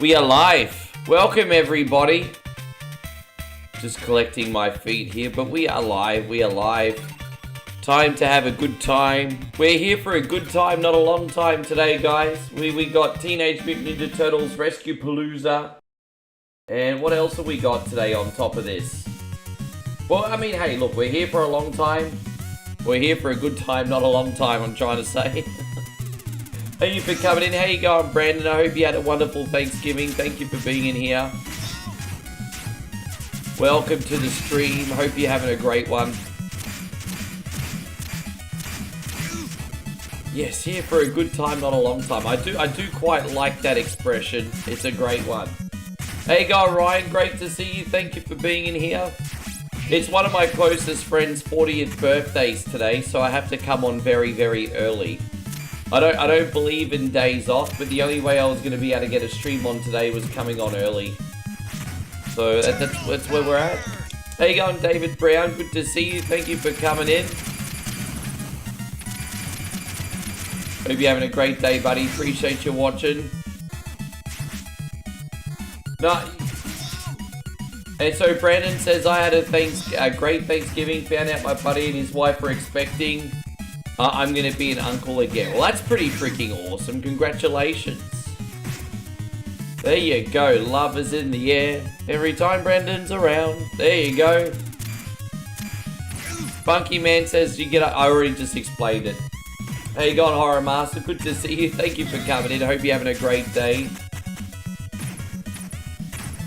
We are live. Welcome everybody. Just collecting my feet here, but we are live. We are live. Time to have a good time. We're here for a good time, not a long time today, guys. We got Teenage Mutant Ninja Turtles Rescue Palooza. And what else have we got today on top of this? Well, I mean, hey, look, we're here for a long time. We're here for a good time, not a long time, I'm trying to say. Thank you for coming in. How you going, Brandon? I hope you had a wonderful Thanksgiving. Thank you for being in here. Welcome to the stream. Hope you're having a great one. Yes, here for a good time, not a long time. I do quite like that expression. It's a great one. Hey, go Ryan. Great to see you. Thank you for being in here. It's one of my closest friends' 40th birthdays today, so I have to come on very, very early. I don't believe in days off, but the only way I was going to be able to get a stream on today was coming on early. So that's where we're at. How you going, David Brown? Good to see you. Thank you for coming in. Hope you're having a great day, buddy. Appreciate you watching. No. And so Brandon says, I had a great Thanksgiving. Found out my buddy and his wife were expecting. I'm going to be an uncle again. Well, that's pretty freaking awesome. Congratulations. There you go. Love is in the air. Every time Brandon's around. There you go. Funky Man says, you get up. I already just explained it. How you going, Horror Master? Good to see you. Thank you for coming in. I hope you're having a great day.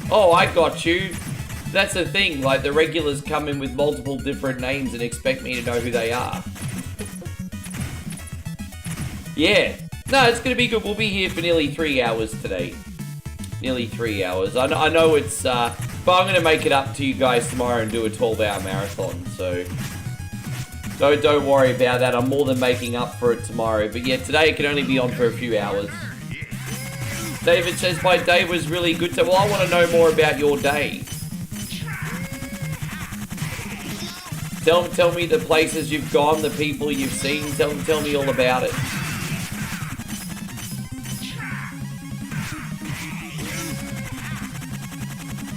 Oh, I got you. That's the thing. Like, the regulars come in with multiple different names and expect me to know who they are. Yeah. No, it's going to be good. We'll be here for nearly 3 hours today. Nearly 3 hours. I know it's... but I'm going to make it up to you guys tomorrow and do a 12-hour marathon. So don't worry about that. I'm more than making up for it tomorrow. But yeah, today it can only be on for a few hours. David says, my day was really good. Well, I want to know more about your day. Tell me the places you've gone, the people you've seen. Tell me all about it.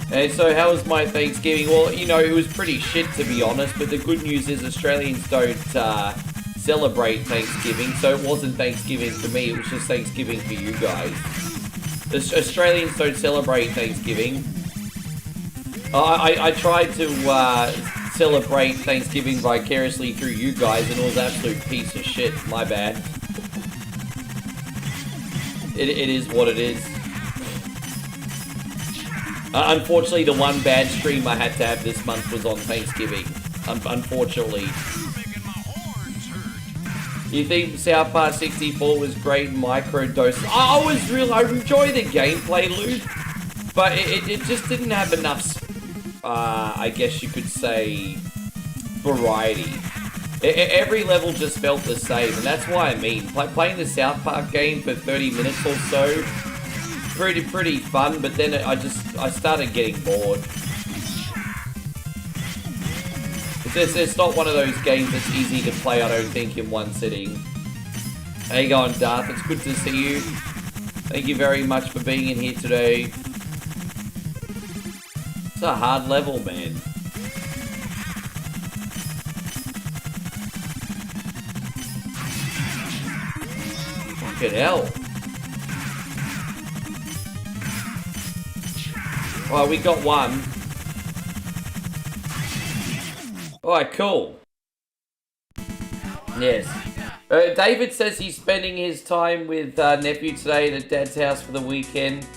And so how was my Thanksgiving? Well, you know, it was pretty shit to be honest, but the good news is Australians don't celebrate Thanksgiving, so it wasn't Thanksgiving for me, it was just Thanksgiving for you guys. The Australians don't celebrate Thanksgiving. I tried to celebrate Thanksgiving vicariously through you guys, and it was an absolute piece of shit. My bad. It is what it is. Unfortunately, the one bad stream I had to have this month was on Thanksgiving. Unfortunately. You think South Park 64 was great microdose? I enjoy the gameplay loop, but it just didn't have enough, I guess you could say, variety. Every level just felt the same, and that's why I mean, playing the South Park game for 30 minutes or so, pretty fun, but then I started getting bored. It's not one of those games that's easy to play, I don't think, in one sitting. How you going, Darth? It's good to see you. Thank you very much for being in here today. It's a hard level, man. Fucking hell. Well, we got one. Alright, cool. Yes. David says he's spending his time with nephew today at Dad's house for the weekend.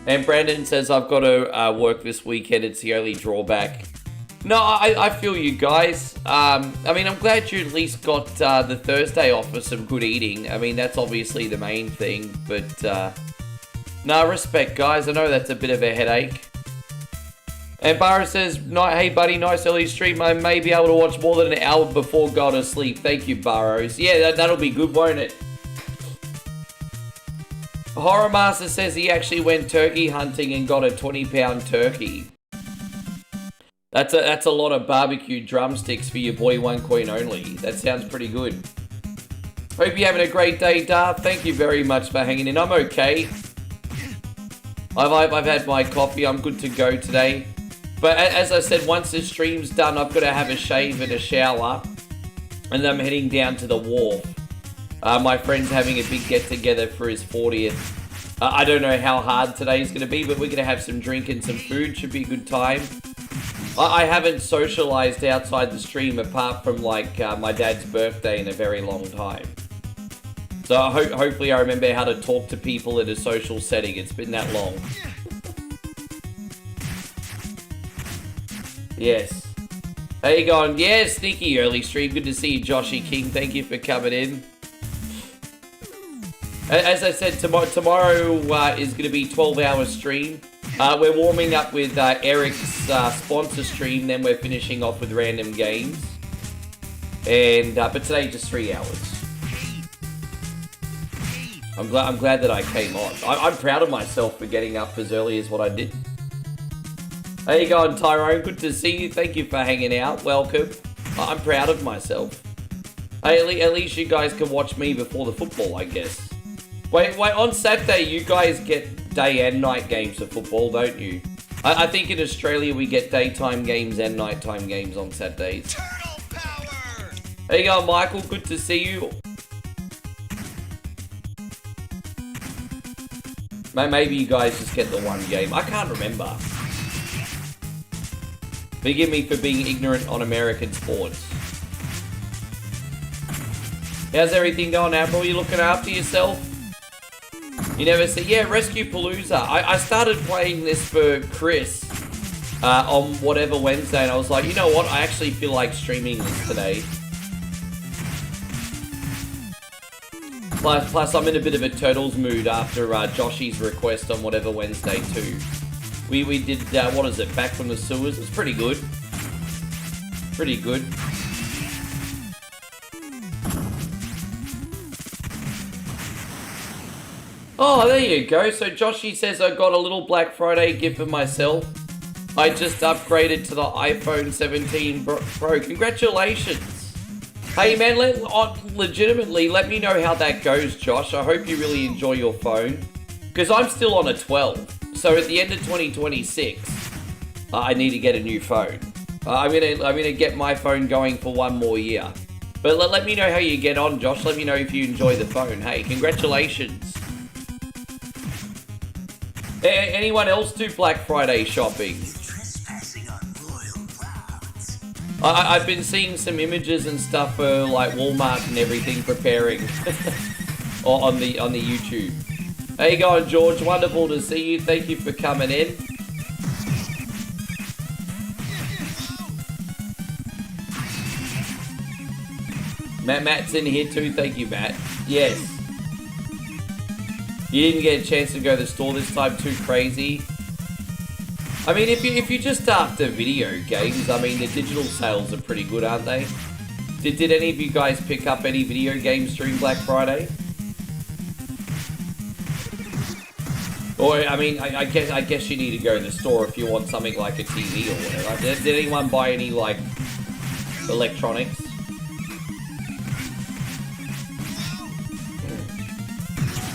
And Brandon says I've got to work this weekend. It's the only drawback. No, I feel you guys. I mean, I'm glad you at least got the Thursday off for some good eating. I mean, that's obviously the main thing. But, no, respect, guys. I know that's a bit of a headache. And Barra says, hey buddy, nice early stream. I may be able to watch more than an hour before going to sleep. Thank you, Burrows. Yeah, that'll be good, won't it? Horror Master says he actually went turkey hunting and got a 20-pound turkey. That's a lot of barbecue drumsticks for your boy OneCoinOnly. That sounds pretty good. Hope you're having a great day, Darth. Thank you very much for hanging in. I'm okay. I've had my coffee. I'm good to go today. But as I said, once this stream's done, I've got to have a shave and a shower. And then I'm heading down to the wharf. My friend's having a big get-together for his 40th. I don't know how hard today's going to be, but we're going to have some drink and some food. Should be a good time. I haven't socialized outside the stream apart from, like, my dad's birthday in a very long time. So hopefully I remember how to talk to people in a social setting. It's been that long. Yes. How you going? Yeah, sneaky early stream. Good to see you, Joshy King. Thank you for coming in. As I said, tomorrow is going to be 12-hour stream. We're warming up with Eric's sponsor stream, then we're finishing off with random games. And but today just 3 hours. I'm glad that I came on. I'm proud of myself for getting up as early as what I did. How you going, Tyrone? Good to see you. Thank you for hanging out. Welcome. I'm proud of myself. Hey, at least you guys can watch me before the football, I guess. Wait, on Saturday you guys get day and night games of football, don't you? I think in Australia we get daytime games and nighttime games on Saturdays. Turtle power! There you go, Michael. Good to see you. Maybe you guys just get the one game. I can't remember. Forgive me for being ignorant on American sports. How's everything going, Admiral? You looking after yourself? You never see... Yeah, Rescue Palooza. I started playing this for Chris on whatever Wednesday, and I was like, you know what? I actually feel like streaming this today. Plus, I'm in a bit of a Turtles mood after Joshy's request on whatever Wednesday too. We did, what is it, Back from the Sewers? It's pretty good. Pretty good. Oh, there you go. So Joshy says I got a little Black Friday gift for myself. I just upgraded to the iPhone 17 Pro. Congratulations. Hey man, legitimately, let me know how that goes, Josh. I hope you really enjoy your phone. Because I'm still on a 12. So at the end of 2026, I need to get a new phone. I'm gonna get my phone going for one more year. But let me know how you get on, Josh. Let me know if you enjoy the phone. Hey, congratulations. Anyone else do Black Friday shopping? I've been seeing some images and stuff for like Walmart and everything preparing on the YouTube. How you going, George? Wonderful to see you. Thank you for coming in. Matt's in here too. Thank you, Matt. Yes. You didn't get a chance to go to the store this time. Too crazy. I mean, if you just after video games, I mean, the digital sales are pretty good, aren't they? Did any of you guys pick up any video games during Black Friday? Or, I mean, I guess you need to go to the store if you want something like a TV or whatever. Did anyone buy any, like, electronics?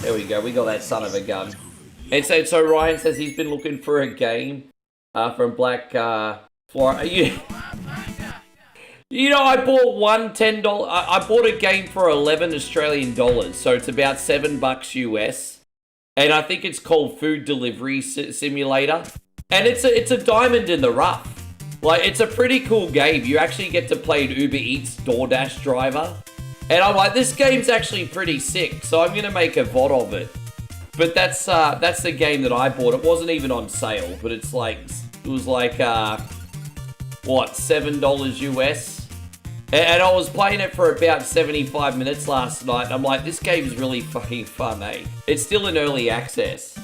There we go, we got that son of a gun. And so Ryan says he's been looking for a game from Black Florida. You know, I bought one $10. I bought a game for 11 Australian dollars, so it's about $7 US. And I think it's called Food Delivery Simulator. And it's a diamond in the rough. Like, it's a pretty cool game. You actually get to play an Uber Eats DoorDash driver. And I'm like, this game's actually pretty sick, so I'm gonna make a VOD of it. But that's the game that I bought. It wasn't even on sale, but it's like, it was like, what, $7 US? And I was playing it for about 75 minutes last night. I'm like, this game's really fucking fun, eh? It's still in early access.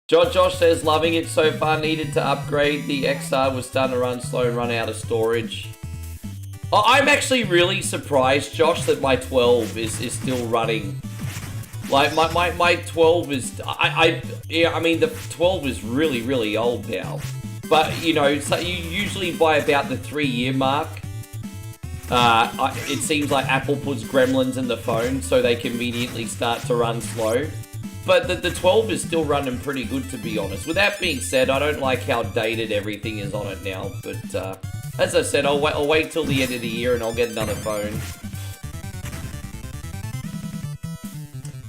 Josh says, loving it so far, needed to upgrade. The XR was starting to run slow and run out of storage. I'm actually really surprised, Josh, that my 12 is still running. Like, my 12 is... I mean, the 12 is really, really old now. But, you know, so you usually by about the 3-year mark, it seems like Apple puts gremlins in the phone so they conveniently start to run slow. But the 12 is still running pretty good, to be honest. With that being said, I don't like how dated everything is on it now. But as I said, I'll wait till the end of the year and I'll get another phone.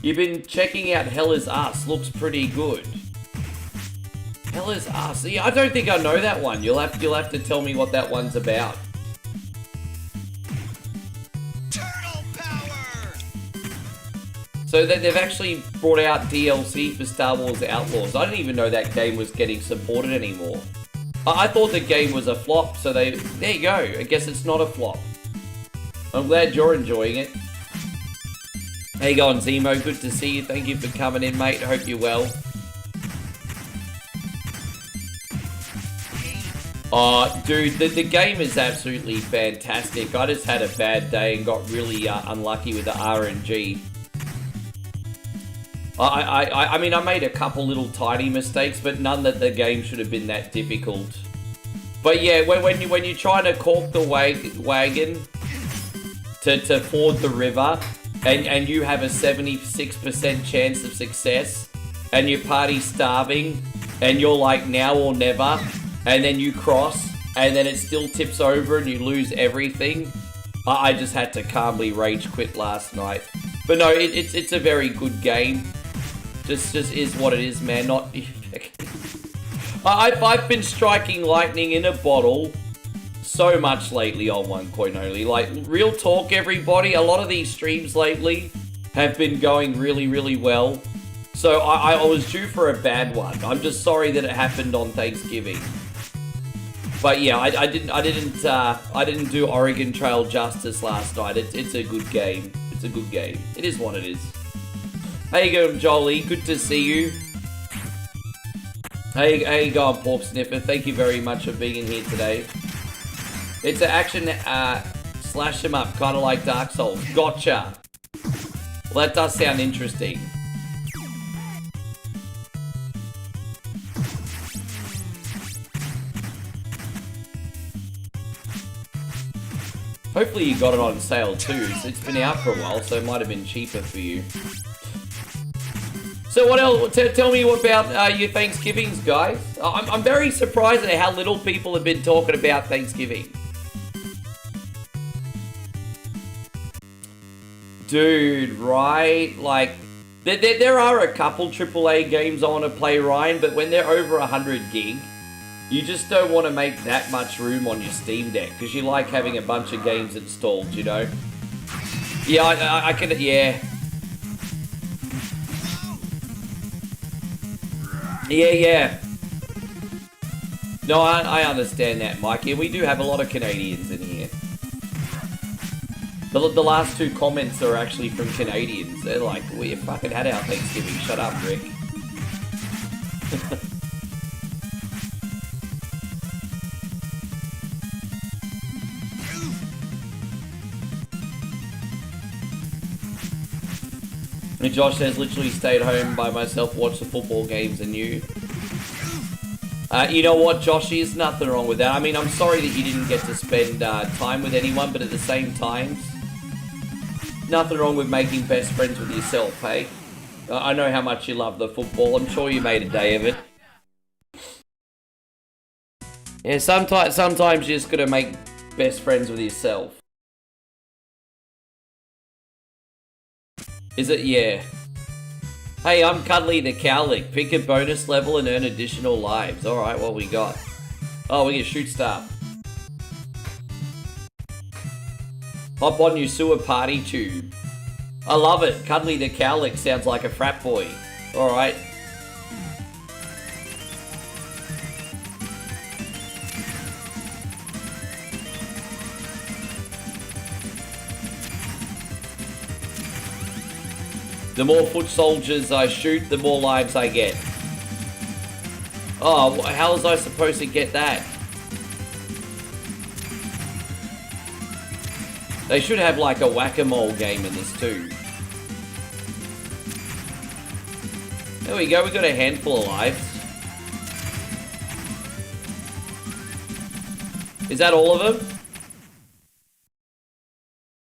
You've been checking out Hell Is Us. Looks pretty good. Hell Is Us. Yeah, I don't think I know that one. You'll have to tell me what that one's about. So they've actually brought out DLC for Star Wars Outlaws. I didn't even know that game was getting supported anymore. I thought the game was a flop, so there you go. I guess it's not a flop. I'm glad you're enjoying it. How you going, Zemo? Good to see you. Thank you for coming in, mate. Hope you're well. Oh, dude, the game is absolutely fantastic. I just had a bad day and got really unlucky with the RNG. I mean, I made a couple little tiny mistakes, but none that the game should have been that difficult. But yeah, when you try to cork the wagon to ford the river, and you have a 76% chance of success, and your party's starving, and you're like now or never, and then you cross, and then it still tips over and you lose everything. I just had to calmly rage quit last night. But no, it's a very good game. Just is what it is, man. Not. I've been striking lightning in a bottle so much lately on OneCoinOnly. Like, real talk, everybody. A lot of these streams lately have been going really, really well. So I was due for a bad one. I'm just sorry that it happened on Thanksgiving. But yeah, I didn't do Oregon Trail justice last night. It's a good game. It's a good game. It is what it is. How you going, Jolie? Good to see you. How you going, Pork Sniffer? Thank you very much for being in here today. It's an action slash 'em up, kind of like Dark Souls. Gotcha. Well, that does sound interesting. Hopefully you got it on sale too. It's been out for a while, so it might have been cheaper for you. So what else? Tell me about your Thanksgivings, guys. I'm very surprised at how little people have been talking about Thanksgiving. Dude, right? Like, there are a couple AAA games I want to play, Ryan, but when they're over 100 gig, you just don't want to make that much room on your Steam Deck, because you like having a bunch of games installed, you know? Yeah, I can, yeah. Yeah. No, I understand that, Mike. Yeah, we do have a lot of Canadians in here. The last two comments are actually from Canadians. They're like, we fucking had our Thanksgiving. Shut up, Rick. And Josh says, literally stayed home by myself, watched the football games and you. You know what, Josh, there's nothing wrong with that. I mean, I'm sorry that you didn't get to spend time with anyone, but at the same time, nothing wrong with making best friends with yourself, hey? I know how much you love the football. I'm sure you made a day of it. Yeah, sometimes you just gotta make best friends with yourself. Is it? Yeah. Hey, I'm Cuddly the Cowlick. Pick a bonus level and earn additional lives. Alright, what we got? Oh, we get shoot star. Hop on your sewer party tube. I love it. Cuddly the Cowlick sounds like a frat boy. Alright. The more foot soldiers I shoot, the more lives I get. Oh, how was I supposed to get that? They should have like a whack-a-mole game in this too. There we go, we got a handful of lives. Is that all of them?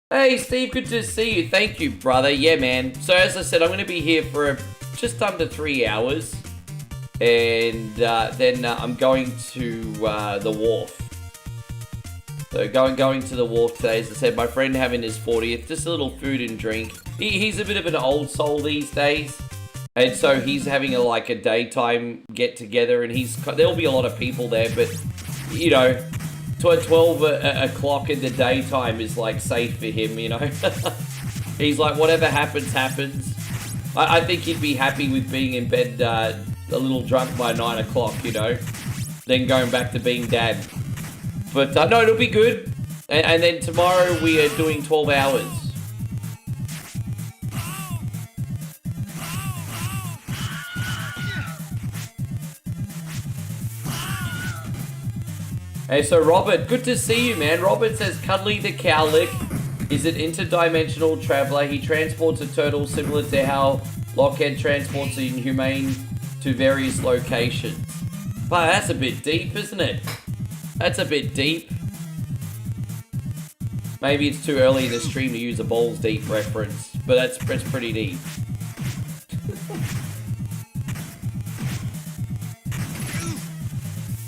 Hey, Steve, good to see you. Thank you, brother. Yeah, man. So, as I said, I'm going to be here for just under 3 hours. And then I'm going to the wharf. So, going to the wharf today. As I said, my friend having his 40th. Just a little food and drink. He's a bit of an old soul these days. And so, he's having a daytime get-together. And there'll be a lot of people there. But, you know... 12 o'clock in the daytime is like safe for him, you know. He's like, whatever happens, happens. I think he'd be happy with being in bed a little drunk by 9 o'clock, you know. Then going back to being dad. But no, it'll be good. And then tomorrow we are doing 12 hours. Hey, so Robert, good to see you, man. Robert says Cuddly the Cowlick is an interdimensional traveler. He transports a turtle similar to how Lockhead transports the Inhumane to various locations. But that's a bit deep, isn't it? That's a bit deep. Maybe it's too early in the stream to use a balls deep reference, but that's pretty deep.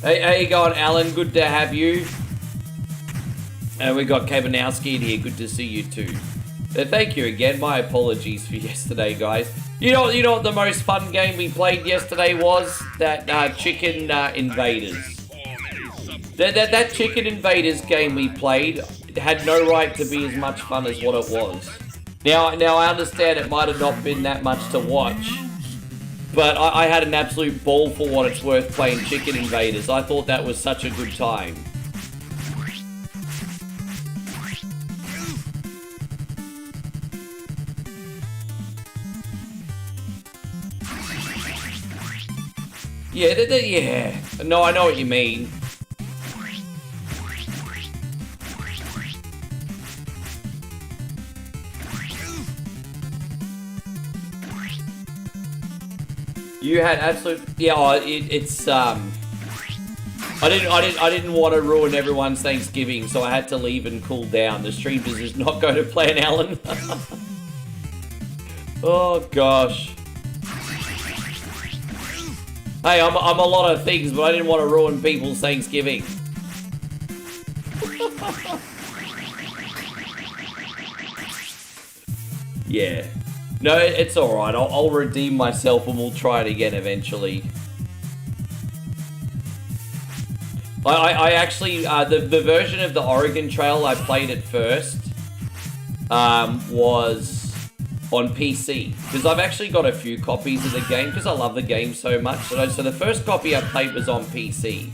Hey, how you going, Alan? Good to have you. And we got Kabanowski in here. Good to see you too. Thank you again. My apologies for yesterday, guys. You know what the most fun game we played yesterday was? That Chicken Invaders. That Chicken Invaders game we played had no right to be as much fun as what it was. Now I understand it might have not been that much to watch. But I had an absolute ball for what it's worth playing Chicken Invaders. I thought that was such a good time. Yeah. No, I know what you mean. You had absolute, it's I didn't want to ruin everyone's Thanksgiving, so I had to leave and cool down. The stream is just not going to plan, Alan. Oh gosh. Hey, I'm a lot of things, but I didn't want to ruin people's Thanksgiving. Yeah. No, it's alright. I'll redeem myself and we'll try it again eventually. I actually, the version of the Oregon Trail I played at first was on PC. Because I've actually got a few copies of the game because I love the game so much. So the first copy I played was on PC.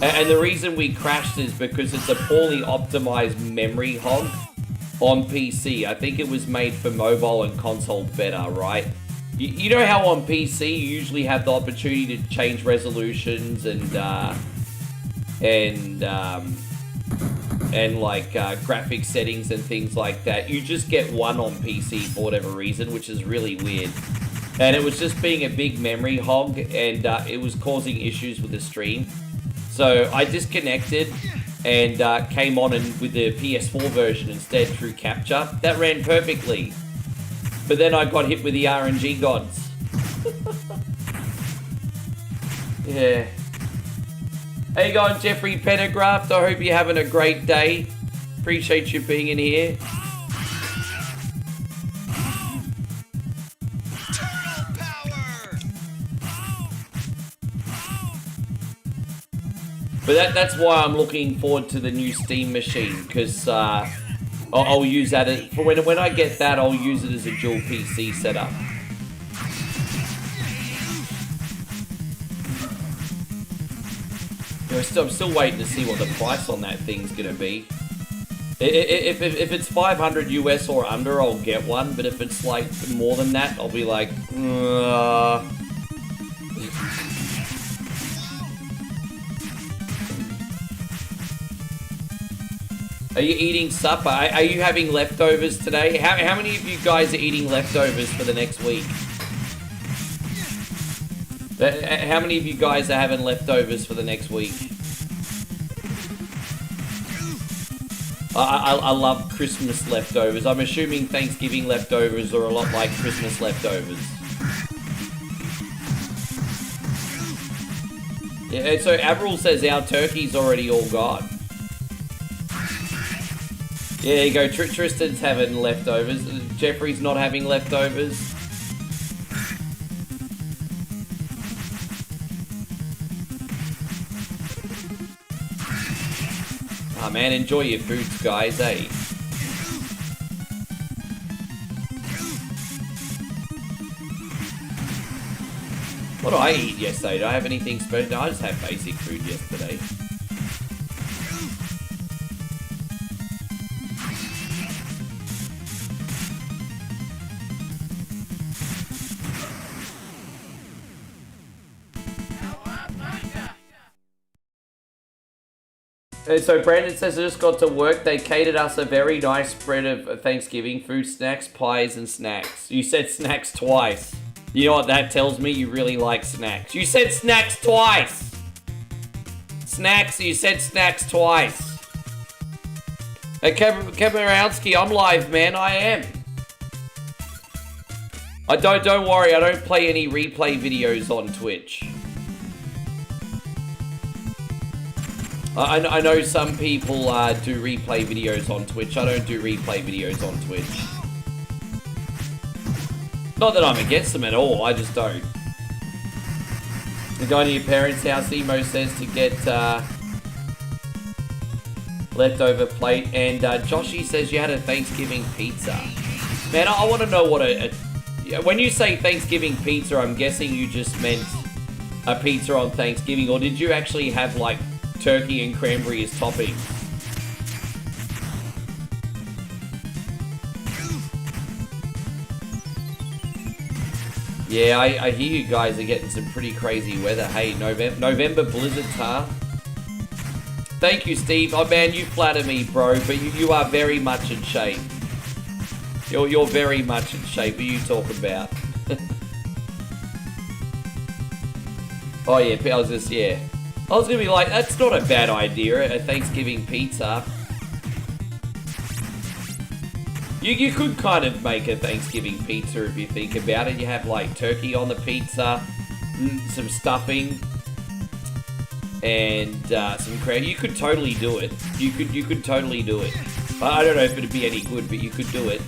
And the reason we crashed is because it's a poorly optimized memory hog. On PC, I think it was made for mobile and console better, right? You know how on PC you usually have the opportunity to change resolutions and graphic settings and things like that. You just get one on PC for whatever reason, which is really weird. And it was just being a big memory hog, and it was causing issues with the stream. So I disconnected. And came on with the PS4 version instead through capture. That ran perfectly. But then I got hit with the RNG gods. Yeah. How you going, Jeffrey Pendergraft? I hope you're having a great day. Appreciate you being in here. But that's why I'm looking forward to the new Steam machine, because I'll use that for when I get that. I'll use it as a dual PC setup. I'm still waiting to see what the price on that thing's gonna be. If it's 500 US or under, I'll get one. But if it's like more than that, I'll be like, Are you eating supper? Are you having leftovers today? How many of you guys are eating leftovers for the next week? How many of you guys are having leftovers for the next week? I love Christmas leftovers. I'm assuming Thanksgiving leftovers are a lot like Christmas leftovers. Yeah, so Avril says our turkey's already all gone. Yeah, there you go. Tristan's having leftovers. Jeffrey's not having leftovers. Oh man, enjoy your foods, guys, eh? What did I eat yesterday? Did I have anything special? No, I just had basic food yesterday. So Brandon says, I just got to work. They catered us a very nice spread of Thanksgiving food, snacks, pies, and snacks. You said snacks twice. You know what that tells me? You really like snacks. You said snacks twice. Snacks, you said snacks twice. Hey, Kamarowski, I'm live, man. I am. Don't worry. I don't play any replay videos on Twitch. I know some people do replay videos on Twitch. I don't do replay videos on Twitch. Not that I'm against them at all, I just don't. Going to your parents' house, Emo says to get leftover plate. And Joshy says you had a Thanksgiving pizza. Man, I want to know what when you say Thanksgiving pizza, I'm guessing you just meant a pizza on Thanksgiving. Or did you actually have like turkey and cranberry as topping? Yeah, I hear you guys are getting some pretty crazy weather. Hey, November blizzards, huh? Thank you, Steve. Oh man, you flatter me, bro, but you are very much in shape. You're very much in shape. What are you talking about? Oh yeah, I was gonna be like, that's not a bad idea, a Thanksgiving pizza. You could kind of make a Thanksgiving pizza if you think about it. You have like turkey on the pizza, some stuffing, and some cranberry. You could totally do it. You could totally do it. I don't know if it'd be any good, but you could do it.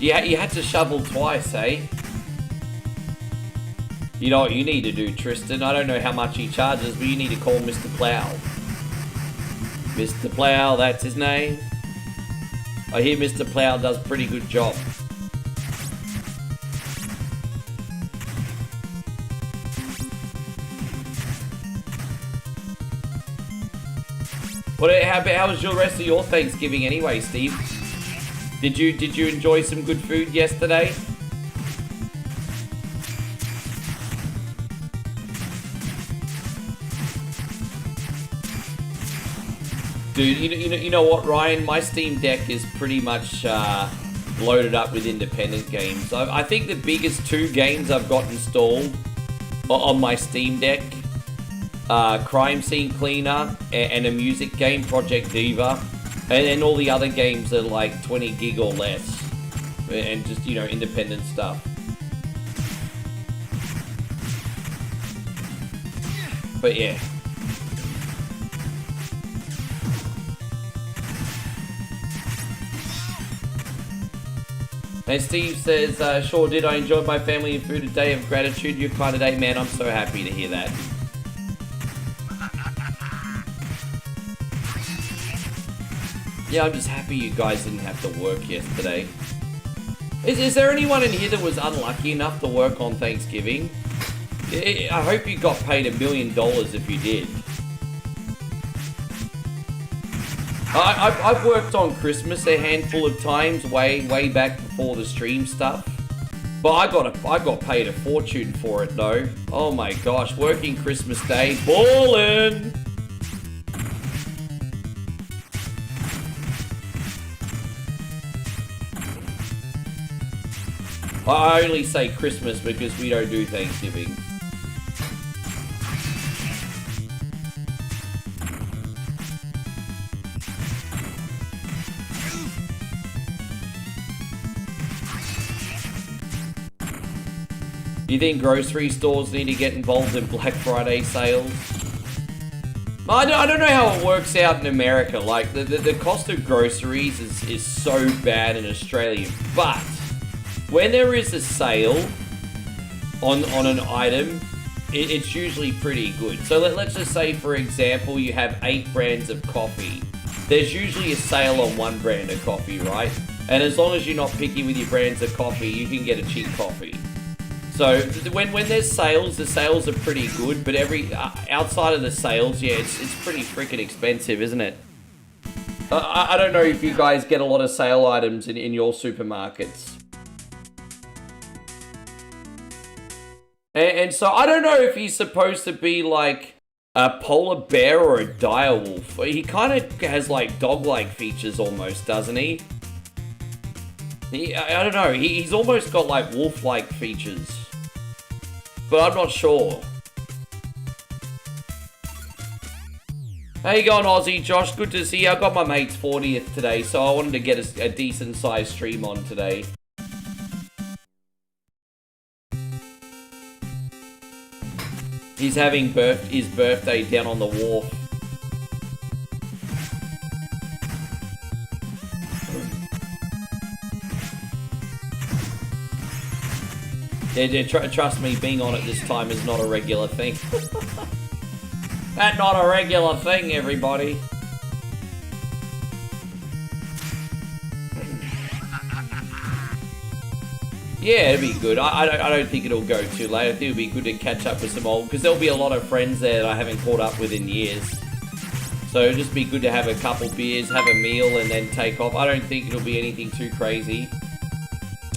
Yeah, you had to shovel twice, eh? You know what you need to do, Tristan? I don't know how much he charges, but you need to call Mr. Plow. Mr. Plow, that's his name. I hear Mr. Plow does a pretty good job. How was your rest of your Thanksgiving anyway, Steve? Did you enjoy some good food yesterday? Dude, you know what, Ryan? My Steam Deck is pretty much loaded up with independent games. I think the biggest 2 games I've got installed on my Steam Deck, Crime Scene Cleaner and a music game, Project Diva, and then all the other games are like 20 gig or less, and just, you know, independent stuff. But yeah. And Steve says, sure did. I enjoyed my family and food, a day of gratitude. Your kind of day, man. I'm so happy to hear that. Yeah, I'm just happy you guys didn't have to work yesterday. Is there anyone in here that was unlucky enough to work on Thanksgiving? I hope you got paid $1 million if you did. I've worked on Christmas a handful of times, way back before the stream stuff. But I got paid a fortune for it though. Oh my gosh, working Christmas Day, ballin'! I only say Christmas because we don't do Thanksgiving. You think grocery stores need to get involved in Black Friday sales? I don't know how it works out in America. Like, the cost of groceries is so bad in Australia. But when there is a sale on an item, it's usually pretty good. So let's just say, for example, you have 8 brands of coffee. There's usually a sale on one brand of coffee, right? And as long as you're not picky with your brands of coffee, you can get a cheap coffee. So when there's sales, the sales are pretty good, but outside of the sales, yeah, it's pretty freaking expensive, isn't it? I don't know if you guys get a lot of sale items in your supermarkets. And so I don't know if he's supposed to be like a polar bear or a dire wolf. He kind of has like dog-like features almost, doesn't he? I don't know, he's almost got like wolf-like features. But I'm not sure. How you going, Aussie Josh? Good to see you. I got my mate's 40th today, so I wanted to get a decent sized stream on today. He's having his birthday down on the wharf. Yeah, trust me, being on it this time is not a regular thing. That's not a regular thing, everybody. Yeah, it'd be good. I don't think it'll go too late. I think it'll be good to catch up with some old... Because there'll be a lot of friends there that I haven't caught up with in years. So it'll just be good to have a couple beers, have a meal, and then take off. I don't think it'll be anything too crazy.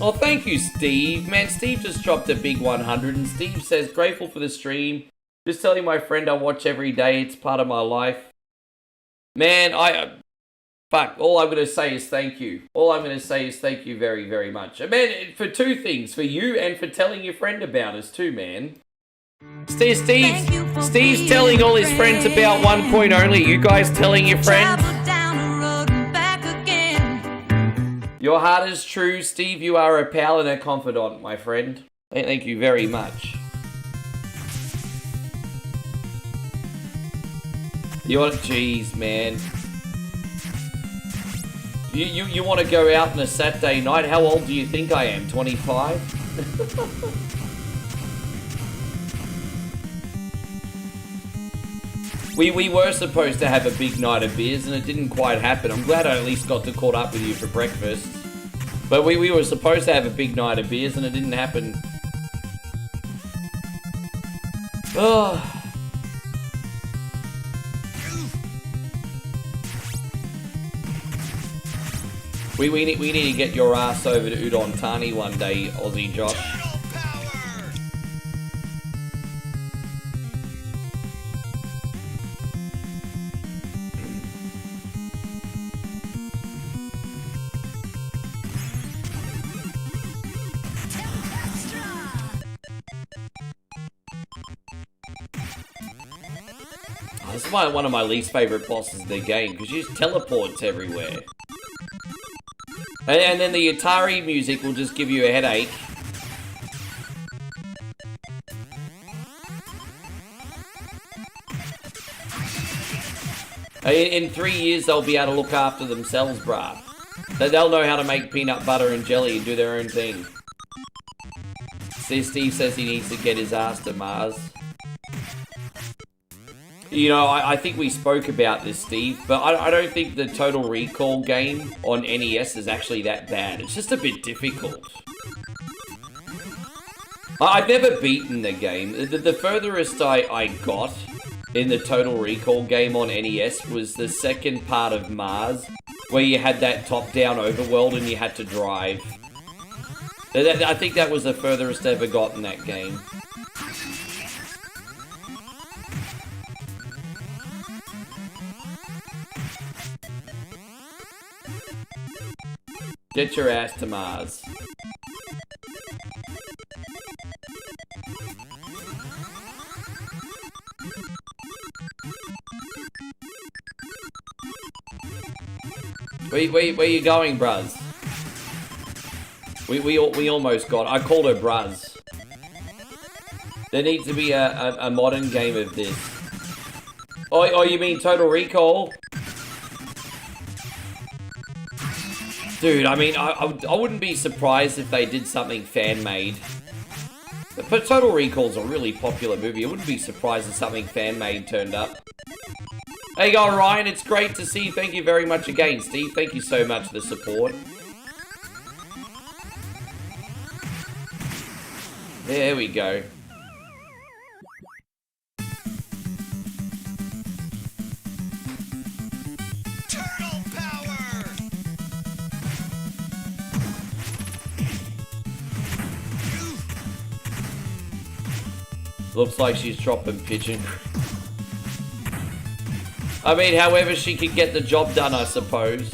Oh, thank you, Steve. Man, Steve just dropped a big 100, and Steve says, grateful for the stream. Just telling my friend I watch every day. It's part of my life. Man, fuck, all I'm going to say is thank you. All I'm going to say is thank you very, very much. And man, for 2 things. For you and for telling your friend about us too, man. Steve's telling all his friends about OneCoinOnly. You guys telling your friends? Your heart is true, Steve. You are a pal and a confidant, my friend. Thank you very much. Jeez, man. You want to go out on a Saturday night? How old do you think I am? 25? We were supposed to have a big night of beers and it didn't quite happen. I'm glad I at least got to caught up with you for breakfast. But we were supposed to have a big night of beers and it didn't happen. Oh. We need to get your ass over to Udon Thani one day, Aussie Josh. This is one of my least favourite bosses in the game, because you just teleports everywhere. And then the Atari music will just give you a headache. In 3 years, they'll be able to look after themselves, bruh. They'll know how to make peanut butter and jelly and do their own thing. See, Steve says he needs to get his ass to Mars. You know, I think we spoke about this, Steve, but I don't think the Total Recall game on NES is actually that bad. It's just a bit difficult. I've never beaten the game. The furthest I got in the Total Recall game on NES was the second part of Mars, where you had that top-down overworld and you had to drive. I think that was the furthest I ever got in that game. Get your ass to Mars. Where you going, bruz? We almost got. I called her bruz. There needs to be a modern game of this. Oh, you mean Total Recall? Dude, I mean, I wouldn't be surprised if they did something fan-made. But Total Recall's a really popular movie. I wouldn't be surprised if something fan-made turned up. Hey, go Ryan, it's great to see you. Thank you very much again, Steve. Thank you so much for the support. There we go. Turtle power! Looks like she's dropping pigeon. I mean, however she could get the job done, I suppose.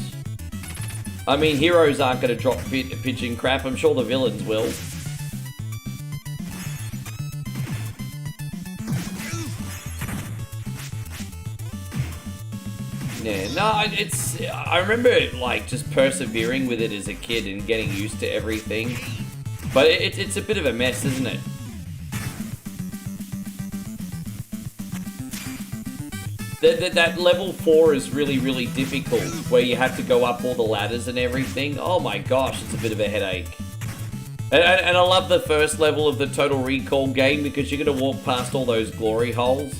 I mean, heroes aren't going to drop pigeon crap. I'm sure the villains will. Yeah, no, it's... I remember, like, just persevering with it as a kid and getting used to everything. But it's a bit of a mess, isn't it? That level 4 is really, really difficult, where you have to go up all the ladders and everything. Oh my gosh, it's a bit of a headache. And I love the first level of the Total Recall game, because you're going to walk past all those glory holes.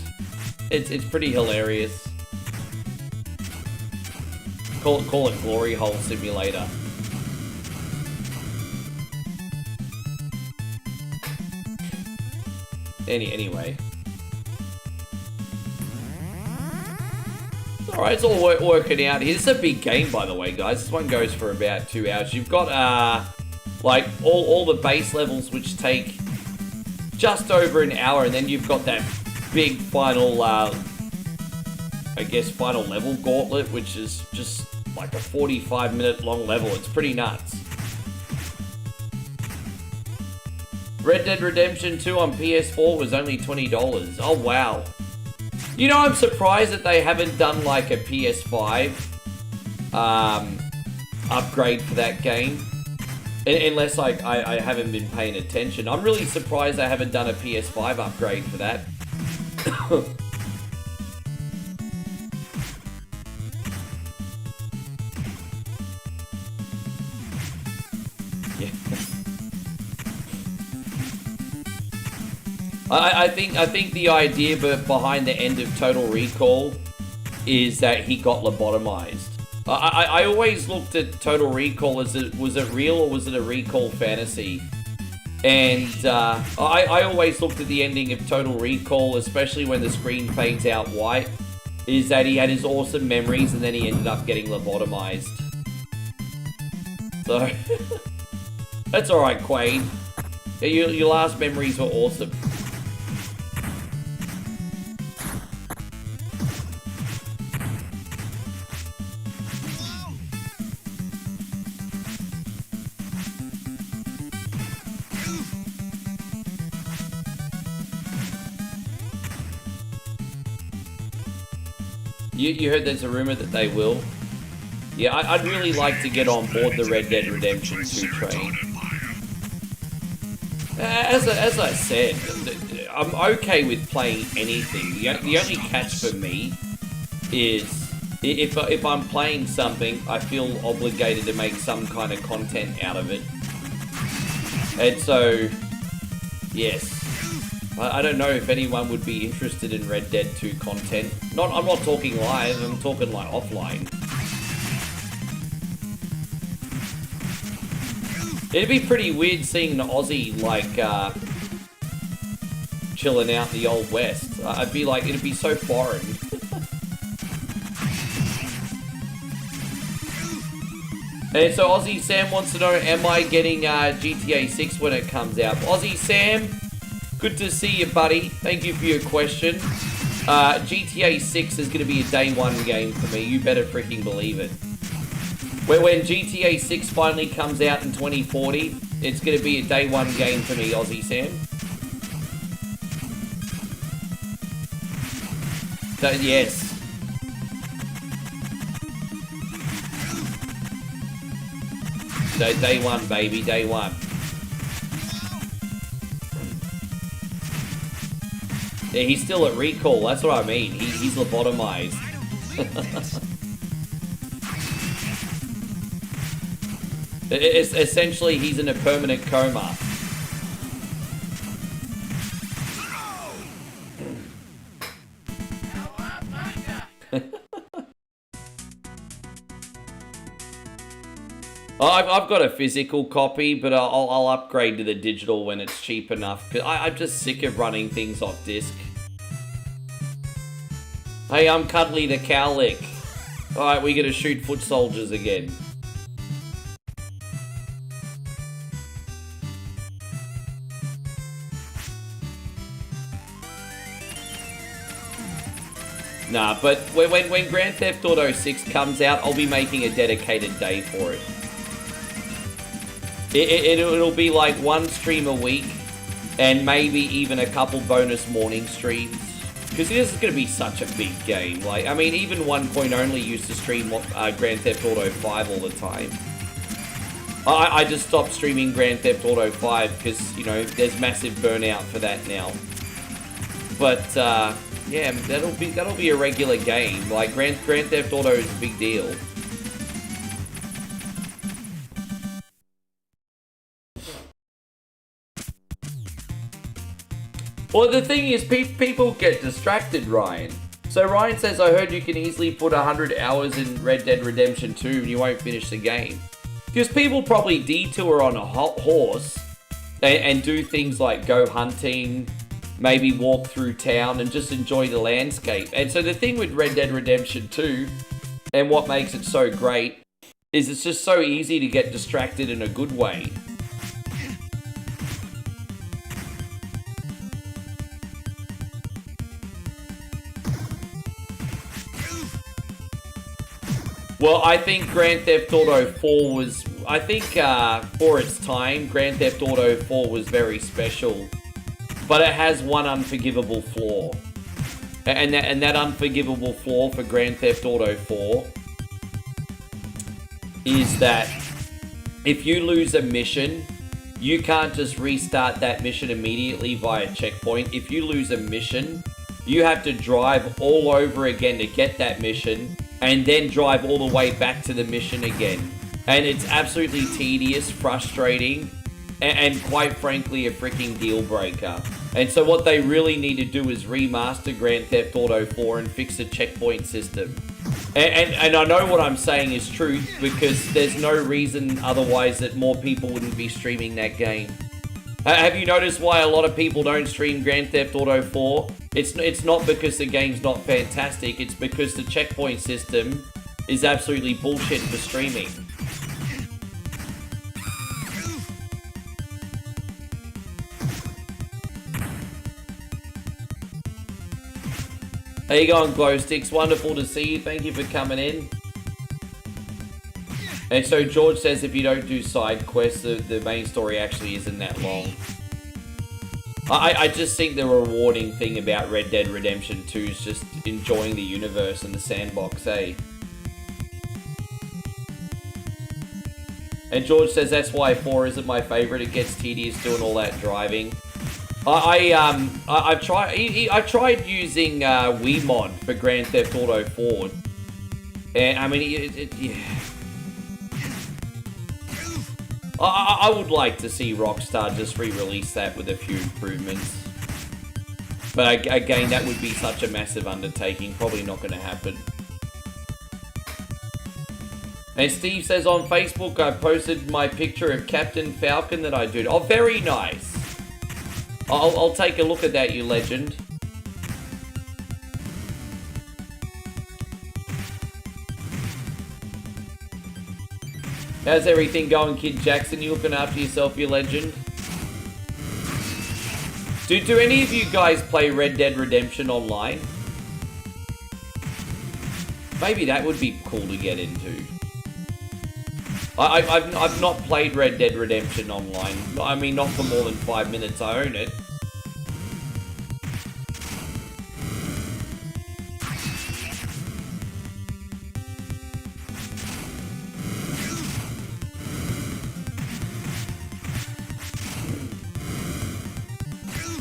It's pretty hilarious. Call it Glory Hole Simulator. Anyway. Alright, it's all working out here. This is a big game, by the way, guys. This one goes for about 2 hours. You've got, like, all the base levels, which take just over an hour, and then you've got that big final, I guess, final level gauntlet, which is just like a 45-minute long level. It's pretty nuts. Red Dead Redemption 2 on PS4 was only $20. Oh, wow. You know, I'm surprised that they haven't done like a PS5 upgrade for that game. Unless I haven't been paying attention. I'm really surprised they haven't done a PS5 upgrade for that. Yeah. I think the idea behind the end of Total Recall is that he got lobotomized. I always looked at Total Recall as was it real or was it a recall fantasy? And I always looked at the ending of Total Recall, especially when the screen fades out white, is that he had his awesome memories and then he ended up getting lobotomized. So, that's alright, Quaid. Your last memories were awesome. You heard there's a rumor that they will? Yeah, I'd really like to get on board the Red Dead Redemption 2 train. As I said, I'm okay with playing anything. The only catch for me is if I'm playing something, I feel obligated to make some kind of content out of it. And so, yes. I don't know if anyone would be interested in Red Dead 2 content. I'm not talking live, I'm talking like offline. It'd be pretty weird seeing an Aussie like chilling out in the Old West. I'd be like, it'd be so foreign. And so Aussie Sam wants to know, am I getting GTA 6 when it comes out? Aussie Sam, good to see you, buddy. Thank you for your question. GTA 6 is going to be a day one game for me. You better freaking believe it. When GTA 6 finally comes out in 2040, it's going to be a day one game for me, Aussie Sam. So, yes. So, day one, baby, day one. Yeah, he's still at recall. That's what I mean. He's lobotomized. Essentially, he's in a permanent coma. I've got a physical copy, but I'll upgrade to the digital when it's cheap enough. Cause I'm just sick of running things off disc. Hey, I'm Cuddly the Cowlick. Alright, we gotta shoot foot soldiers again. Nah, but when Grand Theft Auto 6 comes out, I'll be making a dedicated day for it. It'll be like one stream a week, and maybe even a couple bonus morning streams. Because this is going to be such a big game. Like, I mean, even OneCoinOnly used to stream Grand Theft Auto 5 all the time. I just stopped streaming Grand Theft Auto 5 because, you know, there's massive burnout for that now. But, yeah, that'll be a regular game. Like, Grand Theft Auto is a big deal. Well, the thing is, people get distracted, Ryan. So Ryan says, I heard you can easily put 100 hours in Red Dead Redemption 2 and you won't finish the game. Because people probably detour on a horse and do things like go hunting, maybe walk through town and just enjoy the landscape. And so the thing with Red Dead Redemption 2, and what makes it so great, is it's just so easy to get distracted in a good way. Well, I think Grand Theft Auto 4 was... I think for its time, Grand Theft Auto 4 was very special. But it has one unforgivable flaw. And that unforgivable flaw for Grand Theft Auto 4 is that if you lose a mission, you can't just restart that mission immediately via checkpoint. If you lose a mission, you have to drive all over again to get that mission, and then drive all the way back to the mission again. And it's absolutely tedious, frustrating, and quite frankly a freaking deal breaker. And so what they really need to do is remaster Grand Theft Auto 4 and fix the checkpoint system. And I know what I'm saying is true, because there's no reason otherwise that more people wouldn't be streaming that game. Have you noticed why a lot of people don't stream Grand Theft Auto 4? It's not because the game's not fantastic, it's because the checkpoint system is absolutely bullshit for streaming. How you going, Glow Sticks? Wonderful to see you. Thank you for coming in. And so George says if you don't do side quests, the main story actually isn't that long. I just think the rewarding thing about Red Dead Redemption 2 is just enjoying the universe and the sandbox, eh? And George says that's why 4 isn't my favorite. It gets tedious doing all that driving. I've tried using Wiimod for Grand Theft Auto 4, and I mean yeah. I would like to see Rockstar just re-release that with a few improvements. But again, that would be such a massive undertaking. Probably not going to happen. And Steve says on Facebook, I posted my picture of Captain Falcon that I do. Oh, very nice. I'll take a look at that, you legend. How's everything going, Kid Jackson? You looking after yourself, you legend? Do any of you guys play Red Dead Redemption online? Maybe that would be cool to get into. I've not played Red Dead Redemption online. I mean, not for more than 5 minutes. I own it.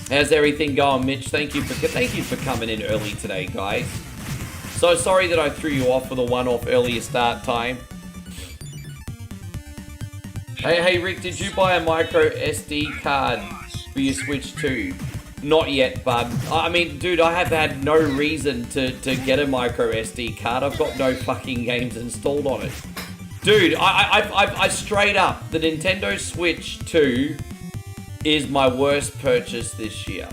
How's everything going, Mitch? Thank you for coming in early today, guys. So sorry that I threw you off with a one-off earlier start time. Hey, Rick, did you buy a micro SD card for your Switch 2? Not yet, bud. I mean, dude, I have had no reason to get a micro SD card. I've got no fucking games installed on it. Dude, I straight up, the Nintendo Switch 2 is my worst purchase this year.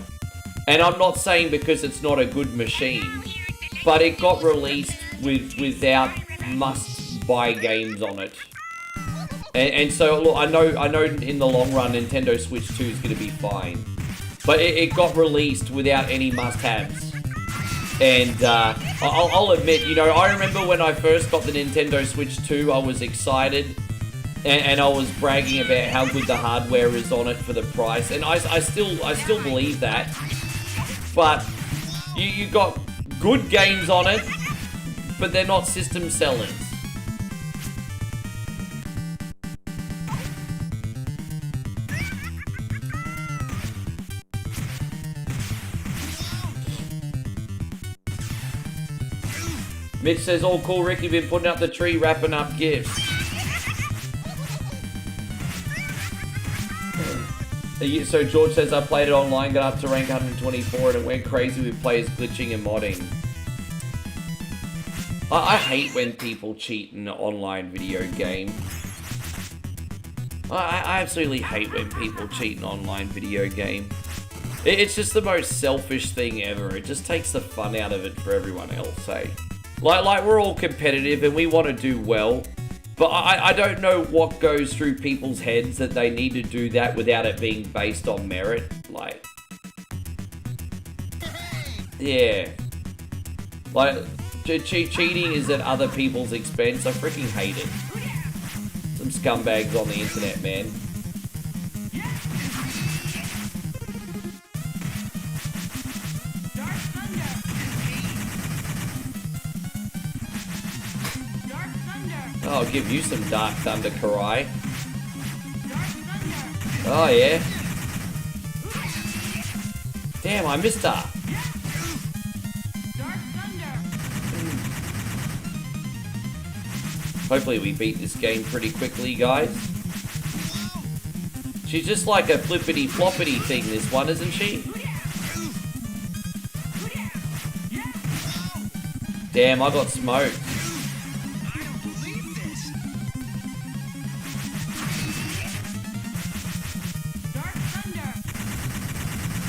And I'm not saying because it's not a good machine, but it got released without must-buy games on it. And so, look, I know in the long run, Nintendo Switch 2 is going to be fine. But it got released without any must-haves. And I'll admit, you know, I remember when I first got the Nintendo Switch 2, I was excited. And I was bragging about how good the hardware is on it for the price. And I still believe that. But you got good games on it, but they're not system sellers. Mitch says, all cool, Rick, you've been putting up the tree, wrapping up gifts. So George says, I played it online, got up to rank 124, and it went crazy with players glitching and modding. I hate when people cheat in an online video game. I absolutely hate when people cheat in an online video game. It's just the most selfish thing ever. It just takes the fun out of it for everyone else, eh? Like we're all competitive and we want to do well, but I don't know what goes through people's heads that they need to do that without it being based on merit. Like, yeah. Like, cheating is at other people's expense. I freaking hate it. Some scumbags on the internet, man. Oh, I'll give you some Dark Thunder, Karai. Oh, yeah. Damn, I missed her. Hopefully we beat this game pretty quickly, guys. She's just like a flippity-floppity thing, this one, isn't she? Damn, I got smoked.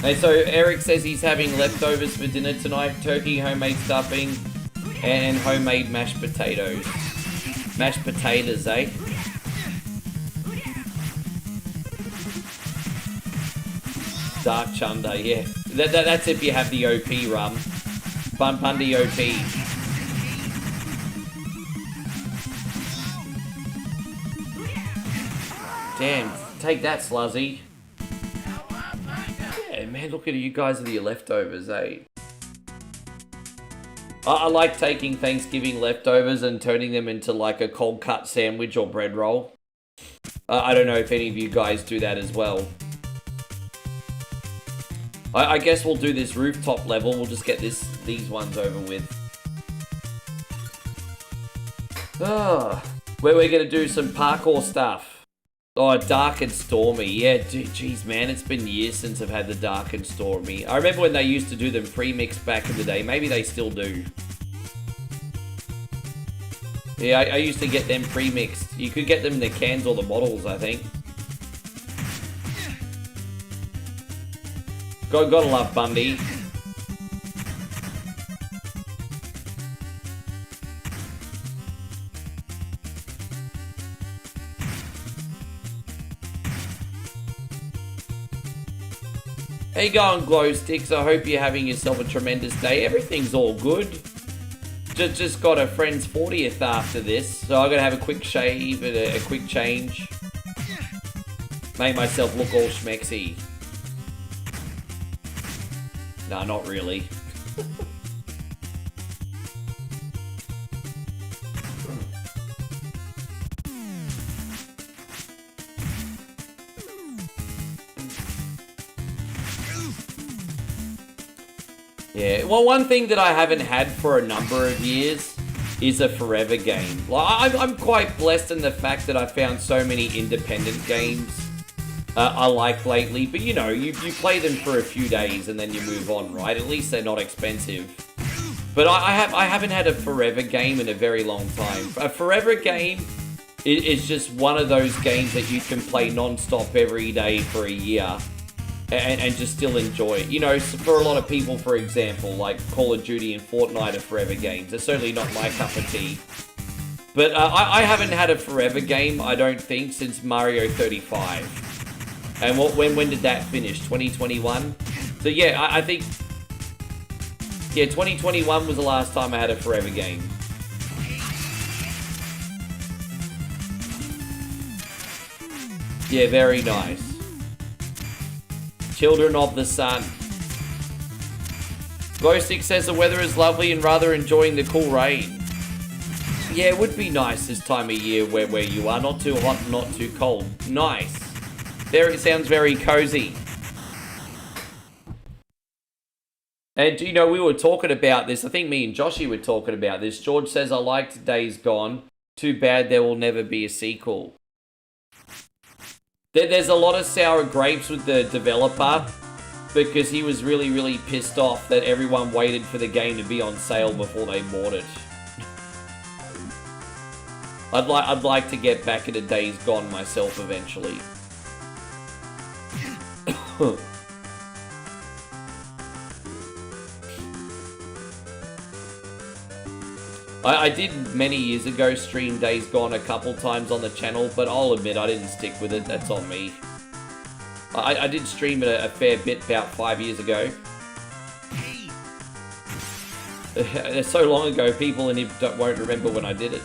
And so Eric says he's having leftovers for dinner tonight. Turkey, homemade stuffing, and homemade mashed potatoes. Mashed potatoes, eh? Dark Chunder, yeah. That's if you have the OP rum. Bundy OP. Damn, take that, Sluzzy. Yeah, man, look at you guys are your leftovers, eh? I like taking Thanksgiving leftovers and turning them into like a cold cut sandwich or bread roll. I don't know if any of you guys do that as well. I guess we'll do this rooftop level. We'll just get these ones over with. Where we're going to do some parkour stuff. Oh, Dark and Stormy. Yeah, jeez, man, it's been years since I've had the Dark and Stormy. I remember when they used to do them pre-mixed back in the day. Maybe they still do. Yeah, I used to get them pre-mixed. You could get them in the cans or the bottles, I think. Gotta love Bundy. How you going, Glow Sticks? I hope you're having yourself a tremendous day. Everything's all good. Just got a friend's 40th after this, so I'm gonna have a quick shave and a quick change. Make myself look all schmexy. No, not really. Yeah, well, one thing that I haven't had for a number of years is a forever game. Like, I'm quite blessed in the fact that I found so many independent games I like lately. But you know, you play them for a few days and then you move on, right? At least they're not expensive. But I haven't had a forever game in a very long time. A forever game is just one of those games that you can play non-stop every day for a year. And just still enjoy it. You know, for a lot of people, for example, like Call of Duty and Fortnite are forever games. They're certainly not my cup of tea. But I haven't had a forever game, I don't think, since Mario 35. And when did that finish? 2021? So yeah, I think... Yeah, 2021 was the last time I had a forever game. Yeah, very nice. Children of the Sun. Glowstick says the weather is lovely and rather enjoying the cool rain. Yeah, it would be nice this time of year where you are. Not too hot, not too cold. Nice. There, it sounds very cozy. And, you know, we were talking about this. I think me and Joshy were talking about this. George says, I liked Days Gone. Too bad there will never be a sequel. There's a lot of sour grapes with the developer because he was really, really pissed off that everyone waited for the game to be on sale before they bought it. I'd like to get back into Days Gone myself eventually. I did many years ago stream Days Gone a couple times on the channel, but I'll admit I didn't stick with it. That's on me. I did stream it a fair bit about 5 years ago. It's so long ago, people in it won't remember when I did it.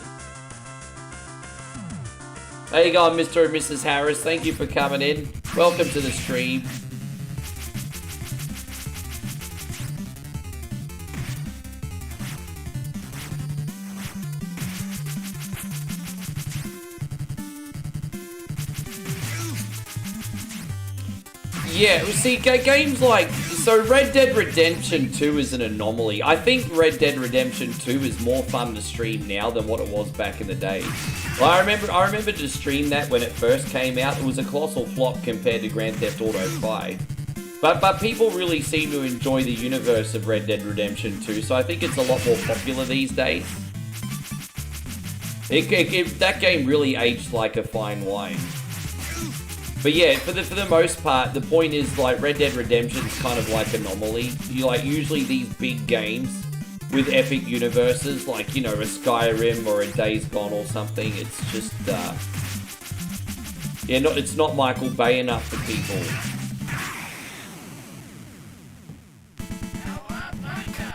There you go, Mr. and Mrs. Harris. Thank you for coming in. Welcome to the stream. Yeah, see, games like... So Red Dead Redemption 2 is an anomaly. I think Red Dead Redemption 2 is more fun to stream now than what it was back in the day. Well, I remember to stream that when it first came out. It was a colossal flop compared to Grand Theft Auto 5. But people really seem to enjoy the universe of Red Dead Redemption 2, so I think it's a lot more popular these days. That game really aged like a fine wine. But yeah, for the most part, the point is, like, Red Dead Redemption is kind of like an anomaly. You like, usually these big games with epic universes, like, you know, a Skyrim or a Days Gone or something, it's just, yeah, it's not Michael Bay enough for people.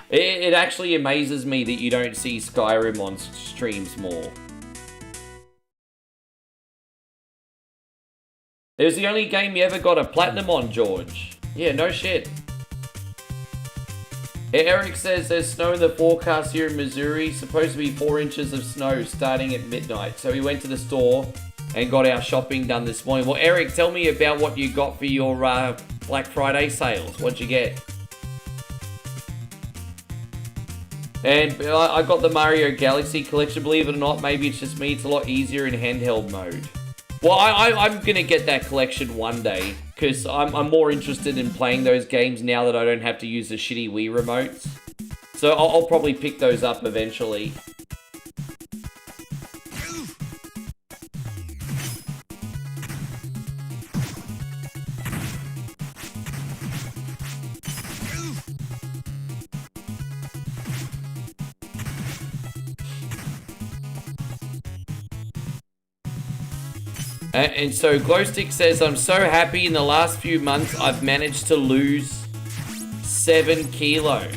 It actually amazes me that you don't see Skyrim on streams more. It was the only game you ever got a platinum on, George. Yeah, no shit. Eric says there's snow in the forecast here in Missouri. Supposed to be 4 inches of snow starting at midnight. So we went to the store and got our shopping done this morning. Well, Eric, tell me about what you got for your Black Friday sales. What'd you get? And I got the Mario Galaxy collection. Believe it or not, maybe it's just me. It's a lot easier in handheld mode. Well, I'm going to get that collection one day, because I'm more interested in playing those games now that I don't have to use the shitty Wii remotes. So I'll probably pick those up eventually. And so Glowstick says, I'm so happy in the last few months I've managed to lose 7 kilos.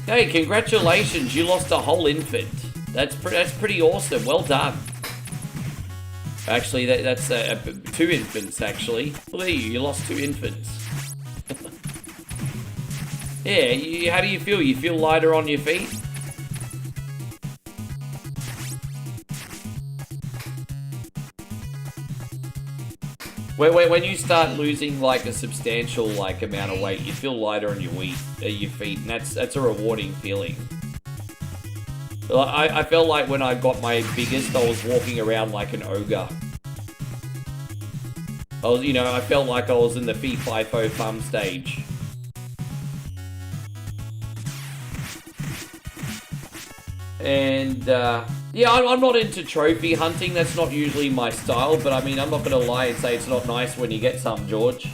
Hey, congratulations, you lost a whole infant. That's pretty awesome, well done. Actually, that's 2 infants, actually. Look at you lost 2 infants. Yeah, how do you feel? You feel lighter on your feet? When you start losing like a substantial like amount of weight, you feel lighter on your feet, and that's a rewarding feeling. I felt like when I got my biggest, I was walking around like an ogre. I felt like I was in the fee fi fo fum stage. And yeah, I'm not into trophy hunting. That's not usually my style, but I mean, I'm not gonna lie and say it's not nice when you get some, George.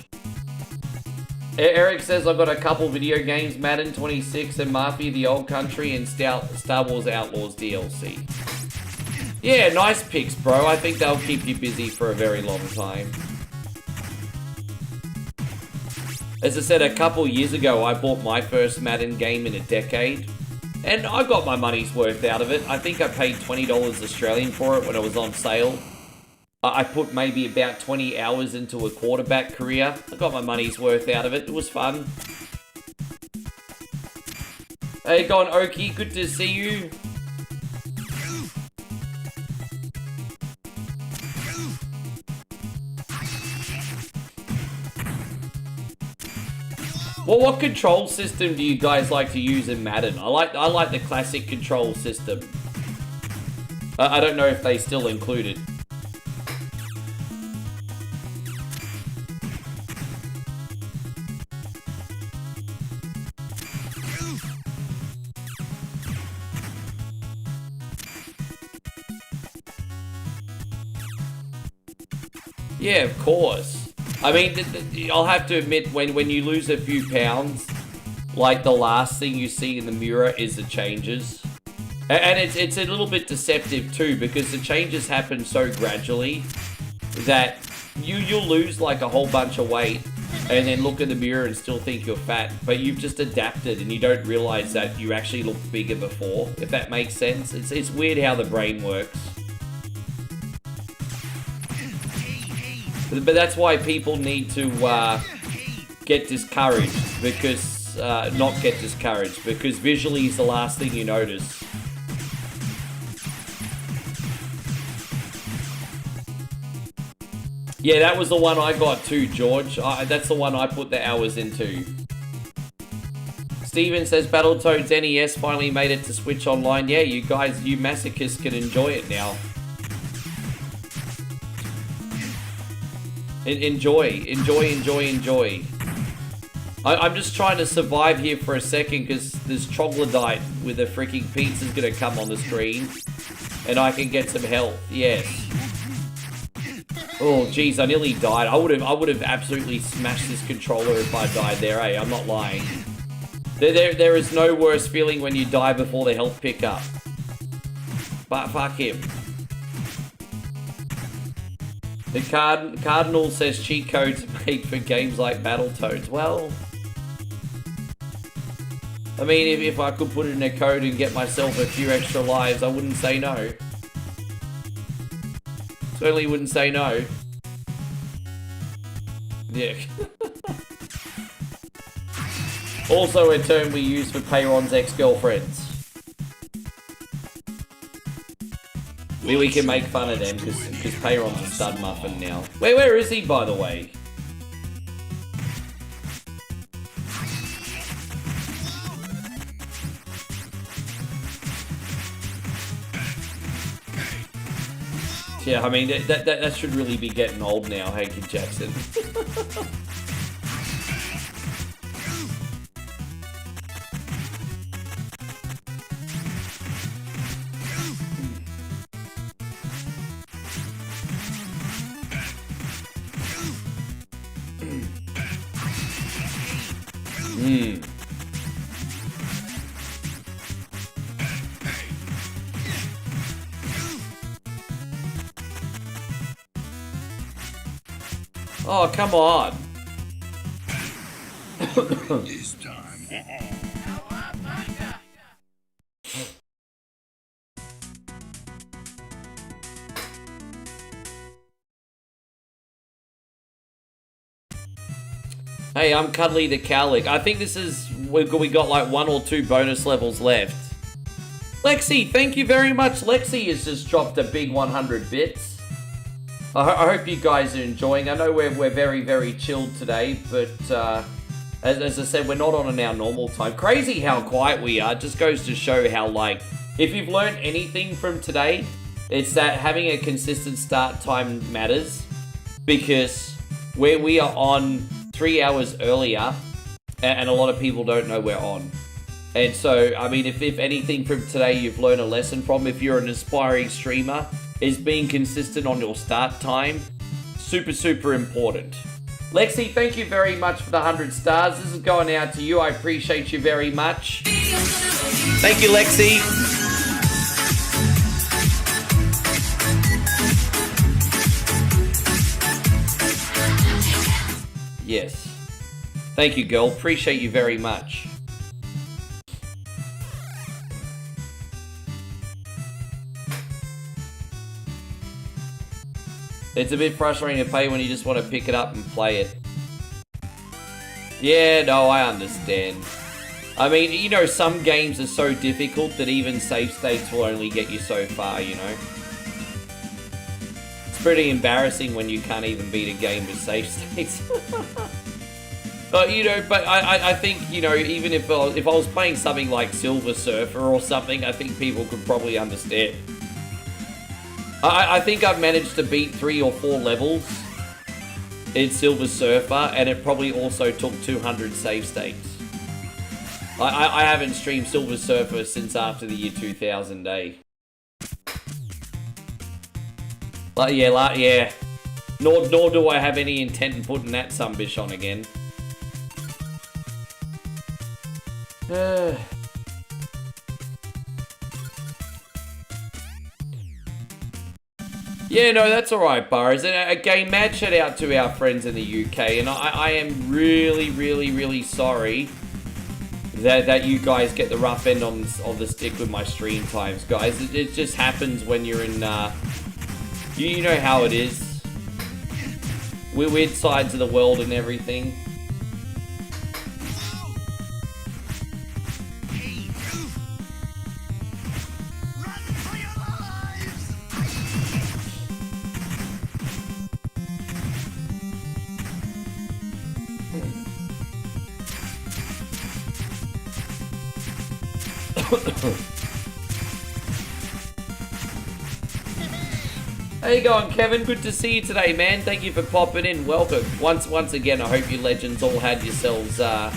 Eric says I've got a couple video games, Madden 26 and Mafia the Old Country and Star Wars Outlaws DLC. Yeah, nice picks, bro. I think they'll keep you busy for a very long time. As I said, a couple years ago, I bought my first Madden game in a decade. And I got my money's worth out of it. I think I paid $20 Australian for it when it was on sale. I put maybe about 20 hours into a quarterback career. I got my money's worth out of it. It was fun. Hey, go on, Okie. Good to see you. Well, what control system do you guys like to use in Madden? I like the classic control system. I don't know if they still include it. Yeah, of course. I mean, I'll have to admit, when you lose a few pounds, like the last thing you see in the mirror is the changes. And it's a little bit deceptive too, because the changes happen so gradually that you'll lose like a whole bunch of weight and then look in the mirror and still think you're fat, but you've just adapted and you don't realize that you actually looked bigger before, if that makes sense. It's weird how the brain works. But that's why people need to get discouraged, because not get discouraged, because visually is the last thing you notice. Yeah, that was the one I got too, George. That's the one I put the hours into. Steven says Battletoads NES finally made it to Switch Online. Yeah, you guys, you masochists can enjoy it now. Enjoy. I'm just trying to survive here for a second because this troglodyte with a freaking pizza's gonna come on the screen and I can get some health. Yes. Oh jeez, I nearly died. I would have absolutely smashed this controller if I died there, eh? I'm not lying. There is no worse feeling when you die before the health pick up. But fuck him. The Cardinal says cheat codes made for games like Battletoads. Well, I mean, if I could put it in a code and get myself a few extra lives, I wouldn't say no. Certainly wouldn't say no. Yeah. Also a term we use for Peyron's ex-girlfriends. We can make fun of them because Peyron's a stud muffin now. Where is he, by the way? Yeah, I mean, that should really be getting old now, Hanky Jackson. Oh, come on. This time. Hey, I'm Cuddly the Cowlick. I think this is, we got like 1 or 2 bonus levels left. Lexi, thank you very much. Lexi has just dropped a big 100 bits. I hope you guys are enjoying. I know we're very, very chilled today, but as I said, we're not on our normal time. Crazy how quiet we are. Just goes to show how, like, if you've learned anything from today, it's that having a consistent start time matters, because we are on 3 hours earlier, and a lot of people don't know we're on. And so, I mean, if anything from today you've learned a lesson from, if you're an aspiring streamer, is being consistent on your start time. Super, super important. Lexi, thank you very much for the 100 stars. This is going out to you. I appreciate you very much. Thank you, Lexi. Yes. Thank you, girl. Appreciate you very much. It's a bit frustrating to play when you just want to pick it up and play it. Yeah, no, I understand. I mean, you know, some games are so difficult that even save states will only get you so far, you know? It's pretty embarrassing when you can't even beat a game with save states. But, you know, I think, you know, even if I was playing something like Silver Surfer or something, I think people could probably understand. I think I've managed to beat 3 or 4 levels in Silver Surfer, and it probably also took 200 save states. I haven't streamed Silver Surfer since after the year 2000, eh? Yeah. Nor do I have any intent in putting that sumbitch on again. Yeah, no, that's alright, Burrows. And again, mad shout out to our friends in the UK. And I am really, really, really sorry that you guys get the rough end on the stick with my stream times, guys. It just happens when you're in, you know how it is. We're weird sides of the world and everything. How you going, Kevin? Good to see you today, man. Thank you for popping in. Welcome. Once again, I hope you legends all had yourselves a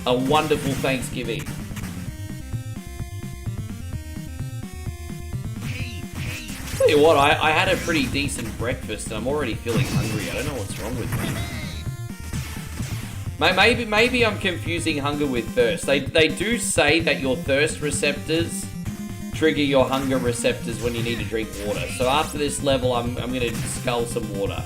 wonderful Thanksgiving. Tell you what, I had a pretty decent breakfast and I'm already feeling hungry. I don't know what's wrong with me. Maybe I'm confusing hunger with thirst. They do say that your thirst receptors trigger your hunger receptors when you need to drink water. So after this level, I'm going to scull some water.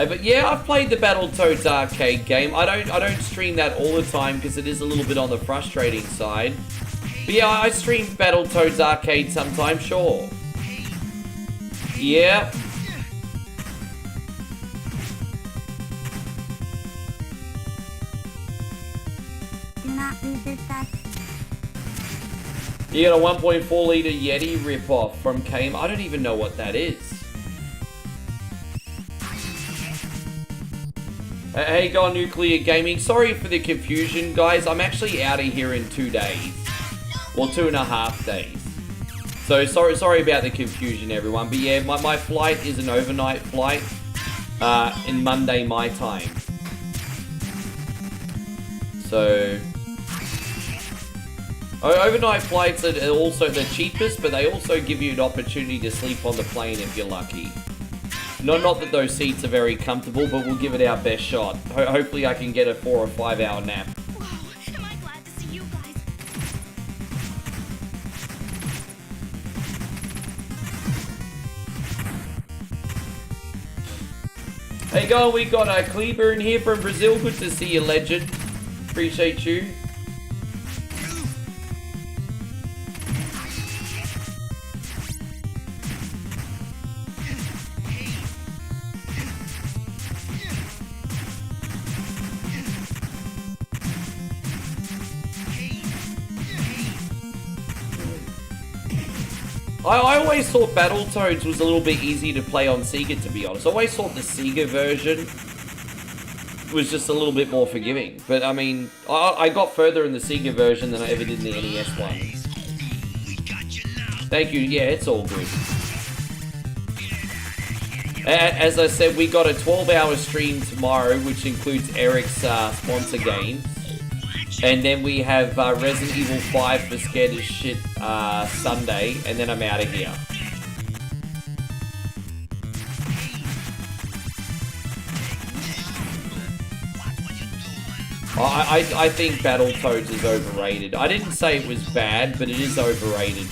But yeah, I've played the Battletoads arcade game. I don't stream that all the time because it is a little bit on the frustrating side. But yeah, I stream Battletoads arcade sometimes, sure. Yeah. You got a 1.4 litre Yeti ripoff from Kame. I don't even know what that is. Hey, go on Nuclear Gaming. Sorry for the confusion, guys. I'm actually out of here in 2 days. Well, 2.5 days. So sorry about the confusion, everyone. But yeah, my flight is an overnight flight in Monday my time. So overnight flights are also the cheapest, but they also give you an opportunity to sleep on the plane if you're lucky. Not that those seats are very comfortable, but we'll give it our best shot. Hopefully I can get a 4 or 5 hour nap. Wow, am I glad to see you guys. Hey, go, we got a Kleber in here from Brazil. Good to see you, legend. Appreciate you. I always thought Battletoads was a little bit easier to play on Sega, to be honest. I always thought the Sega version was just a little bit more forgiving. But, I mean, I got further in the Sega version than I ever did in the NES one. Thank you. Yeah, it's all good. As I said, we got a 12-hour stream tomorrow, which includes Eric's sponsor games. And then we have Resident Evil 5 for Scared as Shit Sunday, and then I'm out of here. I think Battletoads is overrated. I didn't say it was bad, but it is overrated.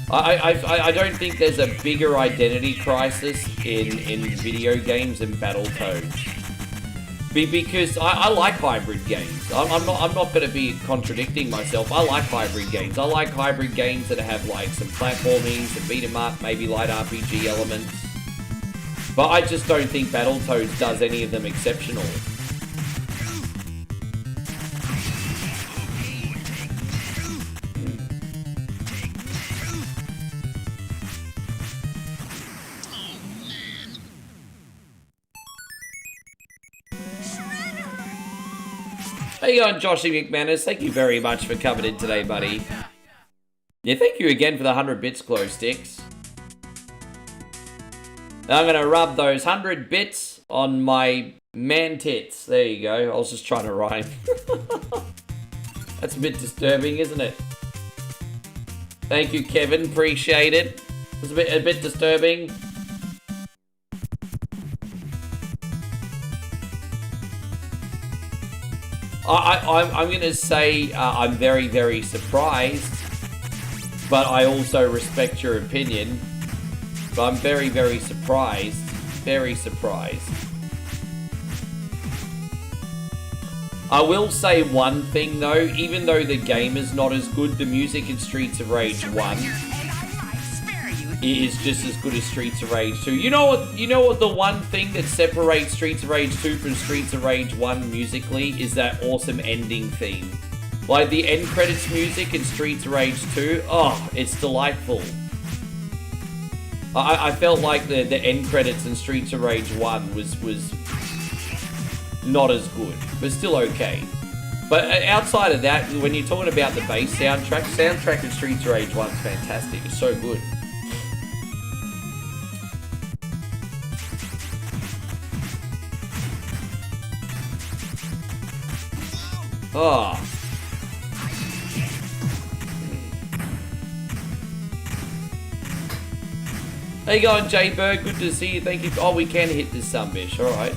I don't think there's a bigger identity crisis in video games than Battletoads. Because I like hybrid games. I'm not going to be contradicting myself. I like hybrid games. I like hybrid games that have like some platforming, some beat 'em up, maybe light RPG elements. But I just don't think Battletoads does any of them exceptional. How you going, Joshy McManus? Thank you very much for coming in today, buddy. Yeah, thank you again for the 100 bits, glow sticks. I'm going to rub those 100 bits on my man tits. There you go. I was just trying to rhyme. That's a bit disturbing, isn't it? Thank you, Kevin. Appreciate it. It was a bit disturbing. I'm going to say I'm very, very surprised, but I also respect your opinion. But I'm very, very surprised. Very surprised. I will say one thing though, even though the game is not as good, the music in Streets of Rage 1 is just as good as Streets of Rage 2. You know what the one thing that separates Streets of Rage 2 from Streets of Rage 1 musically is that awesome ending theme. Like the end credits music in Streets of Rage 2, oh, it's delightful. I felt like the end credits in Streets of Rage 1 was not as good, but still okay. But outside of that, when you're talking about the bass soundtrack in Streets of Rage 1 is fantastic. It's so good. Oh. How you going, Jay Bird? Good to see you. Thank you. Oh, we can hit this sunbish. All right.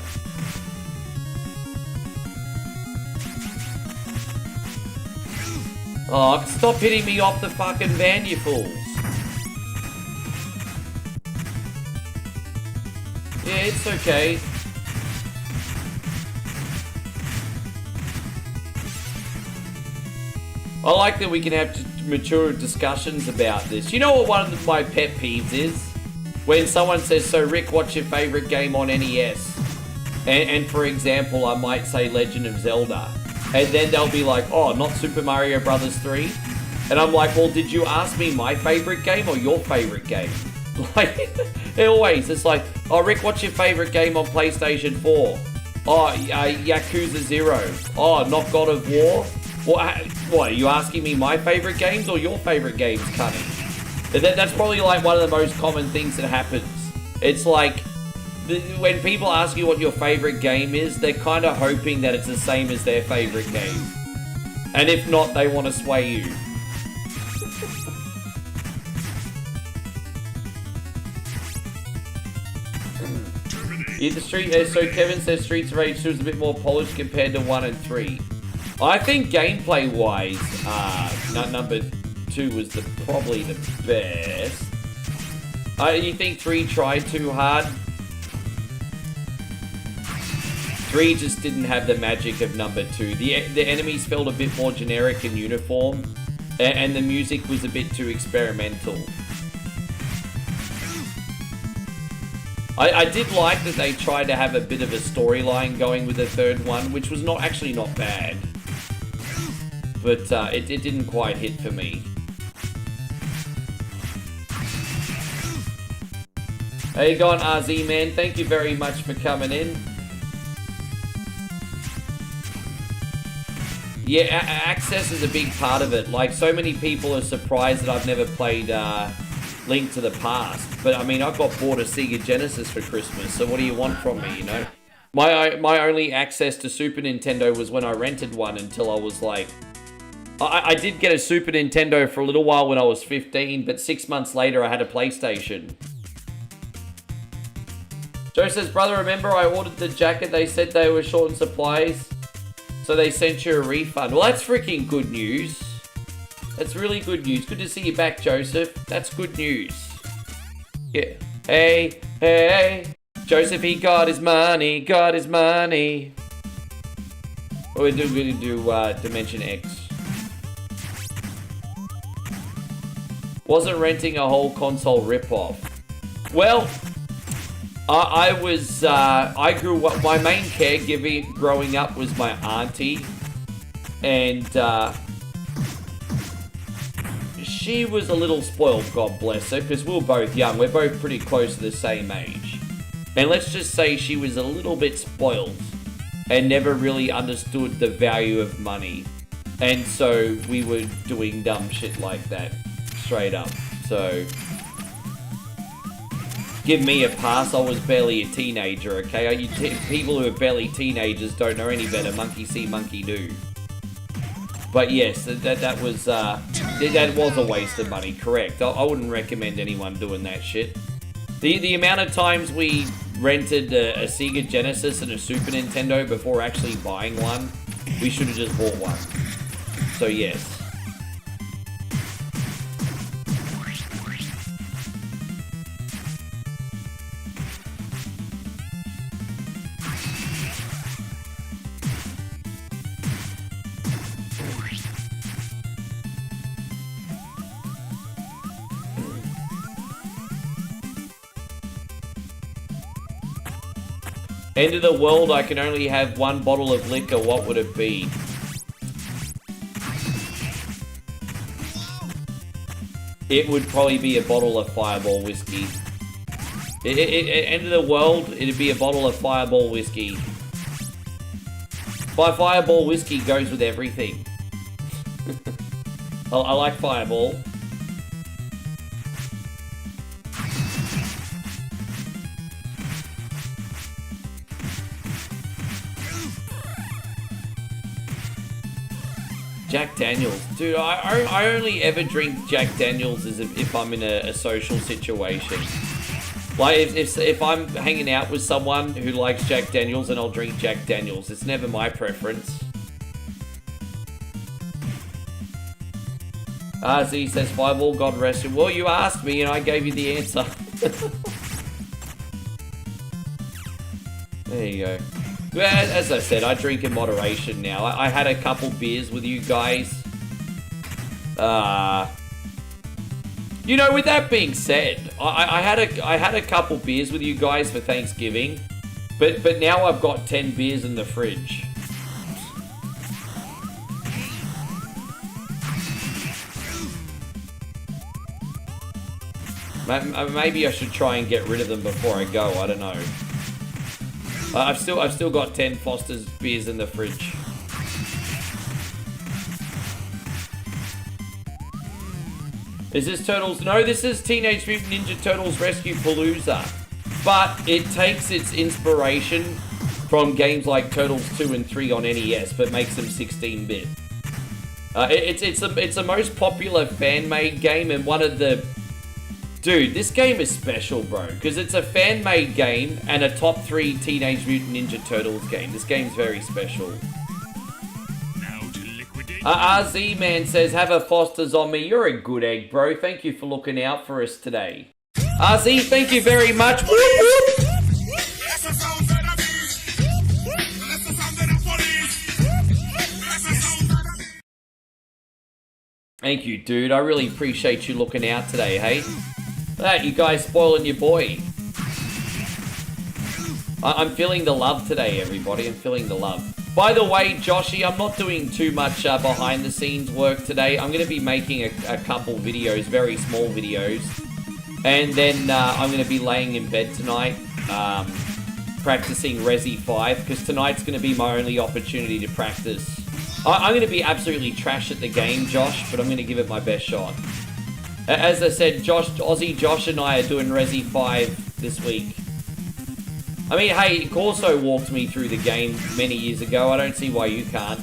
Oh, stop hitting me off the fucking van, you fools. Yeah, it's okay. I like that we can have mature discussions about this. You know what one of my pet peeves is? When someone says, so Rick, what's your favourite game on NES? And for example, I might say Legend of Zelda. And then they'll be like, oh, not Super Mario Brothers 3? And I'm like, well, did you ask me my favourite game or your favourite game? Like, it's like, oh, Rick, what's your favourite game on PlayStation 4? Oh, Yakuza 0. Oh, not God of War? What, are you asking me my favourite games or your favourite games, Cunning? That's probably like one of the most common things that happens. It's like, when people ask you what your favourite game is, they're kind of hoping that it's the same as their favourite game. And if not, they want to sway you. So Kevin says Streets of Rage 2 is a bit more polished compared to 1 and 3. I think gameplay-wise, number 2 was probably the best. You think 3 tried too hard? 3 just didn't have the magic of number 2. The enemies felt a bit more generic and uniform, and the music was a bit too experimental. I did like that they tried to have a bit of a storyline going with the third one, which was not bad. but it didn't quite hit for me. How you going, RZ man? Thank you very much for coming in. Yeah, access is a big part of it. Like, so many people are surprised that I've never played Link to the Past. But, I mean, I got bought a Sega Genesis for Christmas, so what do you want from me, you know? My only access to Super Nintendo was when I rented one until I was like... I did get a Super Nintendo for a little while when I was 15, but 6 months later I had a PlayStation. Joe says, brother, remember I ordered the jacket, they said they were short on supplies, so they sent you a refund. Well, that's freaking good news. That's really good news. Good to see you back, Joseph. That's good news. Yeah. Hey, hey, Joseph, he got his money, got his money. Oh, we're going to do Dimension X. Wasn't renting a whole console ripoff. Well... I grew up, my main caregiver growing up was my auntie, and she was a little spoiled, God bless her, because we were both young. We're both pretty close to the same age. And let's just say she was a little bit spoiled and never really understood the value of money. And so we were doing dumb shit like that, straight up. So... give me a pass, I was barely a teenager, okay? People who are barely teenagers don't know any better. Monkey see, monkey do. But yes, that was a waste of money, correct. I wouldn't recommend anyone doing that shit. The amount of times we rented a Sega Genesis and a Super Nintendo before actually buying one, we should have just bought one. So yes. End of the world, I can only have one bottle of liquor, what would it be? It would probably be a bottle of Fireball whiskey. End of the world, it'd be a bottle of Fireball whiskey. Fireball whiskey goes with everything. I like Fireball. Jack Daniels. Dude, I only ever drink Jack Daniels as if I'm in a social situation. Like, if I'm hanging out with someone who likes Jack Daniels, then I'll drink Jack Daniels. It's never my preference. RZ says, Fireball, God rest him. Well, you asked me and I gave you the answer. There you go. As I said, I drink in moderation now. I had a couple beers with you guys. You know, with that being said, I had a couple beers with you guys for Thanksgiving, but now I've got 10 beers in the fridge. Maybe I should try and get rid of them before I go. I don't know. I've still got 10 Foster's beers in the fridge. Is this Turtles? No, this is Teenage Mutant Ninja Turtles Rescue Palooza. But it takes its inspiration from games like Turtles 2 and 3 on NES, but makes them 16-bit. It's the most popular fan-made game and one of the... Dude, this game is special, bro, because it's a fan-made game and a top 3 Teenage Mutant Ninja Turtles game. This game's very special. Now to liquidate. RZ Man says, have a Foster's on me. You're a good egg, bro. Thank you for looking out for us today. RZ, thank you very much. Whoop, whoop. Thank you, dude. I really appreciate you looking out today, hey? That, you guys spoiling your boy. I'm feeling the love today, everybody. I'm feeling the love. By the way, Joshy, I'm not doing too much behind the scenes work today. I'm going to be making a couple videos, very small videos. And then I'm going to be laying in bed tonight, practicing Resi 5, because tonight's going to be my only opportunity to practice. I'm going to be absolutely trash at the game, Josh, but I'm going to give it my best shot. As I said, Aussie Josh and I are doing Resi 5 this week. I mean, hey, Corso walked me through the game many years ago. I don't see why you can't.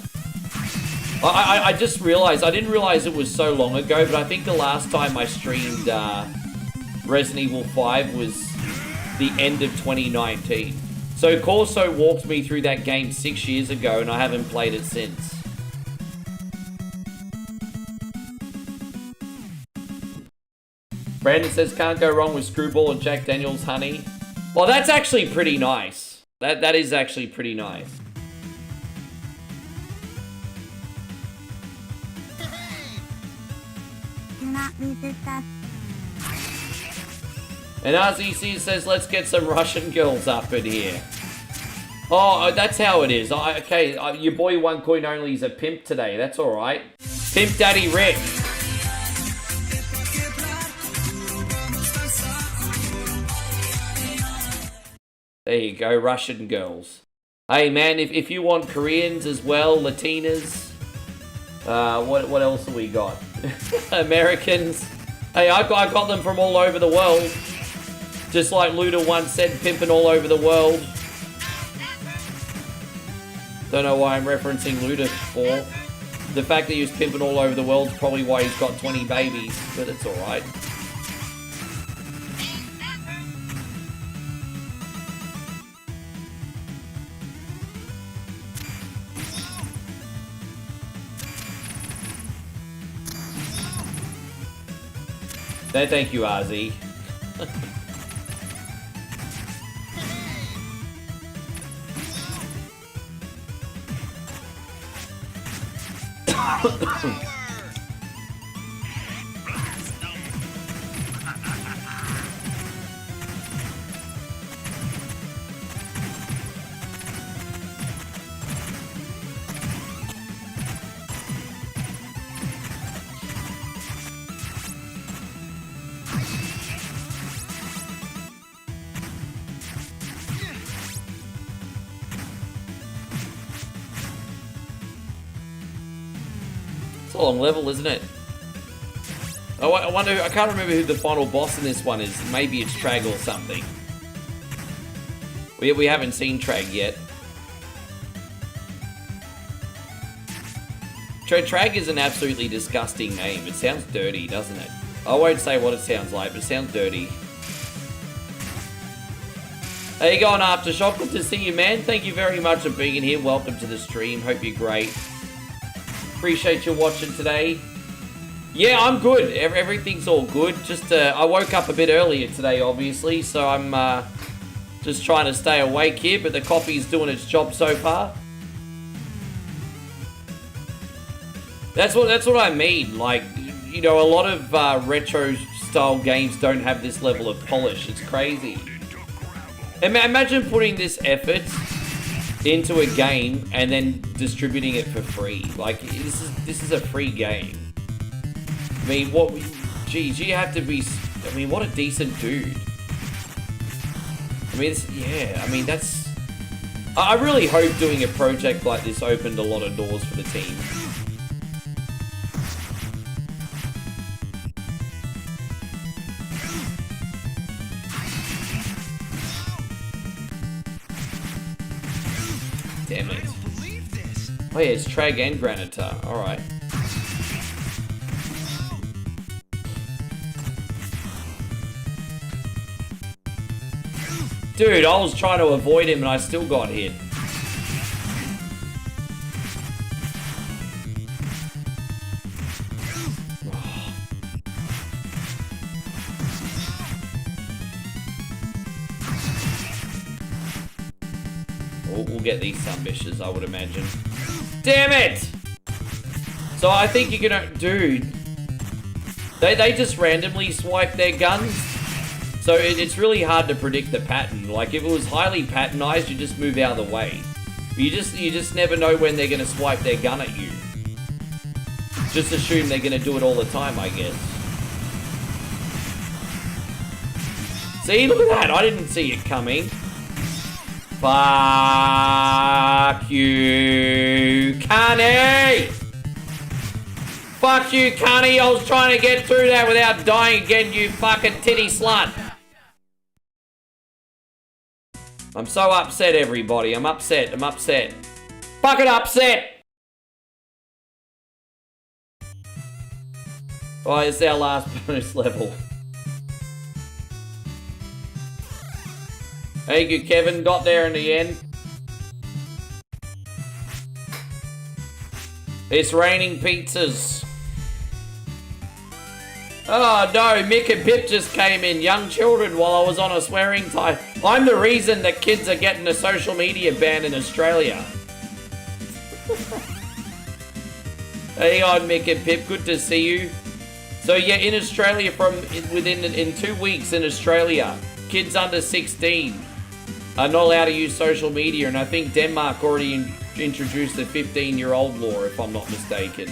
I just realized, I didn't realize it was so long ago, but I think the last time I streamed Resident Evil 5 was the end of 2019. So Corso walked me through that game 6 years ago, and I haven't played it since. Brandon says, can't go wrong with Screwball and Jack Daniels honey. Well, that's actually pretty nice. That is actually pretty nice. And RZC says, let's get some Russian girls up in here. Oh, that's how it is. Okay, your boy OneCoinOnly is a pimp today. That's all right. Pimp Daddy Rick. There you go, Russian girls. Hey man, if you want Koreans as well, Latinas, what else have we got? Americans. Hey, I got them from all over the world. Just like Luda once said, pimping all over the world. Don't know why I'm referencing Luda for. The fact that he was pimping all over the world is probably why he's got 20 babies, but it's alright. No, thank you, RZ. It's a long level, isn't it? I wonder, I can't remember who the final boss in this one is. Maybe it's Trag or something. We haven't seen Trag yet. Trag is an absolutely disgusting name. It sounds dirty, doesn't it? I won't say what it sounds like, but it sounds dirty. How you going, Aftershock? Good to see you, man. Thank you very much for being here. Welcome to the stream. Hope you're great. Appreciate you watching today. Yeah, I'm good. Everything's all good. Just I woke up a bit earlier today, obviously, so I'm just trying to stay awake here, but the coffee's doing its job so far. That's what I mean. Like, you know, a lot of retro style games don't have this level of polish. It's crazy. Imagine putting this effort into a game and then distributing it for free. Like, this is a free game. I mean, what? Geez, you have to be. I mean, what a decent dude. I mean, yeah. I mean, that's. I really hope doing a project like this opened a lot of doors for the team. Damn it. Oh yeah, it's Trag and Granitar. Alright. Dude, I was trying to avoid him and I still got hit. We'll get these submissions, I would imagine. Damn it! So I think you're gonna... Dude. They just randomly swipe their guns. So it's really hard to predict the pattern. Like, if it was highly patternized, you just move out of the way. You just never know when they're gonna swipe their gun at you. Just assume they're gonna do it all the time, I guess. See, look at that! I didn't see it coming. Fuck you, Cunny! Fuck you, Cunny! I was trying to get through that without dying again, you fucking titty slut! I'm so upset, everybody. I'm upset. I'm upset. Fucking upset! Oh, it's our last bonus level. Thank you, Kevin. Got there in the end. It's raining pizzas. Oh no, Mick and Pip just came in. Young children while I was on a swearing time. I'm the reason that kids are getting a social media ban in Australia. Hey on, Mick and Pip. Good to see you. So yeah, in Australia, in 2 weeks in Australia, kids under 16 are not allowed to use social media, and I think Denmark already introduced the 15-year-old law, if I'm not mistaken.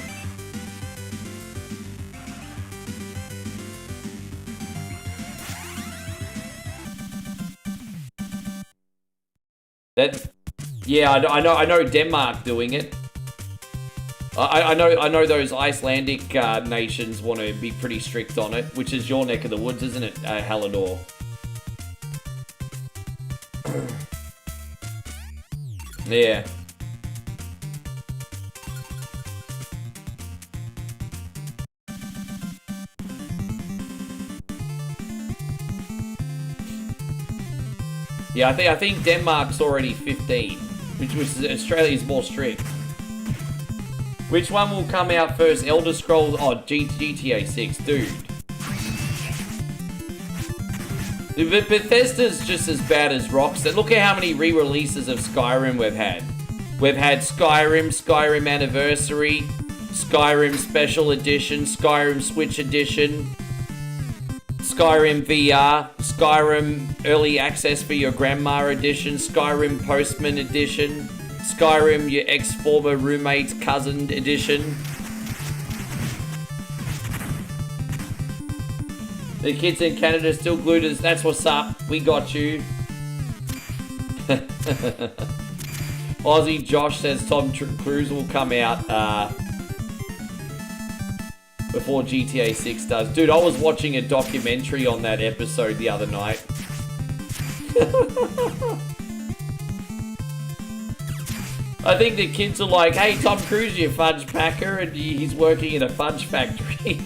Yeah, I know Denmark doing it. I know those Icelandic nations want to be pretty strict on it, which is your neck of the woods, isn't it, Hallador? Yeah. Yeah, I think Denmark's already 15, which was Australia's more strict. Which one will come out first? Elder Scrolls? Oh, GTA 6, dude. But Bethesda's just as bad as Rockstar. Look at how many re-releases of Skyrim we've had. We've had Skyrim, Skyrim Anniversary, Skyrim Special Edition, Skyrim Switch Edition, Skyrim VR, Skyrim Early Access for your Grandma Edition, Skyrim Postman Edition, Skyrim your ex-former roommate's cousin Edition. The kids in Canada still glued as that's what's up. We got you. Aussie Josh says Tom Cruise will come out before GTA 6 does. Dude, I was watching a documentary on that episode the other night. I think the kids are like, hey, Tom Cruise, you fudge packer, and he's working in a fudge factory.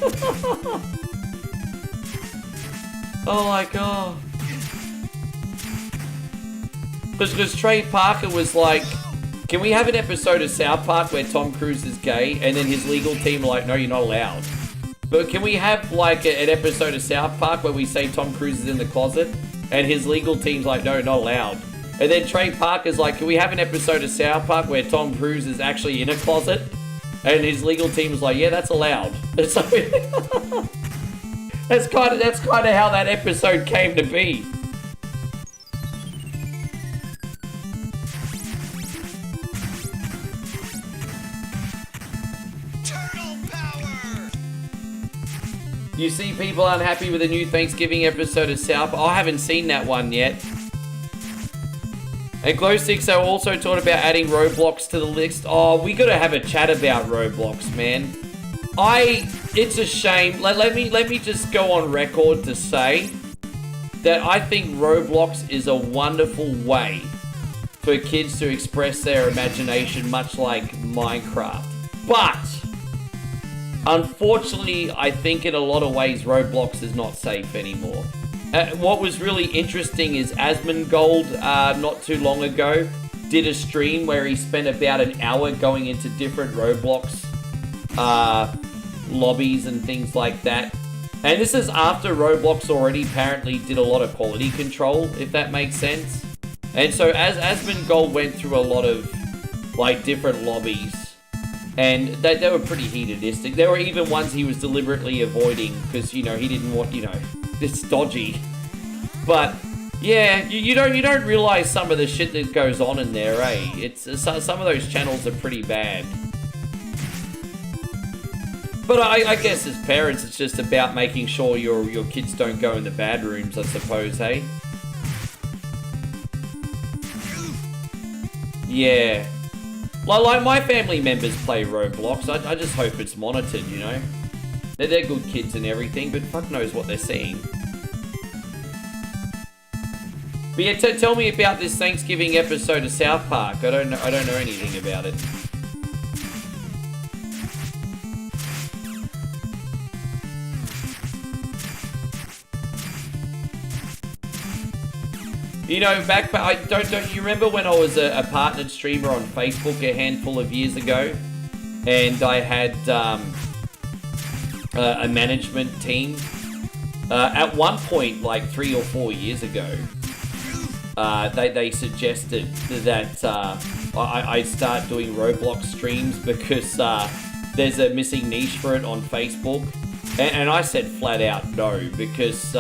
Oh my god. Because Trey Parker was like, can we have an episode of South Park where Tom Cruise is gay? And then his legal team are like, no, you're not allowed. But can we have like an episode of South Park where we say Tom Cruise is in the closet? And his legal team's like, no, not allowed. And then Trey Parker's like, can we have an episode of South Park where Tom Cruise is actually in a closet? And his legal team's like, yeah, that's allowed. And so that's kind of how that episode came to be. Turtle power! You see people unhappy with the new Thanksgiving episode of South Park? I haven't seen that one yet. And Glowsticks are also talking about adding Roblox to the list. Oh, we gotta have a chat about Roblox, man. It's a shame. Let me just go on record to say that I think Roblox is a wonderful way for kids to express their imagination, much like Minecraft. But unfortunately, I think in a lot of ways Roblox is not safe anymore. What was really interesting is Asmongold, not too long ago, did a stream where he spent about an hour going into different Roblox lobbies and things like that. And this is after Roblox already apparently did a lot of quality control, if that makes sense. And so as Asmongold went through a lot of like different lobbies, and they were pretty hedonistic. There were even ones he was deliberately avoiding because, you know, he didn't want, you know, it's dodgy. But Yeah, you don't realize some of the shit that goes on in there, eh? It's some of those channels are pretty bad. But I guess as parents, it's just about making sure your kids don't go in the bad rooms, I suppose, hey? Yeah. Like my family members play Roblox. I just hope it's monitored, you know? They're good kids and everything, but fuck knows what they're seeing. But yeah, tell me about this Thanksgiving episode of South Park. I don't know anything about it. You know, don't you remember when I was a partnered streamer on Facebook a handful of years ago, and I had a management team? At one point, like 3 or 4 years ago, they suggested that I start doing Roblox streams because there's a missing niche for it on Facebook, and I said flat out no, because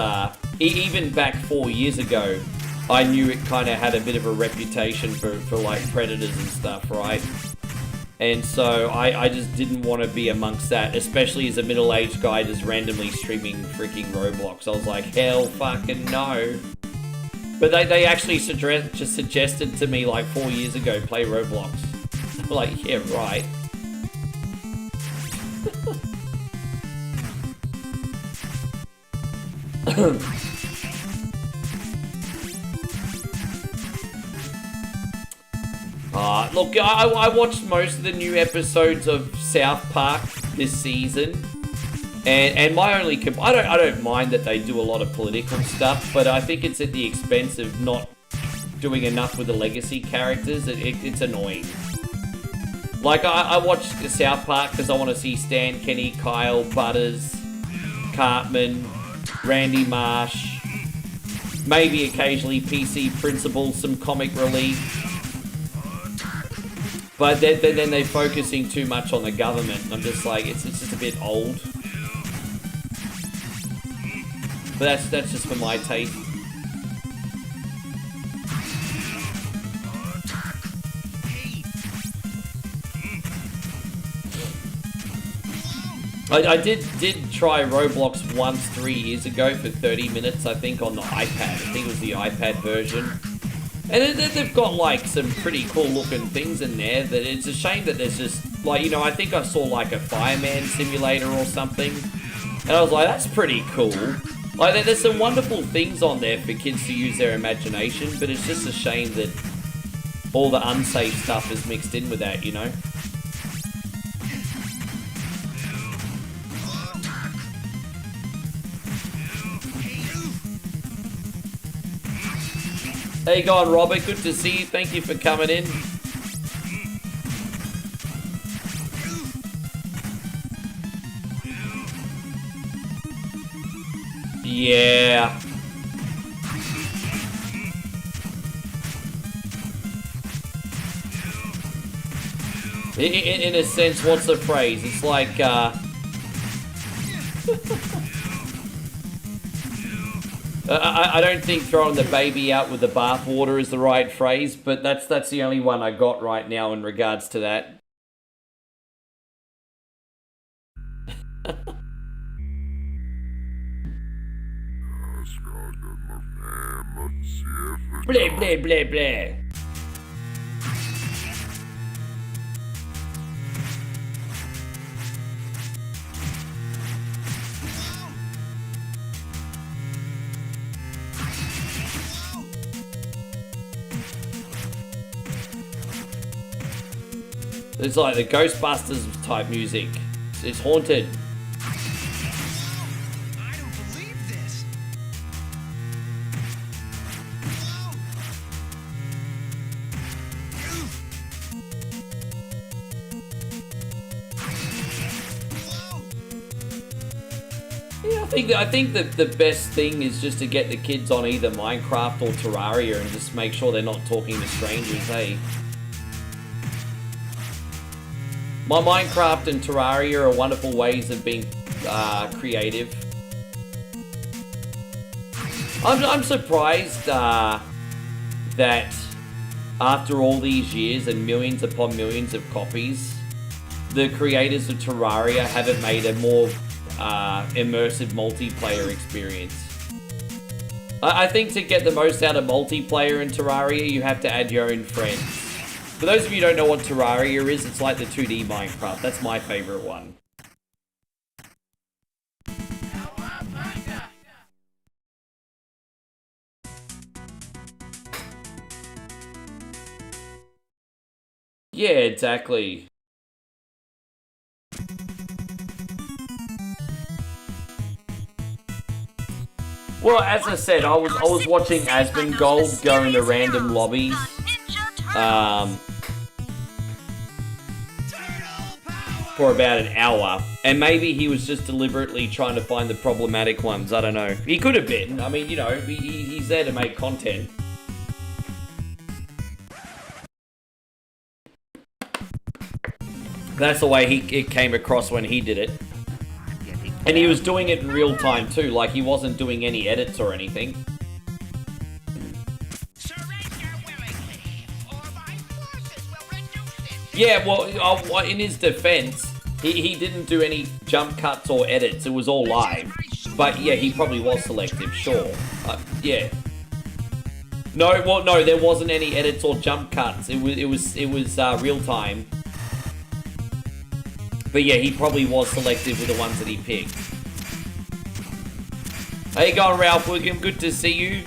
even back 4 years ago, I knew it kind of had a bit of a reputation for like predators and stuff, right? And so I just didn't want to be amongst that, especially as a middle-aged guy just randomly streaming freaking Roblox. I was like, hell fucking no. But they actually just suggested to me like 4 years ago, play Roblox. I'm like, yeah, right. Look, I watched most of the new episodes of South Park this season, and my only I don't mind that they do a lot of political stuff, but I think it's at the expense of not doing enough with the legacy characters. It's annoying. Like I watched South Park because I want to see Stan, Kenny, Kyle, Butters, Cartman, Randy Marsh, maybe occasionally PC Principal, some comic relief. But then they're focusing too much on the government. I'm just like, it's just a bit old. But that's just for my taste. I did try Roblox once 3 years ago for 30 minutes, I think, on the iPad. I think it was the iPad version. And they've got, like, some pretty cool-looking things in there. That it's a shame that there's just, like, you know, I think I saw, like, a fireman simulator or something. And I was like, that's pretty cool. Like, there's some wonderful things on there for kids to use their imagination, but it's just a shame that all the unsafe stuff is mixed in with that, you know? How you going, Robert? Good to see you. Thank you for coming in. Yeah. In a sense, what's the phrase? It's like, I don't think throwing the baby out with the bathwater is the right phrase, but that's the only one I got right now in regards to that. Blah, blah, blah, blah. It's like the Ghostbusters type music. It's haunted. I don't believe this. Yeah, I think that the best thing is just to get the kids on either Minecraft or Terraria and just make sure they're not talking to strangers, hey? My Minecraft and Terraria are wonderful ways of being creative. I'm surprised that after all these years and millions upon millions of copies, the creators of Terraria haven't made a more immersive multiplayer experience. I think to get the most out of multiplayer in Terraria, you have to add your own friends. For those of you who don't know what Terraria is, it's like the 2D Minecraft. That's my favorite one. Yeah, exactly. Well, as I said, I was watching Asmongold go into random lobbies. For about an hour, and maybe he was just deliberately trying to find the problematic ones. I don't know. He could have been. I mean, you know, he's there to make content. That's the way it came across when he did it. And he was doing it in real time too, like he wasn't doing any edits or anything. Yeah, well, in his defense, he didn't do any jump cuts or edits. It was all live. But yeah, he probably was selective, sure. Yeah. No, well, no, there wasn't any edits or jump cuts. It was real time. But yeah, he probably was selective with the ones that he picked. How you going, Ralph Wiggum? Good to see you.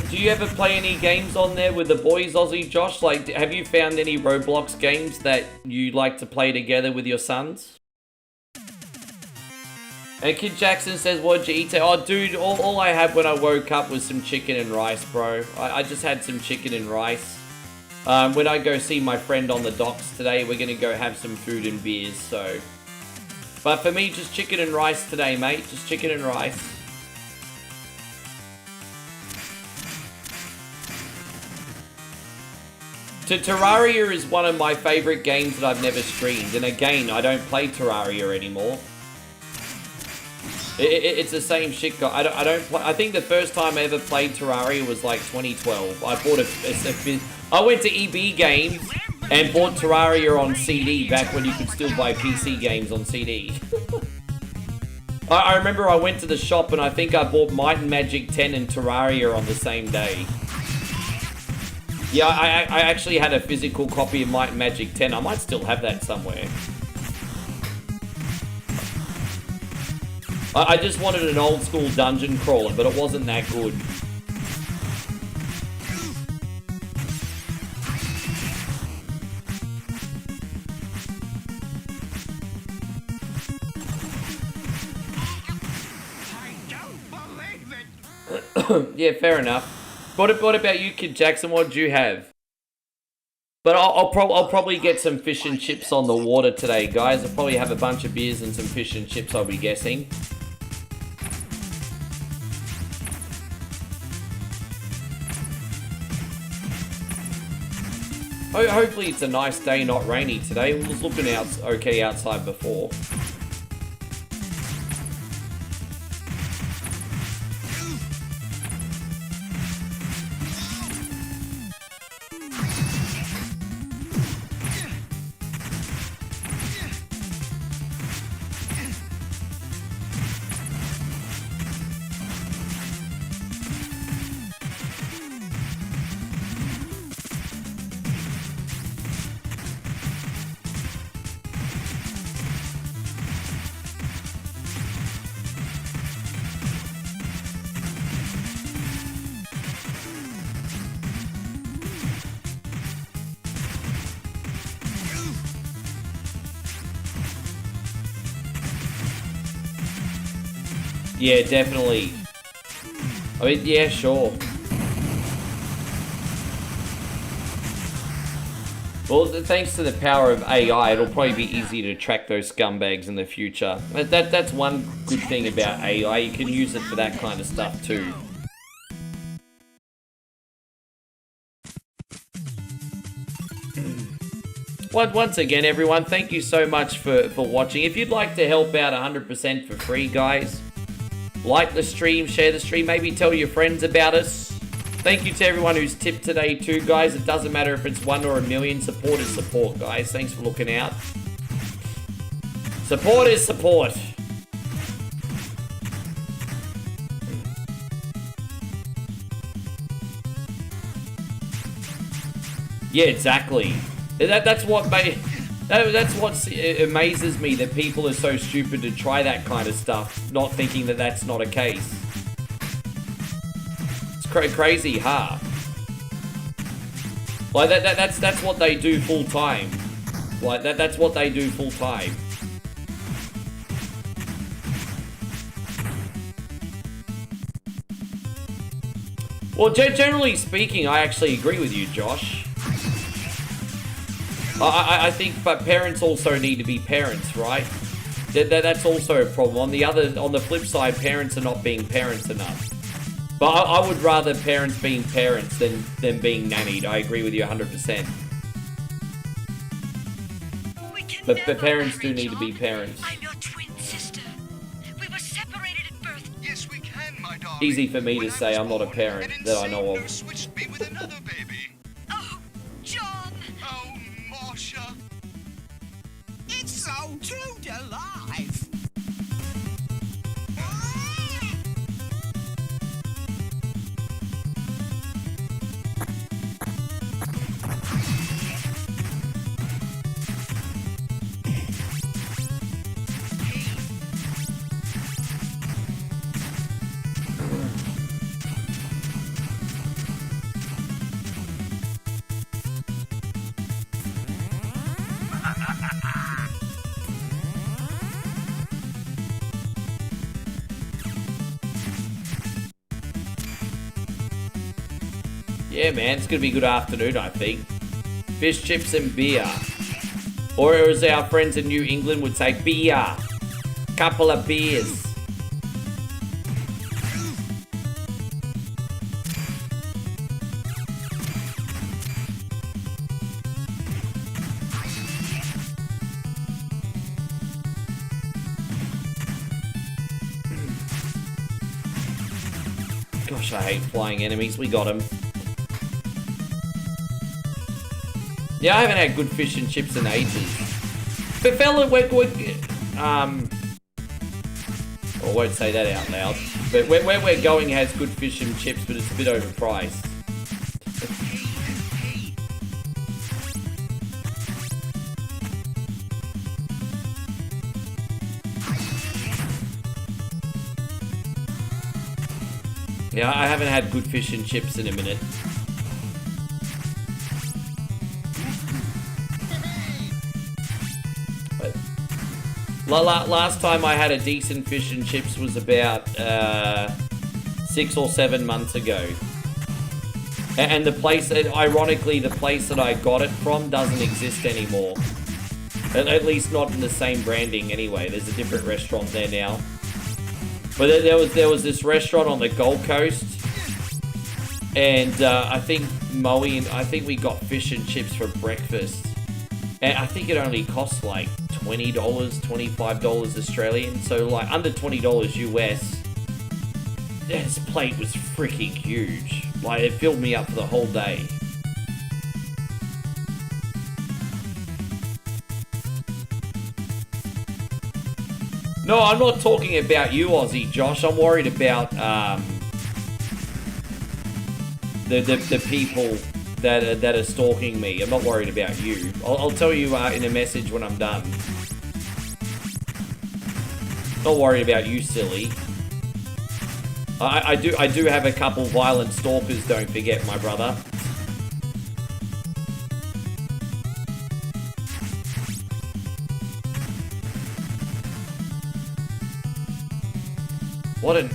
Do you ever play any games on there with the boys, Aussie Josh? Like, have you found any Roblox games that you like to play together with your sons? And Kid Jackson says, what'd you eat? Oh, dude, all I had when I woke up was some chicken and rice, bro. I just had some chicken and rice. When I go see my friend on the docks today, we're gonna go have some food and beers, so. But for me, just chicken and rice today, mate. Just chicken and rice. Terraria is one of my favorite games that I've never streamed, and again, I don't play Terraria anymore. It's the same shit. I don't play. I think the first time I ever played Terraria was like 2012. I bought I went to EB Games and bought Terraria on CD back when you could still buy PC games on CD. I remember I went to the shop and I think I bought Might and Magic 10 and Terraria on the same day. Yeah, I actually had a physical copy of Might and Magic 10. I might still have that somewhere. I just wanted an old school dungeon crawler, but it wasn't that good. Yeah, fair enough. What about you, Kid Jackson? What did you have? But I'll probably get some fish and chips on the water today, guys. I'll probably have a bunch of beers and some fish and chips, I'll be guessing. Hopefully it's a nice day, not rainy today. It was looking okay outside before. Yeah, definitely. I mean, yeah, sure. Well, thanks to the power of AI, it'll probably be easy to track those scumbags in the future. That's one good thing about AI. You can use it for that kind of stuff too. Once again, everyone, thank you so much for watching. If you'd like to help out 100% for free, guys, like the stream, share the stream, maybe tell your friends about us. Thank you to everyone who's tipped today too, guys. It doesn't matter if it's 1 or a million. Support is support, guys. Thanks for looking out. Support is support. Yeah, exactly. That's what amazes me, that people are so stupid to try that kind of stuff, not thinking that that's not a case. Crazy, huh? Like that's what they do full time. Like that's what they do full time. Well, generally speaking, I actually agree with you, Josh. I think, but parents also need to be parents, right? That's also a problem. On the flip side, parents are not being parents enough. But I would rather parents being parents than being nannied. I agree with you 100%. But the parents do need to be parents. I'm your twin sister. We were separated at birth. Yes, we can, my darling. Easy for me to say, I'm not a parent that I know of. Switched me with another baby. Oh, John. Oh, Marsha. It's so true to life. Yeah, man, it's gonna be a good afternoon, I think. Fish, chips, and beer. Or as our friends in New England would say, beer. Couple of beers. Gosh, I hate flying enemies. We got him. Yeah, I haven't had good fish and chips in ages. But fella, I won't say that out loud. But where we're going has good fish and chips, but it's a bit overpriced. Yeah, I haven't had good fish and chips in a minute. Last time I had a decent fish and chips was about 6 or 7 months ago. And the place, ironically, the place that I got it from doesn't exist anymore. At least not in the same branding anyway. There's a different restaurant there now. But there was this restaurant on the Gold Coast. And I think we got fish and chips for breakfast. And I think it only cost like $20, $25 Australian, so like under $20 US. This plate was freaking huge. Like, it filled me up for the whole day. No, I'm not talking about you, Aussie Josh. I'm worried about the people that are stalking me. I'm not worried about you. I'll tell you in a message when I'm done. Not worried about you, silly. I do have a couple violent stalkers, don't forget, my brother.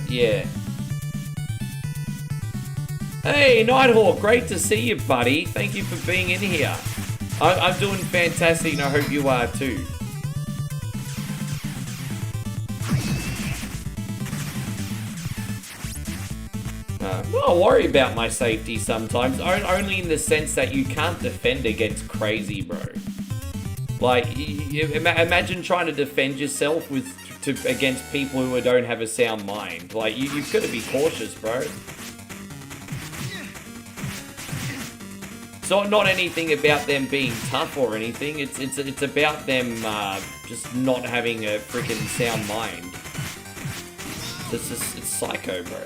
Yeah. Hey, Nighthawk, great to see you, buddy. Thank you for being in here. I'm doing fantastic, and I hope you are too. Well, I worry about my safety sometimes, only in the sense that you can't defend against crazy, bro. Like, imagine trying to defend yourself against people who don't have a sound mind. Like, you've got to be cautious, bro. So not anything about them being tough or anything. It's about them just not having a freaking sound mind. It's psycho, bro.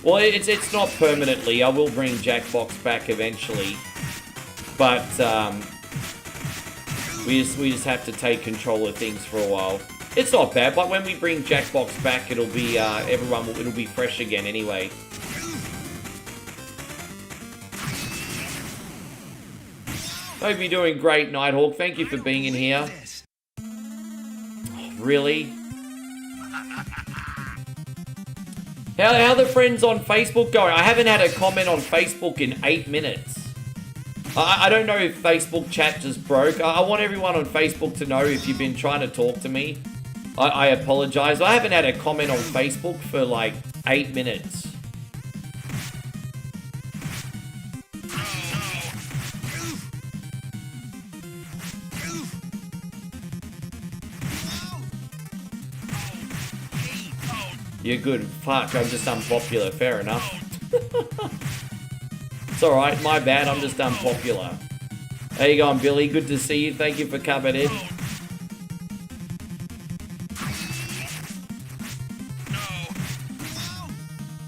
Well, it's not permanently. I will bring Jackbox back eventually, but we just have to take control of things for a while. It's not bad, but when we bring Jackbox back, it'll be it'll be fresh again anyway. Hope you're doing great, Nighthawk. Thank you for being in here. Oh, really? How are the friends on Facebook going? I haven't had a comment on Facebook in 8 minutes. I don't know if Facebook chat just broke. I want everyone on Facebook to know if you've been trying to talk to me. I apologize. I haven't had a comment on Facebook for like 8 minutes. You're good. Fuck, I'm just unpopular. Fair enough. It's alright, my bad. I'm just unpopular. How you going, Billy? Good to see you. Thank you for coming in.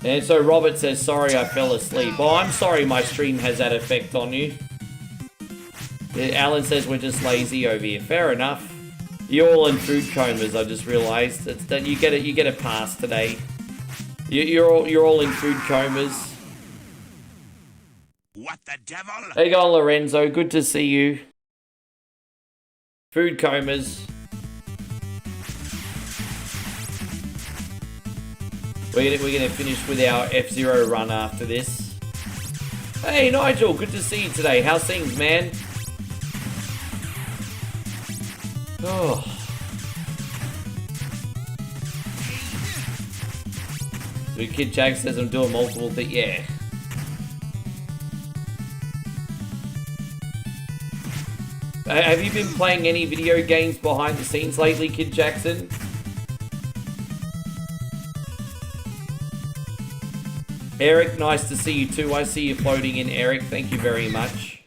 And so Robert says, sorry I fell asleep. Oh, I'm sorry my stream has that effect on you. Alan says we're just lazy over here. Fair enough. You're all in food comas, I just realised. It's that you get a pass today. You're all in food comas. What the devil? How you going, Lorenzo? Good to see you. Food comas. We're gonna finish with our F-Zero run after this. Hey Nigel, good to see you today. How's things, man? Oh. The Kid Jack says I'm doing multiple things. Yeah. Have you been playing any video games behind the scenes lately, Kid Jackson? Eric, nice to see you too. I see you floating in, Eric. Thank you very much.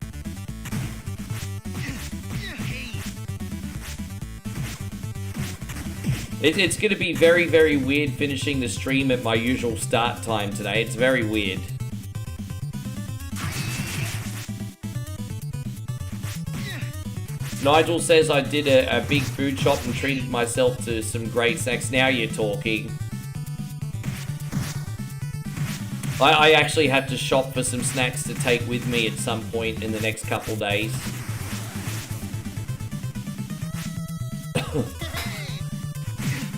It's going to be very, very weird finishing the stream at my usual start time today. It's very weird. Nigel says I did a big food shop and treated myself to some great snacks. Now you're talking. I actually had to shop for some snacks to take with me at some point in the next couple days.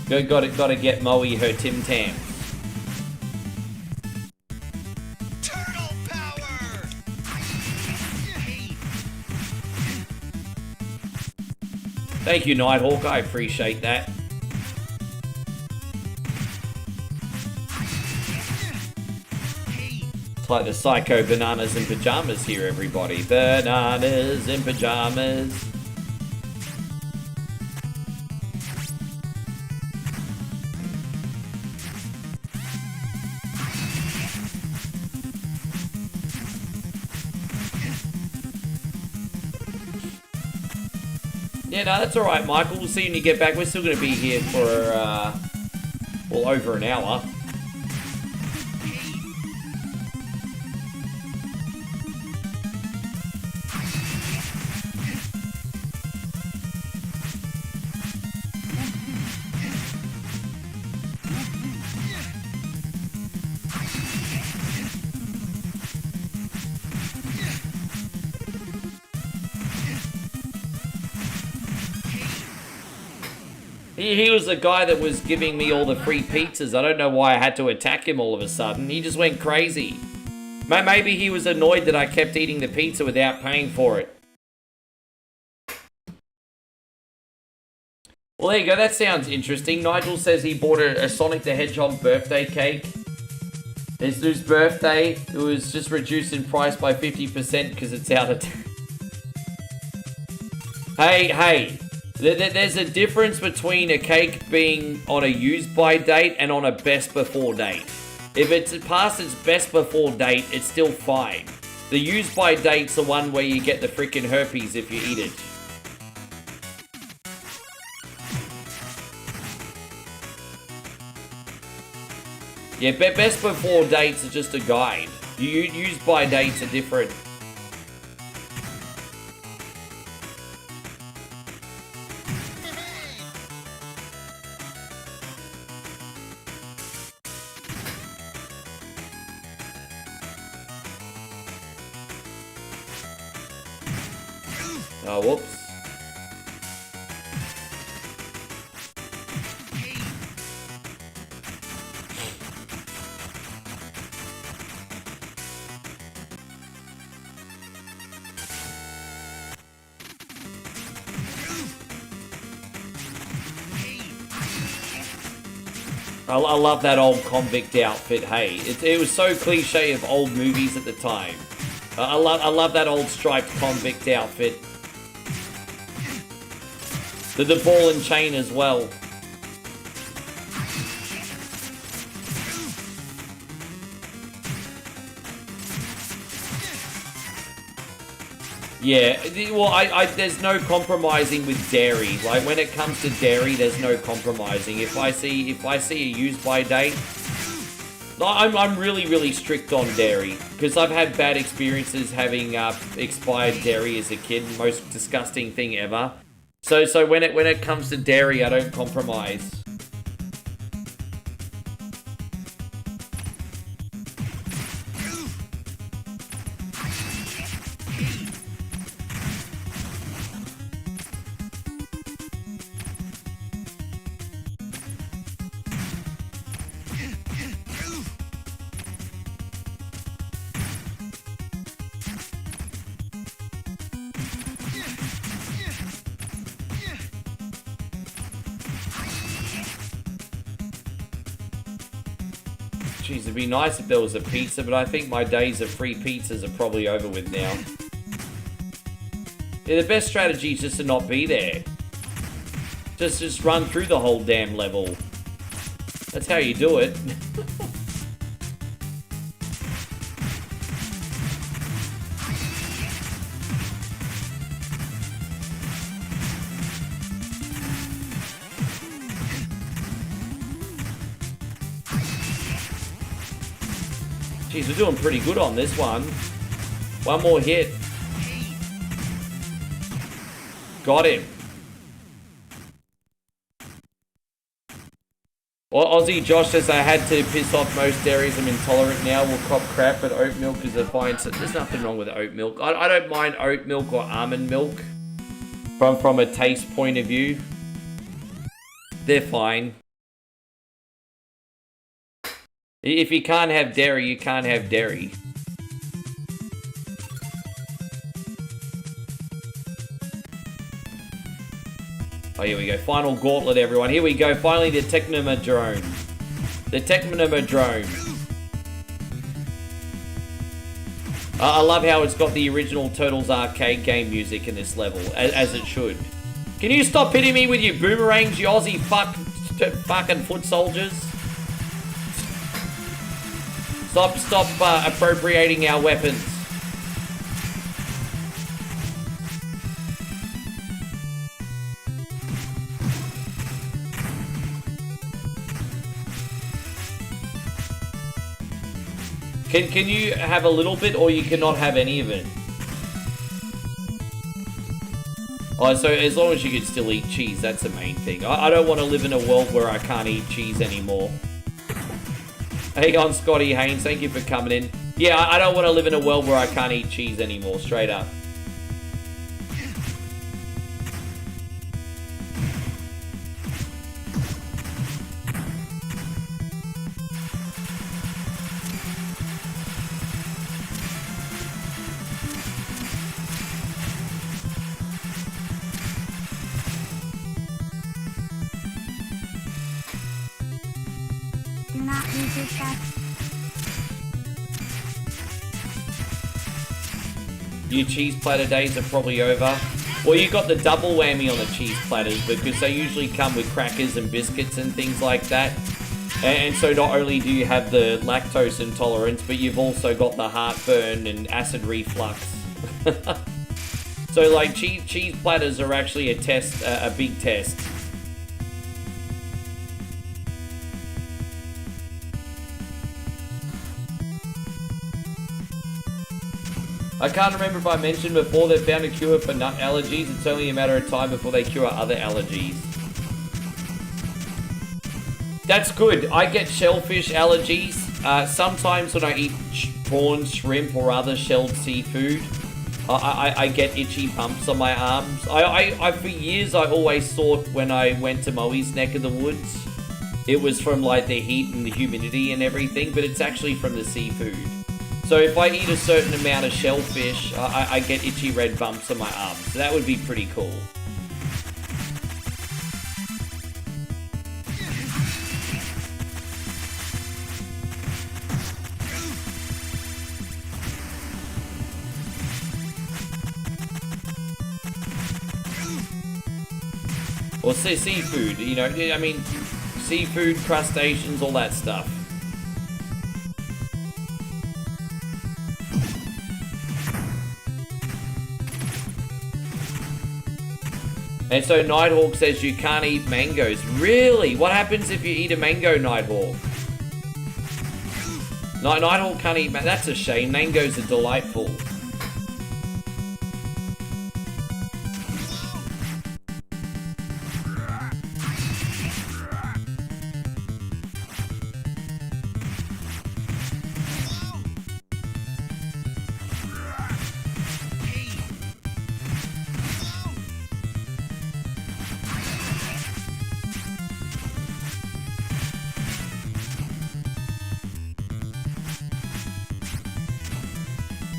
Gotta get Moe her Tim Tams. Turtle power! Thank you, Nighthawk. I appreciate that. It's like the psycho bananas in pajamas here, everybody. Bananas in pajamas. Yeah, no, that's alright, Michael. We'll see when you get back. We're still going to be here for, well, over an hour. He was the guy that was giving me all the free pizzas. I don't know why I had to attack him all of a sudden. He just went crazy. Maybe he was annoyed that I kept eating the pizza without paying for it. Well, there you go. That sounds interesting. Nigel says he bought a Sonic the Hedgehog birthday cake. It's his birthday. It was just reduced in price by 50% because it's out of... Hey. There's a difference between a cake being on a use by date and on a best before date. If it's past its best before date, it's still fine. The use by date's the one where you get the freaking herpes if you eat it. Yeah, best before dates are just a guide. Use by dates are different. Oh, whoops. I love that old convict outfit, hey. It was so cliche of old movies at the time. I love that old striped convict outfit. The ball and chain as well. Yeah, well, there's no compromising with dairy. Like, when it comes to dairy, there's no compromising. If I see a use by date, I'm really strict on dairy because I've had bad experiences having expired dairy as a kid. Most disgusting thing ever. So when it comes to dairy, I don't compromise. Jeez, it'd be nice if there was a pizza, but I think my days of free pizzas are probably over with now. Yeah, the best strategy is just to not be there. Just run through the whole damn level. That's how you do it. Jeez, we're doing pretty good on this one. One more hit. Got him. Well, Aussie Josh says I had to piss off most dairies. I'm intolerant now. We'll cop crap, but oat milk is a fine. So there's nothing wrong with oat milk. I don't mind oat milk or almond milk from a taste point of view. They're fine. If you can't have dairy, you can't have dairy. Oh, here we go. Final gauntlet, everyone. Here we go. Finally, the Technomadrone. The Technomadrone. I love how it's got the original Turtles arcade game music in this level, as it should. Can you stop hitting me with your boomerangs, you Aussie fucking foot soldiers? Stop appropriating our weapons. Can you have a little bit, or you cannot have any of it? Oh, so as long as you can still eat cheese, that's the main thing. I don't want to live in a world where I can't eat cheese anymore. Hey on Scotty Haynes, thank you for coming in. Yeah, I don't want to live in a world where I can't eat cheese anymore, straight up. Your cheese platter days are probably over. Well, you got the double whammy on the cheese platters because they usually come with crackers and biscuits and things like that. And so not only do you have the lactose intolerance, but you've also got the heartburn and acid reflux. So like cheese platters are actually a test, a big test. I can't remember if I mentioned before they found a cure for nut allergies. It's only a matter of time before they cure other allergies. That's good. I get shellfish allergies. Sometimes when I eat prawn, shrimp, or other shelled seafood, I get itchy bumps on my arms. For years, I always thought when I went to Moe's neck of the woods, it was from like the heat and the humidity and everything, but it's actually from the seafood. So if I eat a certain amount of shellfish, I get itchy red bumps on my arms. So that would be pretty cool. Or seafood, you know, I mean, seafood, crustaceans, all that stuff. And so Nighthawk says you can't eat mangoes. Really? What happens if you eat a mango, Nighthawk? Nighthawk can't eat mangoes. That's a shame. Mangoes are delightful.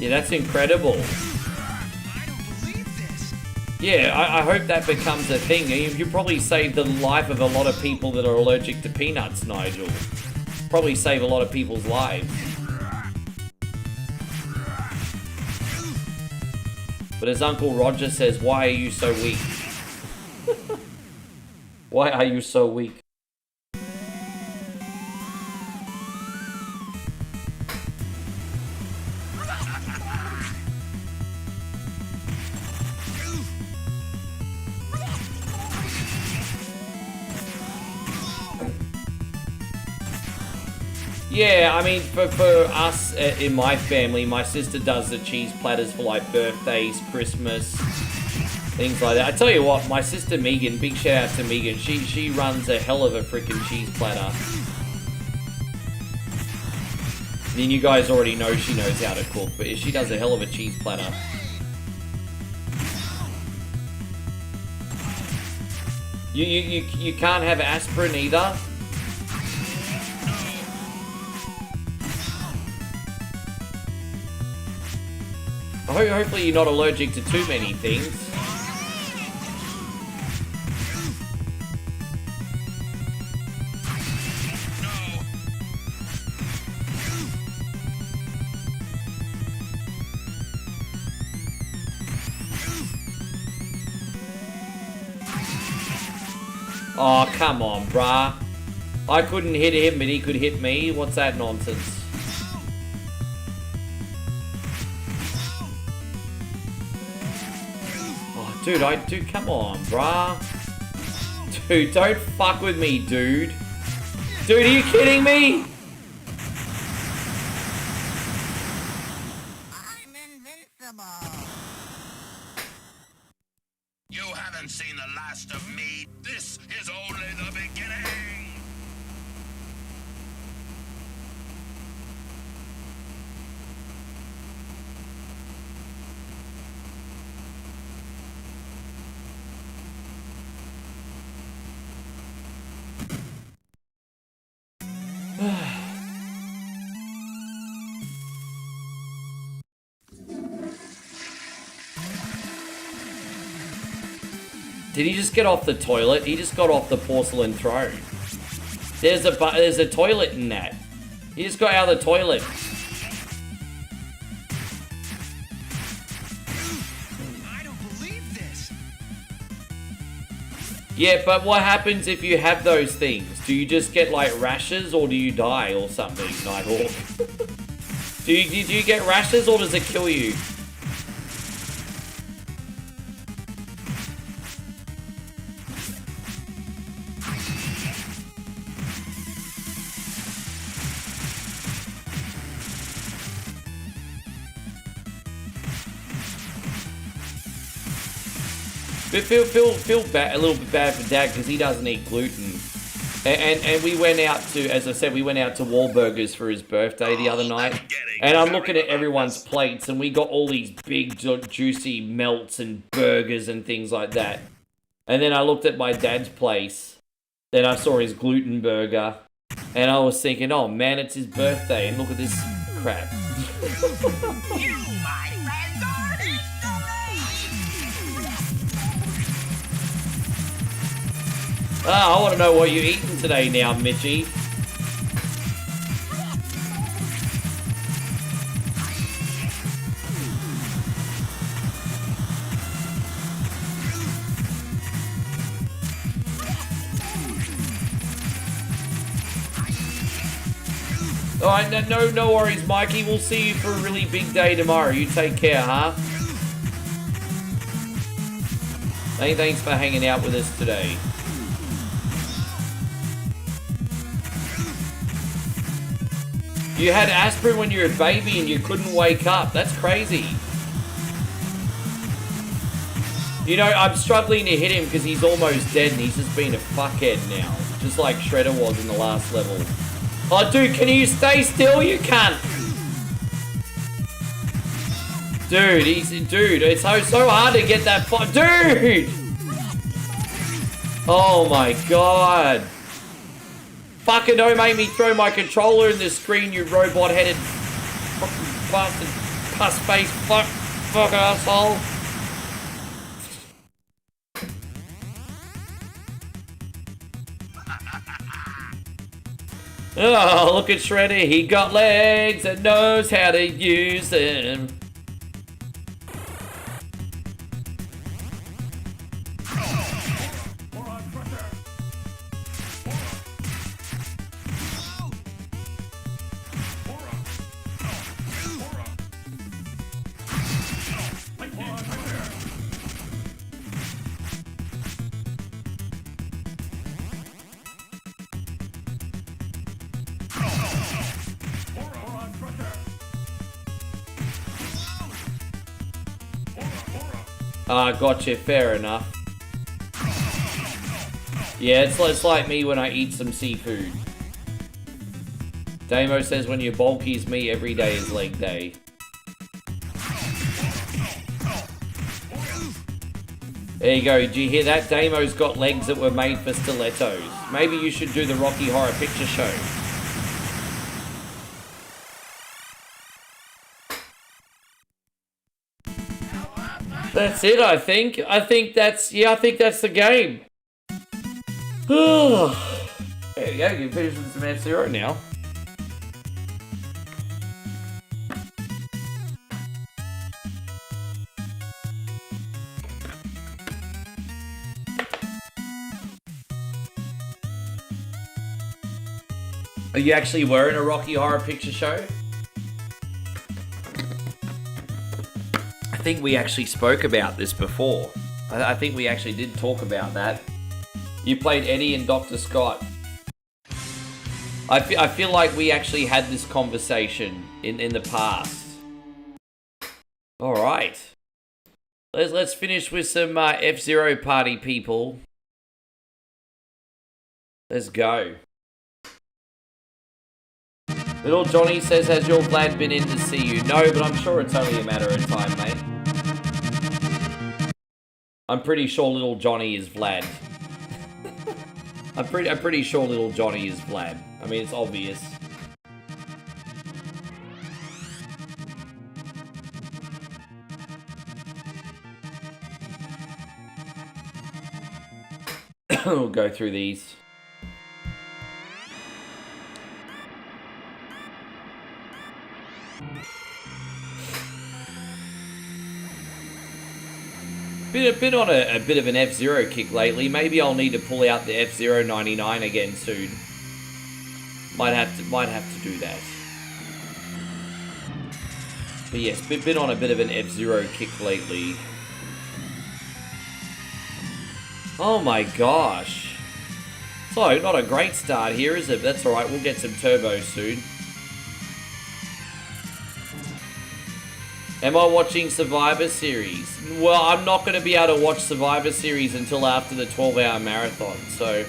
Yeah, that's incredible. I don't believe this. Yeah, I hope that becomes a thing. You probably save the life of a lot of people that are allergic to peanuts, Nigel. Probably save a lot of people's lives. But as Uncle Roger says, why are you so weak? Why are you so weak? Yeah, I mean, for us in my family, my sister does the cheese platters for like birthdays, Christmas, things like that. I tell you what, my sister Megan, big shout out to Megan, she runs a hell of a freaking cheese platter. I mean, you guys already know she knows how to cook, but she does a hell of a cheese platter. You can't have aspirin either. Hopefully you're not allergic to too many things. Oh, come on, bruh. I couldn't hit him, but he could hit me. What's that nonsense? Dude, come on, bruh. Dude, don't fuck with me, dude. Dude, are you kidding me? I'm invincible. You haven't seen the last of me. This is only the beginning. Did he just get off the toilet? He just got off the porcelain throne. There's a toilet in that. He just got out of the toilet. I don't believe this. Yeah, but what happens if you have those things? Do you just get like rashes or do you die or something, Nighthawk? do you get rashes or does it kill you? But feel bad, a little bit bad for Dad because he doesn't eat gluten. And we went out to, as I said, we went out to Wahlburgers for his birthday the other night. And I'm looking at everyone's plates and we got all these big juicy melts and burgers and things like that. And then I looked at my dad's place. Then I saw his gluten burger. And I was thinking, oh man, it's his birthday and look at this crap. You, my friend, are I want to know what you're eating today now, Mitchie. Alright, no worries, Mikey. We'll see you for a really big day tomorrow. You take care, huh? Thanks for hanging out with us today. You had aspirin when you were a baby and you couldn't wake up. That's crazy. You know, I'm struggling to hit him because he's almost dead and he's just been a fuckhead now. Just like Shredder was in the last level. Oh, dude, can you stay still, you cunt? Dude, it's so hard to get that dude! Oh my god. Fucking don't make me throw my controller in the screen, you robot-headed bastard puss face fuck asshole. Oh, look at Shredder, he got legs and knows how to use them. Gotcha, fair enough. Yeah, it's like me when I eat some seafood. Damo says when you're bulky as me, every day is leg day. There you go, did you hear that? Damo's got legs that were made for stilettos. Maybe you should do the Rocky Horror Picture Show. That's it, I think. I think that's the game. There you go, you can finish with some F-Zero now. Are you actually wearing a Rocky Horror Picture Show? I think we actually spoke about this before. I think we actually did talk about that. You played Eddie and Dr. Scott. I feel like we actually had this conversation in the past. All right. Let's finish with some F-Zero party people. Let's go. Little Johnny says, has your Vlad been in to see you? No, but I'm sure it's only a matter of time, mate. I'm pretty sure little Johnny is Vlad. I'm pretty sure little Johnny is Vlad. I mean, it's obvious. We'll go through these. Been on a bit of an F-Zero kick lately. Maybe I'll need to pull out the F-Zero 99 again soon. Might have to do that. But yes, been on a bit of an F-Zero kick lately. Oh my gosh. So, not a great start here, is it? That's alright, we'll get some turbo soon. Am I watching Survivor Series? Well, I'm not going to be able to watch Survivor Series until after the 12-hour marathon, so...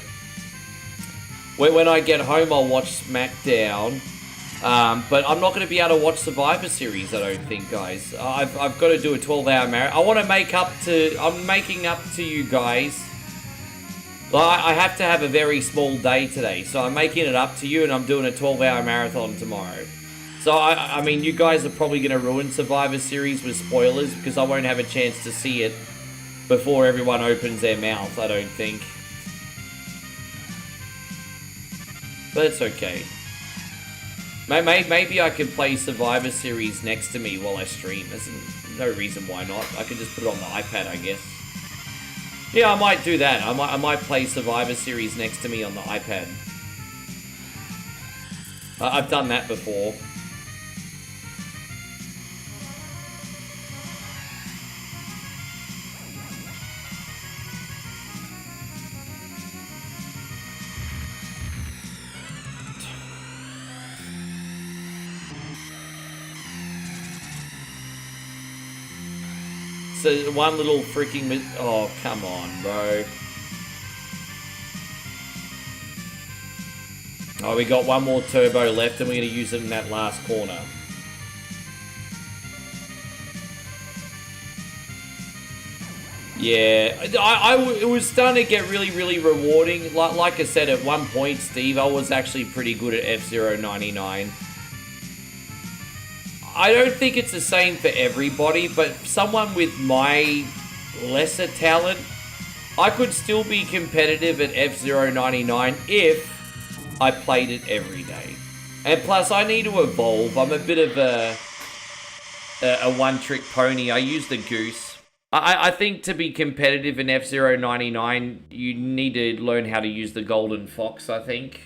When I get home, I'll watch SmackDown. But I'm not going to be able to watch Survivor Series, I don't think, guys. I've got to do a 12-hour marathon. I want to make up to... I'm making up to you guys. I have to have a very small day today, so I'm making it up to you, and I'm doing a 12-hour marathon tomorrow. So, I mean, you guys are probably going to ruin Survivor Series with spoilers, because I won't have a chance to see it before everyone opens their mouth, I don't think. But it's okay. Maybe I could play Survivor Series next to me while I stream. There's no reason why not. I could just put it on the iPad, I guess. Yeah, I might do that. I might play Survivor Series next to me on the iPad. I've done that before. So one little freaking... Oh, come on, bro. Oh, we got one more turbo left, and we're going to use it in that last corner. Yeah, it was starting to get really, really rewarding. Like I said, at one point, Steve, I was actually pretty good at F-Zero 99. I don't think it's the same for everybody, but someone with my lesser talent, I could still be competitive at F-Zero 99 if I played it every day. And plus, I need to evolve. I'm a bit of a one-trick pony. I use the goose. I think to be competitive in F-Zero 99, you need to learn how to use the golden fox, I think.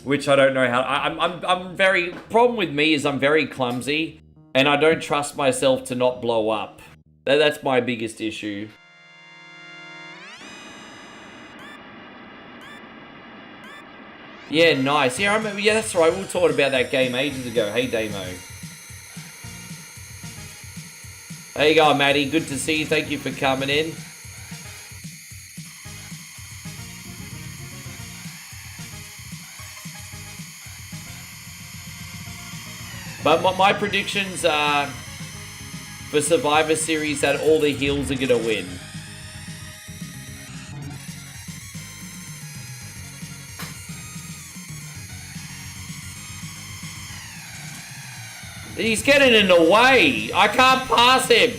Which I don't know how... I'm very... Problem with me is I'm very clumsy, and I don't trust myself to not blow up. That's my biggest issue. Yeah, nice. Yeah, I remember... Yeah, that's right. We were talking about that game ages ago. Hey, Damo. There you go, Maddie. Good to see you. Thank you for coming in. But my predictions are for Survivor Series that all the heels are going to win. He's getting in the way. I can't pass him.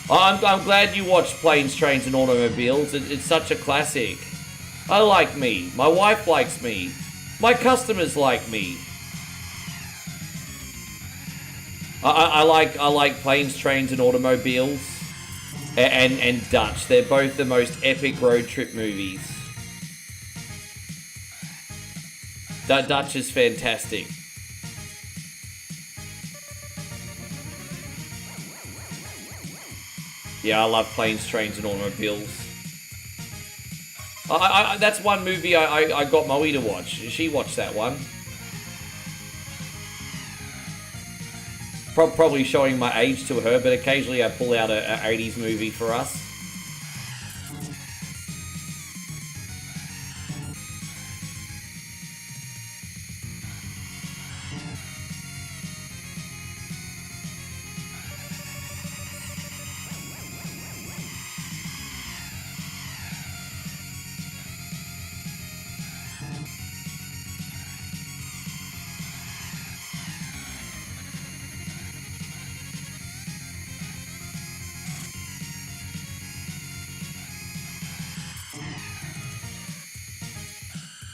I'm glad you watched Planes, Trains and Automobiles. It's such a classic. I like me. My wife likes me. My customers like me. I like Planes, Trains and Automobiles and Dutch. They're both the most epic road trip movies. Dutch is fantastic. Yeah, I love Planes, Trains and Automobiles. That's one movie I got Moe to watch. She watched that one. Probably showing my age to her, but occasionally I pull out a 80s movie for us.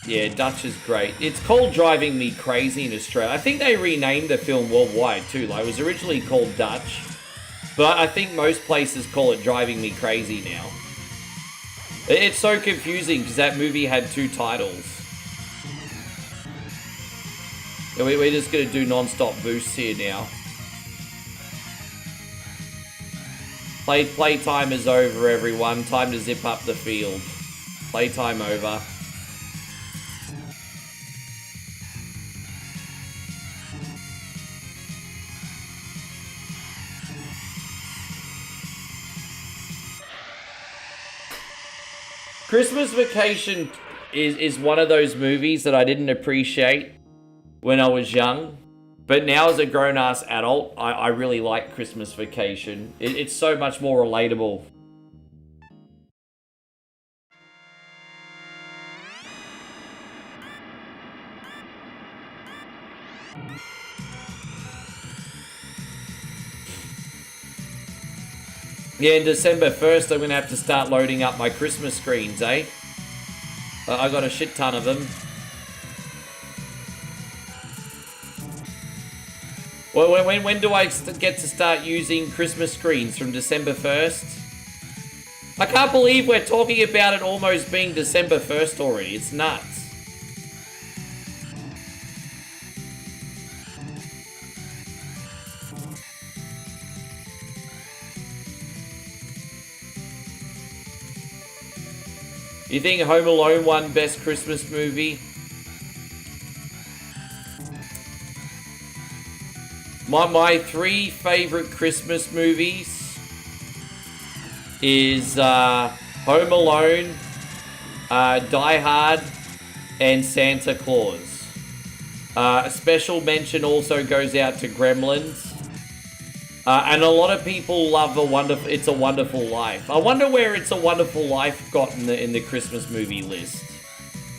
Yeah, Dutch is great. It's called Driving Me Crazy in Australia. I think they renamed the film worldwide too. Like, it was originally called Dutch, but I think most places call it Driving Me Crazy now. It's so confusing because that movie had 2 titles. We're just going to do non-stop boosts here now. Playtime is over, everyone. Time to zip up the field. Playtime over. Christmas Vacation is one of those movies that I didn't appreciate when I was young. But now as a grown-ass adult, I really like Christmas Vacation. It's so much more relatable. Yeah, in December 1st, I'm going to have to start loading up my Christmas screens, eh? I got a shit ton of them. Well, when do I get to start using Christmas screens? From December 1st? I can't believe we're talking about it almost being December 1st already. It's nuts. You think Home Alone won Best Christmas Movie? My 3 favorite Christmas movies is Home Alone, Die Hard, and Santa Claus. A special mention also goes out to Gremlins. And a lot of people love It's a Wonderful Life. I wonder where It's a Wonderful Life got in the Christmas movie list.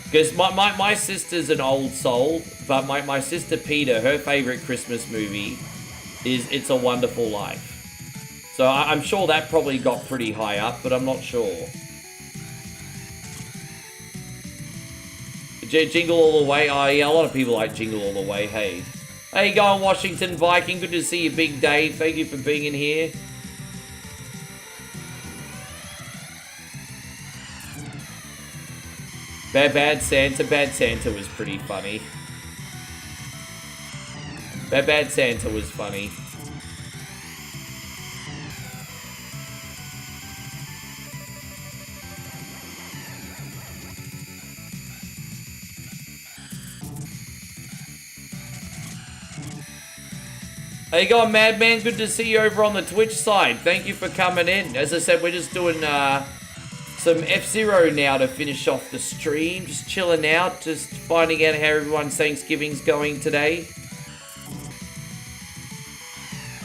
Because my sister's an old soul, but my sister Peter, her favorite Christmas movie is It's a Wonderful Life. So I'm sure that probably got pretty high up, but I'm not sure. Jingle All the Way. Oh yeah, a lot of people like Jingle All the Way, hey. How you going, Washington Viking? Good to see you, Big Dave. Thank you for being in here. Bad Santa was pretty funny. Bad Santa was funny. How you going, Madman? Good to see you over on the Twitch side. Thank you for coming in. As I said, we're just doing some F-Zero now to finish off the stream. Just chilling out, just finding out how everyone's Thanksgiving's going today.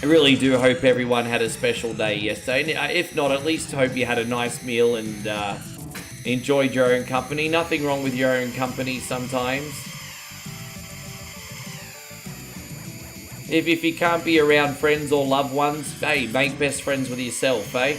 I really do hope everyone had a special day yesterday. If not, at least hope you had a nice meal and enjoyed your own company. Nothing wrong with your own company sometimes. If you can't be around friends or loved ones, hey, make best friends with yourself, eh?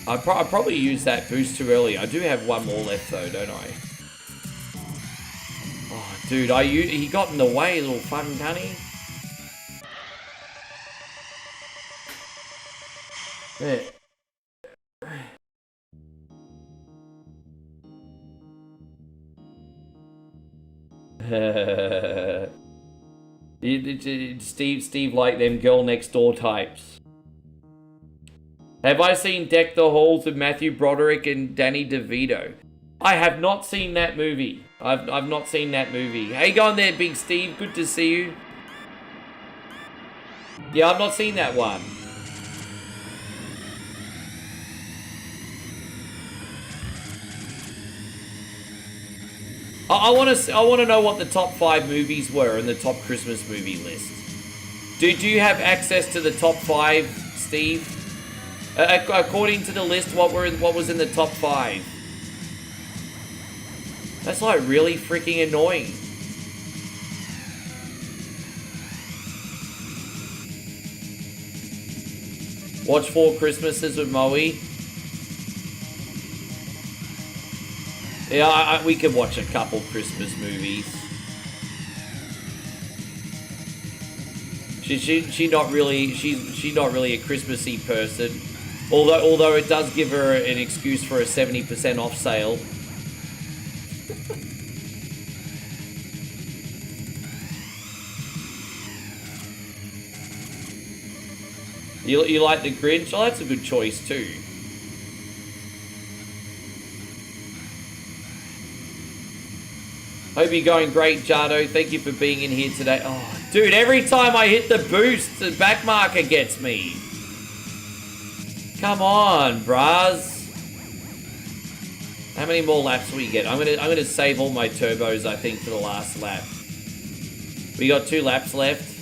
I probably used that boost too early. I do have one more left though, don't I? Oh, dude, he got in the way, little fucking cunny. Yeah. Steve like them girl next door types. Have I seen Deck the Halls with Matthew Broderick and Danny DeVito? I have not seen that movie. I've not seen that movie. How you going there, Big Steve? Good to see you. Yeah, I've not seen that one. I want to know what the top 5 movies were in the top Christmas movie list. Do you have access to the top 5, Steve? According to the list, what was in the top 5? That's like really freaking annoying. Watch 4 Christmases with Moe. Yeah, we could watch a couple Christmas movies. She's not really a Christmassy person. Although it does give her an excuse for a 70% off sale. You like the Grinch? Oh, that's a good choice too. Hope you're going great, Jardo. Thank you for being in here today. Oh, dude, every time I hit the boost, the back marker gets me. Come on, bras. How many more laps we get? I'm gonna save all my turbos, I think, for the last lap. We got 2 laps left.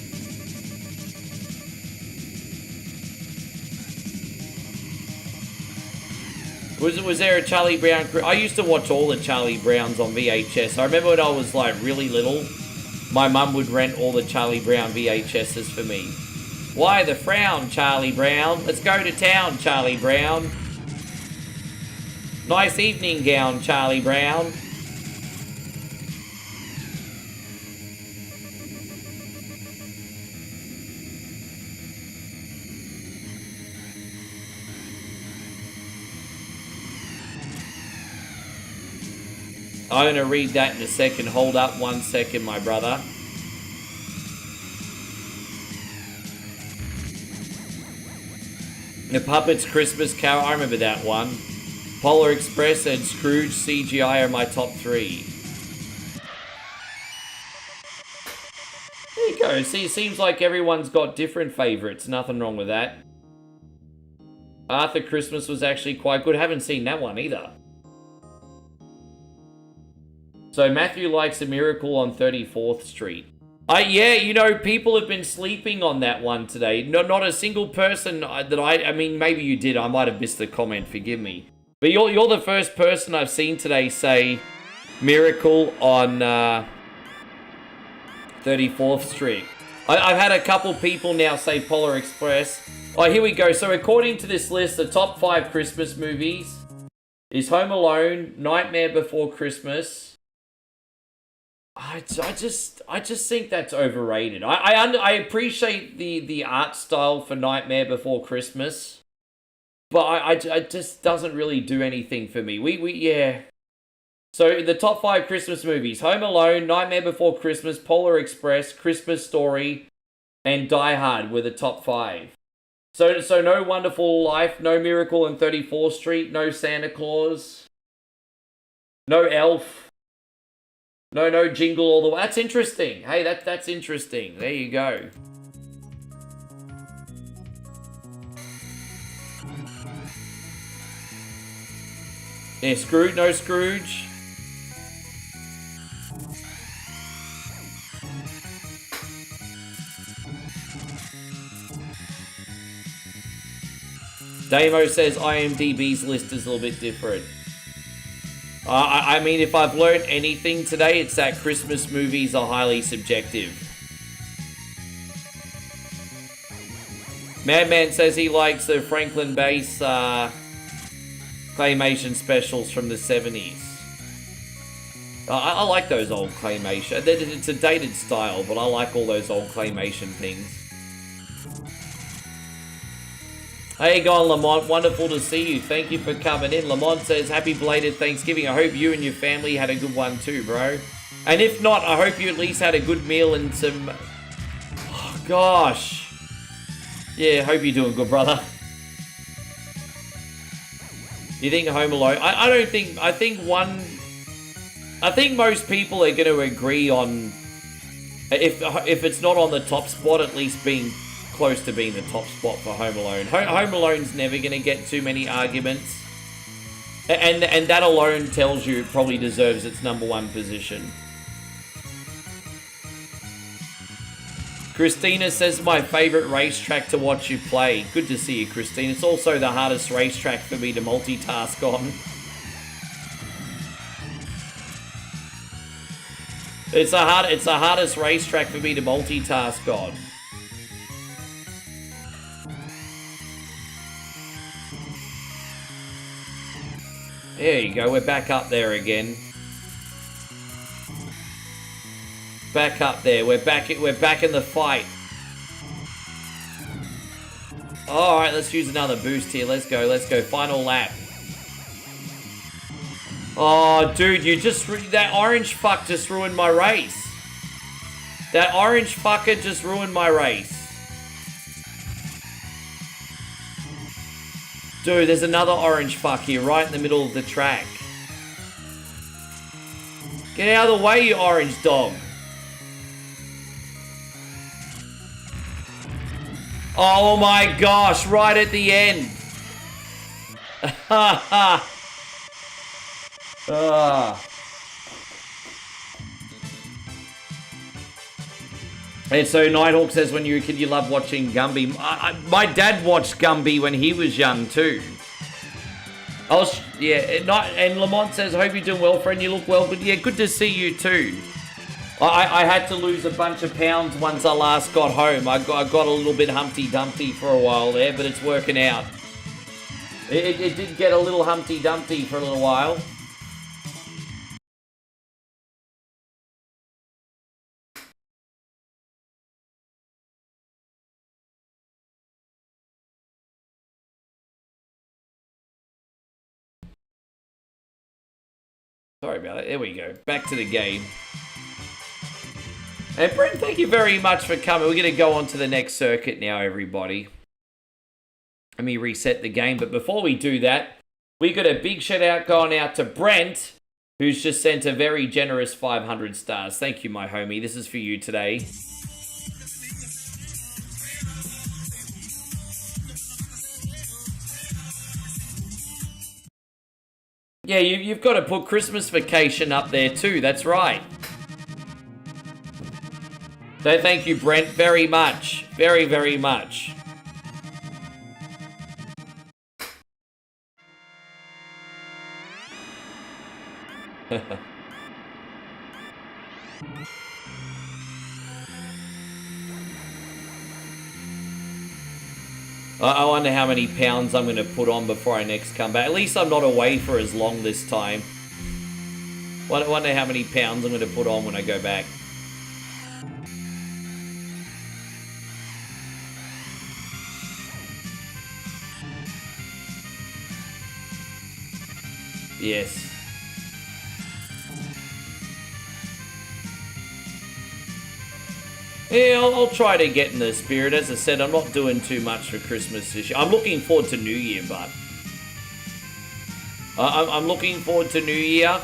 Was there a Charlie Brown? I used to watch all the Charlie Browns on VHS. I remember when I was like really little, my mum would rent all the Charlie Brown VHSs for me. Why the frown, Charlie Brown? Let's go to town, Charlie Brown. Nice evening gown, Charlie Brown. I'm going to read that in a second. Hold up 1 second, my brother. The Puppets Christmas Carol. I remember that one. Polar Express and Scrooge CGI are my top 3. There you go. See, it seems like everyone's got different favorites. Nothing wrong with that. Arthur Christmas was actually quite good. Haven't seen that one either. So Matthew likes A Miracle on 34th Street. Yeah, you know, people have been sleeping on that one today. Not a single person that I mean, maybe you did. I might have missed the comment. Forgive me. But you're the first person I've seen today say Miracle on 34th Street. I've had a couple people now say Polar Express. Oh, here we go. So according to this list, the top 5 Christmas movies is Home Alone, Nightmare Before Christmas. I just think that's overrated. I appreciate the art style for Nightmare Before Christmas, but I just doesn't really do anything for me. Yeah. So the top 5 Christmas movies: Home Alone, Nightmare Before Christmas, Polar Express, Christmas Story, and Die Hard were the top 5. So no Wonderful Life, no Miracle on 34th Street, no Santa Claus, no Elf. No Jingle All the Way. That's interesting. Hey, that's interesting. There you go. Yeah, Scrooge. No Scrooge. Damo says IMDb's list is a little bit different. I mean, if I've learned anything today, it's that Christmas movies are highly subjective. Madman says he likes the Franklin Base claymation specials from the 70s. I like those old claymation. It's a dated style, but I like all those old claymation things. How you going, Lamont? Wonderful to see you. Thank you for coming in. Lamont says, happy belated Thanksgiving. I hope you and your family had a good one too, bro. And if not, I hope you at least had a good meal and some... Oh, gosh. Yeah, hope you're doing good, brother. You think Home Alone? I don't think... I think most people are going to agree on... If it's not on the top spot, at least being... close to being the top spot for Home Alone. Home Alone's never going to get too many arguments. And that alone tells you it probably deserves its #1 position. Christina says, my favourite racetrack to watch you play. Good to see you, Christina. It's also the hardest racetrack for me to multitask on. It's the hardest racetrack for me to multitask on. There you go, we're back up there again. Back up there, we're back in the fight. Alright, let's use another boost here. Let's go. Final lap. Oh, dude, that orange fuck just ruined my race. That orange fucker just ruined my race. Dude, there's another orange fuck here, right in the middle of the track. Get out of the way, you orange dog. Oh my gosh, right at the end. And so Nighthawk says, when you were a kid, you loved watching Gumby. My dad watched Gumby when he was young too. And Lamont says, I hope you're doing well, friend. You look well. But yeah, good to see you too. I had to lose a bunch of pounds once I last got home. I got a little bit Humpty Dumpty for a while there, but it's working out. It did get a little Humpty Dumpty for a little while. Sorry about it. There we go. Back to the game. And Brent, thank you very much for coming. We're going to go on to the next circuit now, everybody. Let me reset the game. But before we do that, we got a big shout out going out to Brent, who's just sent a very generous 500 stars. Thank you, my homie. This is for you today. Yeah, you've got to put Christmas Vacation up there too. That's right. So thank you, Brent, very much. Very, very much. I wonder how many pounds I'm going to put on before I next come back. At least I'm not away for as long this time. I wonder how many pounds I'm going to put on when I go back. Yes. Yeah, I'll try to get in the spirit. As I said, I'm not doing too much for Christmas this year. I'm looking forward to New Year, but... I'm looking forward to New Year.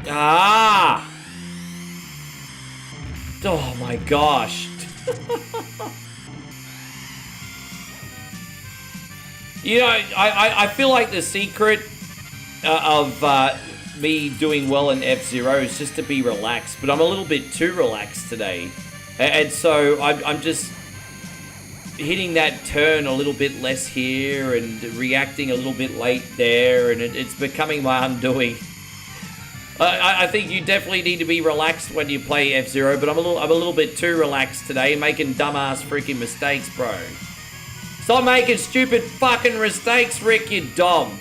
Ah! Oh my gosh. You know, I feel like the secret of me doing well in F-Zero is just to be relaxed, but I'm a little bit too relaxed today. And so I'm just hitting that turn a little bit less here and reacting a little bit late there, and it's becoming my undoing. I think you definitely need to be relaxed when you play F-Zero, but I'm a little bit too relaxed today, making dumbass freaking mistakes, bro. Stop making stupid fucking mistakes, Rick, you dog.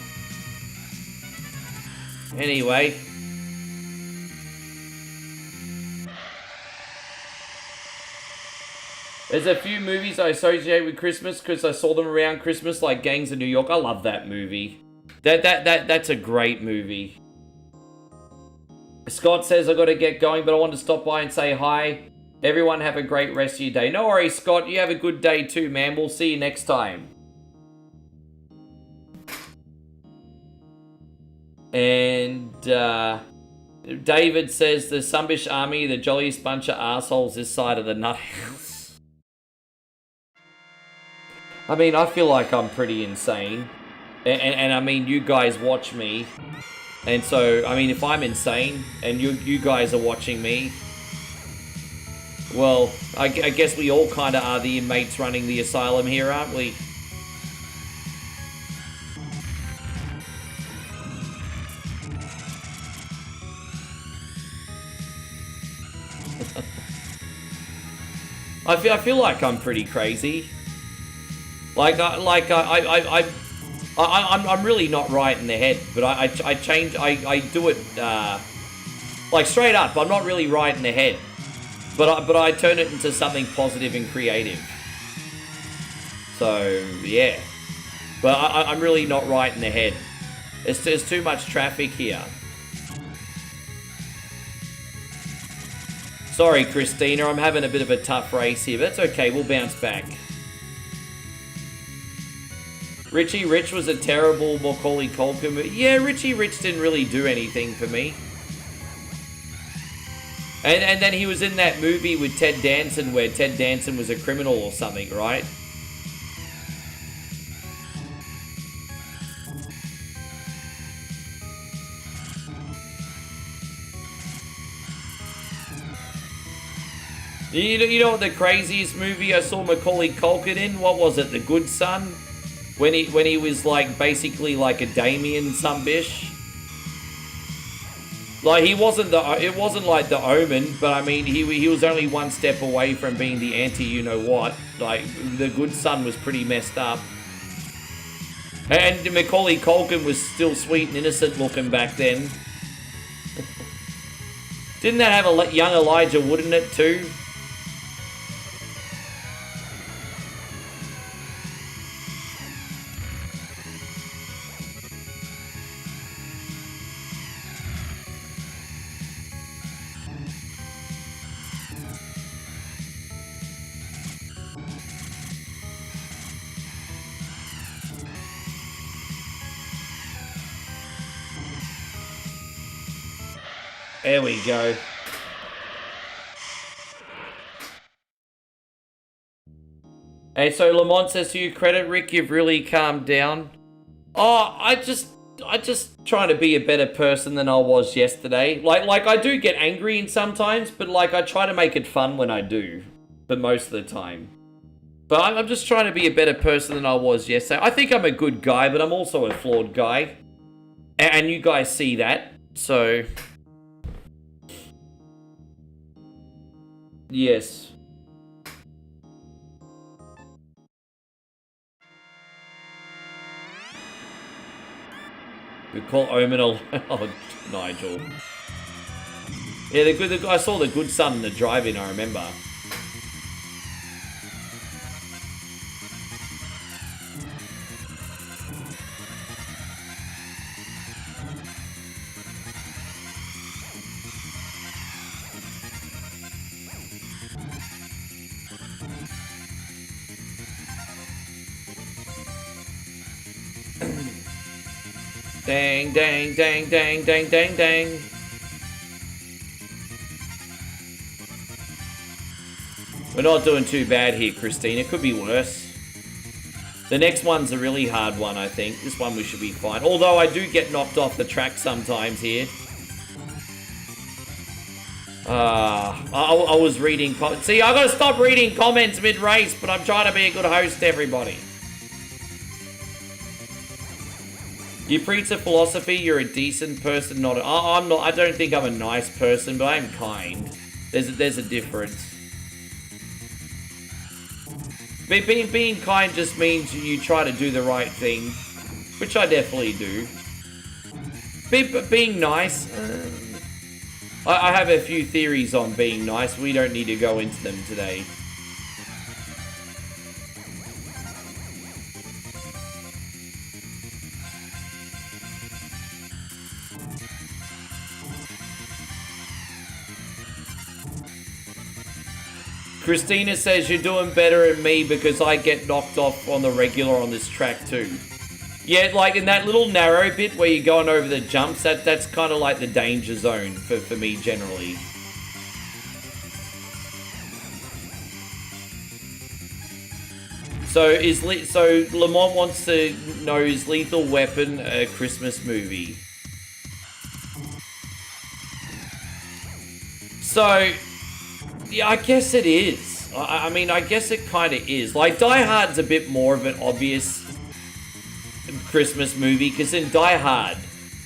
Anyway. There's a few movies I associate with Christmas because I saw them around Christmas, like Gangs of New York. I love that movie. That's a great movie. Scott says I got to get going, but I want to stop by and say hi. Everyone have a great rest of your day. No worries, Scott. You have a good day too, man. We'll see you next time. And David says the Sumbish Army, the jolliest bunch of assholes this side of the nut house. I mean, I feel like I'm pretty insane. And I mean, you guys watch me. And so, I mean, if I'm insane and you guys are watching me, well, I guess we all kind of are the inmates running the asylum here, aren't we? I feel like I'm pretty crazy. I'm really not right in the head, but I do it like straight up. I'm not really right in the head, but I turn it into something positive and creative. So yeah, but I'm really not right in the head. There's too much traffic here. Sorry, Christina, I'm having a bit of a tough race here, but that's okay. We'll bounce back. Richie Rich was a terrible Macaulay Culkin movie. Yeah, Richie Rich didn't really do anything for me. And then he was in that movie with Ted Danson where Ted Danson was a criminal or something, right? You know what the craziest movie I saw Macaulay Culkin in? What was it? The Good Son? When he was like basically like a Damien some bish. Like it wasn't like The Omen, but I mean he was only one step away from being the anti you know what. Like The Good Son was pretty messed up. And Macaulay Culkin was still sweet and innocent looking back then. Didn't that have a young Elijah Wood in it too? There we go. Hey, so Lamont says to you, credit Rick, you've really calmed down. Oh, I just trying to be a better person than I was yesterday. Like I do get angry in sometimes, but like I try to make it fun when I do, but most of the time. But I'm just trying to be a better person than I was yesterday. I think I'm a good guy, but I'm also a flawed guy. And you guys see that, so... Yes. We call Omen oh, Nigel. Yeah, I saw The Good Son in the drive-in, I remember. Dang, dang, dang, dang, dang, dang, dang. We're not doing too bad here, Christine. It could be worse. The next one's a really hard one, I think. This one we should be fine. Although I do get knocked off the track sometimes here. I was reading... See, I gotta stop reading comments mid-race, but I'm trying to be a good host to everybody. You preach a philosophy, you're a decent person, not a... I'm not... I don't think I'm a nice person, but I'm kind. There's a difference. Being kind just means you try to do the right thing, which I definitely do. Being nice... I have a few theories on being nice. We don't need to go into them today. Christina says you're doing better than me because I get knocked off on the regular on this track too. Yeah, like in that little narrow bit where you're going over the jumps, that's kind of like the danger zone for me generally. So Lamont wants to know, is Lethal Weapon a Christmas movie? So, yeah, I guess it is. I mean, I guess it kind of is. Like, Die Hard's a bit more of an obvious Christmas movie, because in Die Hard,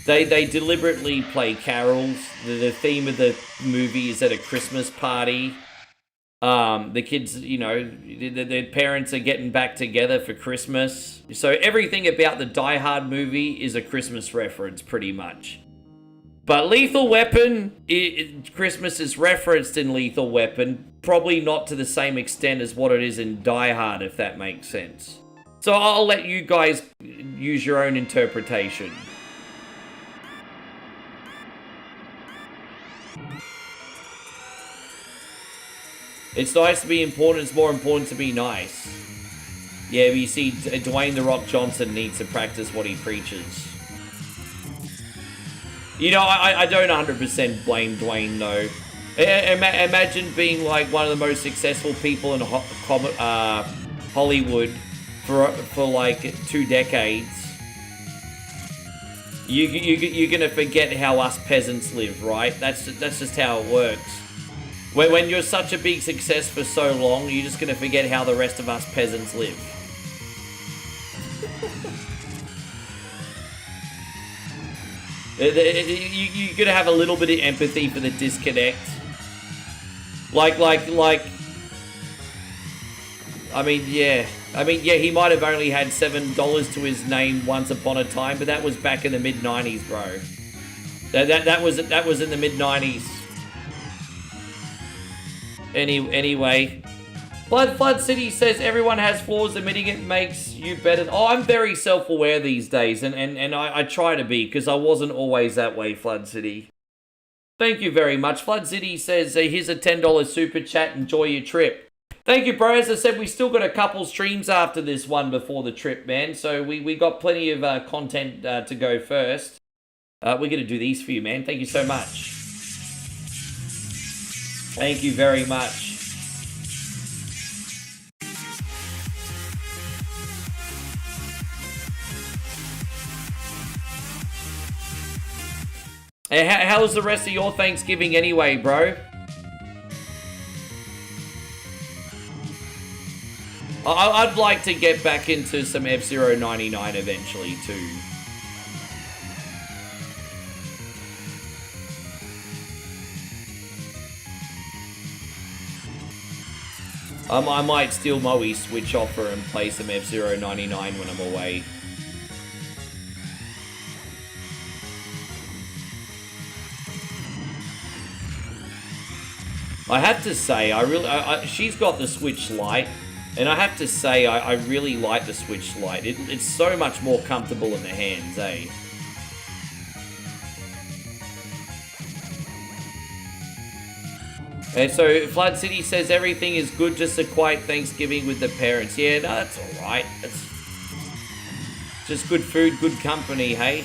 they deliberately play carols. The theme of the movie is at a Christmas party. The kids, you know, their parents are getting back together for Christmas. So everything about the Die Hard movie is a Christmas reference, pretty much. But Lethal Weapon, Christmas is referenced in Lethal Weapon, probably not to the same extent as what it is in Die Hard, if that makes sense. So I'll let you guys use your own interpretation. It's nice to be important, it's more important to be nice. Yeah, but you see, Dwayne "The Rock" Johnson needs to practice what he preaches. You know, I don't 100% blame Dwayne, though. Imagine being like one of the most successful people in Hollywood for like 2 decades. You're gonna forget how us peasants live, right? That's just how it works. When you're such a big success for so long, you're just gonna forget how the rest of us peasants live. You're gonna have a little bit of empathy for the disconnect. Like, I mean, yeah, he might have only had $7 to his name once upon a time, but that was back in the mid-90s, bro. That was in the mid-90s. Anyway, Flood City says everyone has flaws. Admitting it makes you better. Oh, I'm very self-aware these days, and I try to be, because I wasn't always that way, Flood City. Thank you very much. Flood City says, here's a $10 super chat. Enjoy your trip. Thank you, bro. As I said, we still got a couple streams after this one before the trip, man. So we got plenty of content to go first. We're going to do these for you, man. Thank you so much. Thank you very much. Hey, how was the rest of your Thanksgiving anyway, bro? I'd like to get back into some F-Zero 99 eventually, too. I might steal my Wii Switch off her and play some F-Zero 99 when I'm away. I have to say, she's got the Switch Lite, and I have to say, I really like the Switch Lite. It's so much more comfortable in the hands, eh? And so, Flood City says everything is good, just a quiet Thanksgiving with the parents. Yeah, no, that's alright. It's just good food, good company, hey?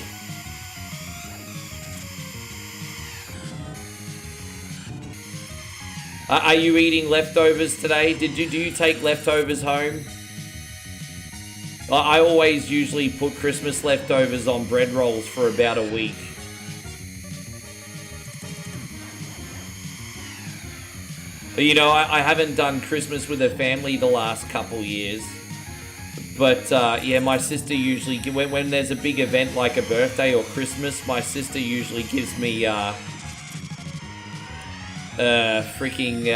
Are you eating leftovers today? Do you take leftovers home? I always usually put Christmas leftovers on bread rolls for about a week. But, you know, I haven't done Christmas with a family the last couple years. But, yeah, my sister usually, when there's a big event like a birthday or Christmas, my sister usually gives me, freaking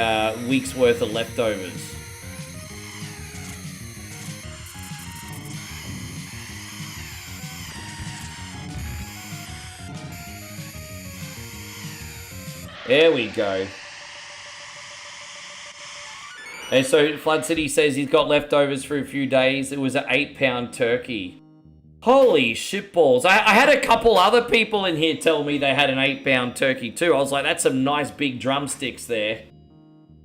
week's worth of leftovers. There we go. And so Flood City says he's got leftovers for a few days. It was an 8-pound turkey. Holy shitballs. I had a couple other people in here tell me they had an 8-pound turkey too. I was like, that's some nice big drumsticks there.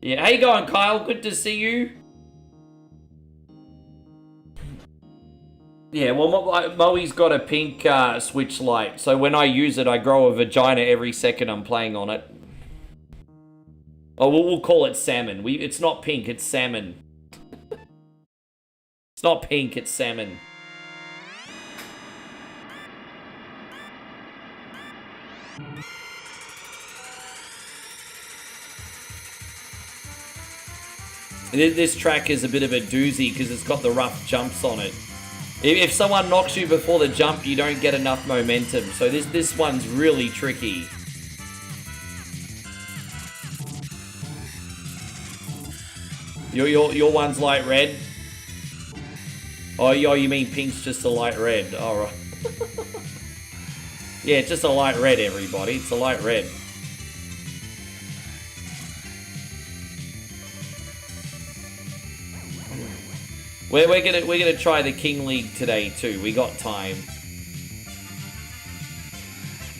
Yeah, how you going, Kyle? Good to see you. Yeah, well, Moe's got a pink Switch Lite, so when I use it, I grow a vagina every second I'm playing on it. Oh, we'll call it salmon. It's not pink, it's salmon. It's not pink, it's salmon. This track is a bit of a doozy because it's got the rough jumps on it. If someone knocks you before the jump, you don't get enough momentum. So this one's really tricky. Your one's light red? Oh, you mean pink's just a light red. All right. Yeah, it's just a light red, everybody. It's a light red. We're gonna try the King League today too. We got time,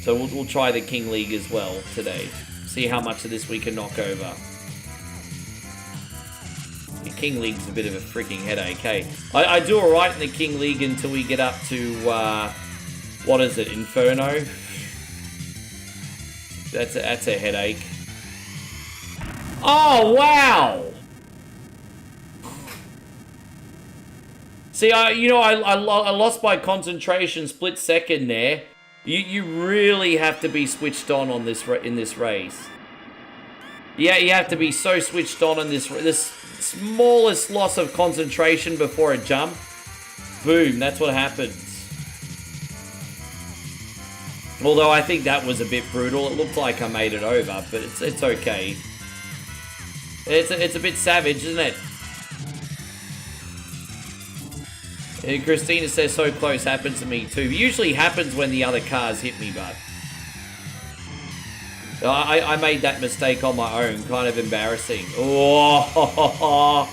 so we'll try the King League as well today. See how much of this we can knock over. The King League's a bit of a freaking headache. Hey, I do all right in the King League until we get up to what is it, Inferno? That's a headache. Oh wow! See, I lost my concentration split second there. You really have to be switched on in this race. Yeah, you have to be so switched on in this smallest loss of concentration before a jump. Boom, that's what happens. Although I think that was a bit brutal. It looked like I made it over, but it's okay. It's a bit savage, isn't it? Christina says so close happens to me too. It usually happens when the other cars hit me, but I made that mistake on my own. Kind of embarrassing. Oh,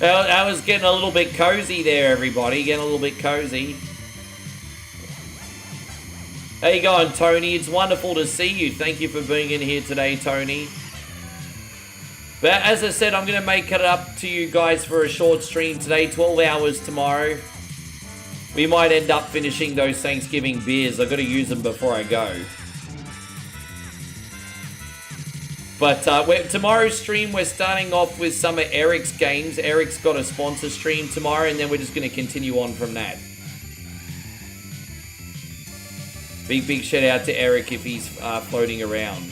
that was getting a little bit cozy there, everybody. Getting a little bit cozy. How you going, Tony? It's wonderful to see you. Thank you for being in here today, Tony. But as I said, I'm going to make it up to you guys for a short stream today. 12 hours tomorrow. We might end up finishing those Thanksgiving beers. I've got to use them before I go. But tomorrow's stream, we're starting off with some of Eric's games. Eric's got a sponsor stream tomorrow, and then we're just going to continue on from that. Big shout out to Eric if he's floating around.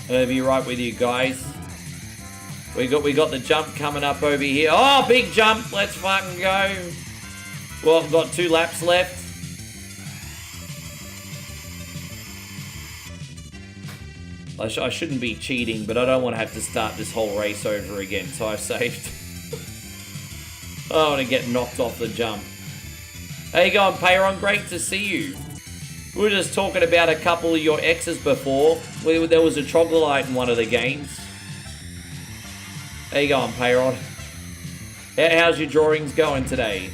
I'll be right with you guys. We got the jump coming up over here. Oh, big jump! Let's fucking go. Well, I've got 2 laps left. I shouldn't be cheating, but I don't want to have to start this whole race over again, so I've saved. I don't want to get knocked off the jump. How you going, Payron? Great to see you. We were just talking about a couple of your exes before. There was a troglodyte in one of the games. How you going, Payron? How's your drawings going today?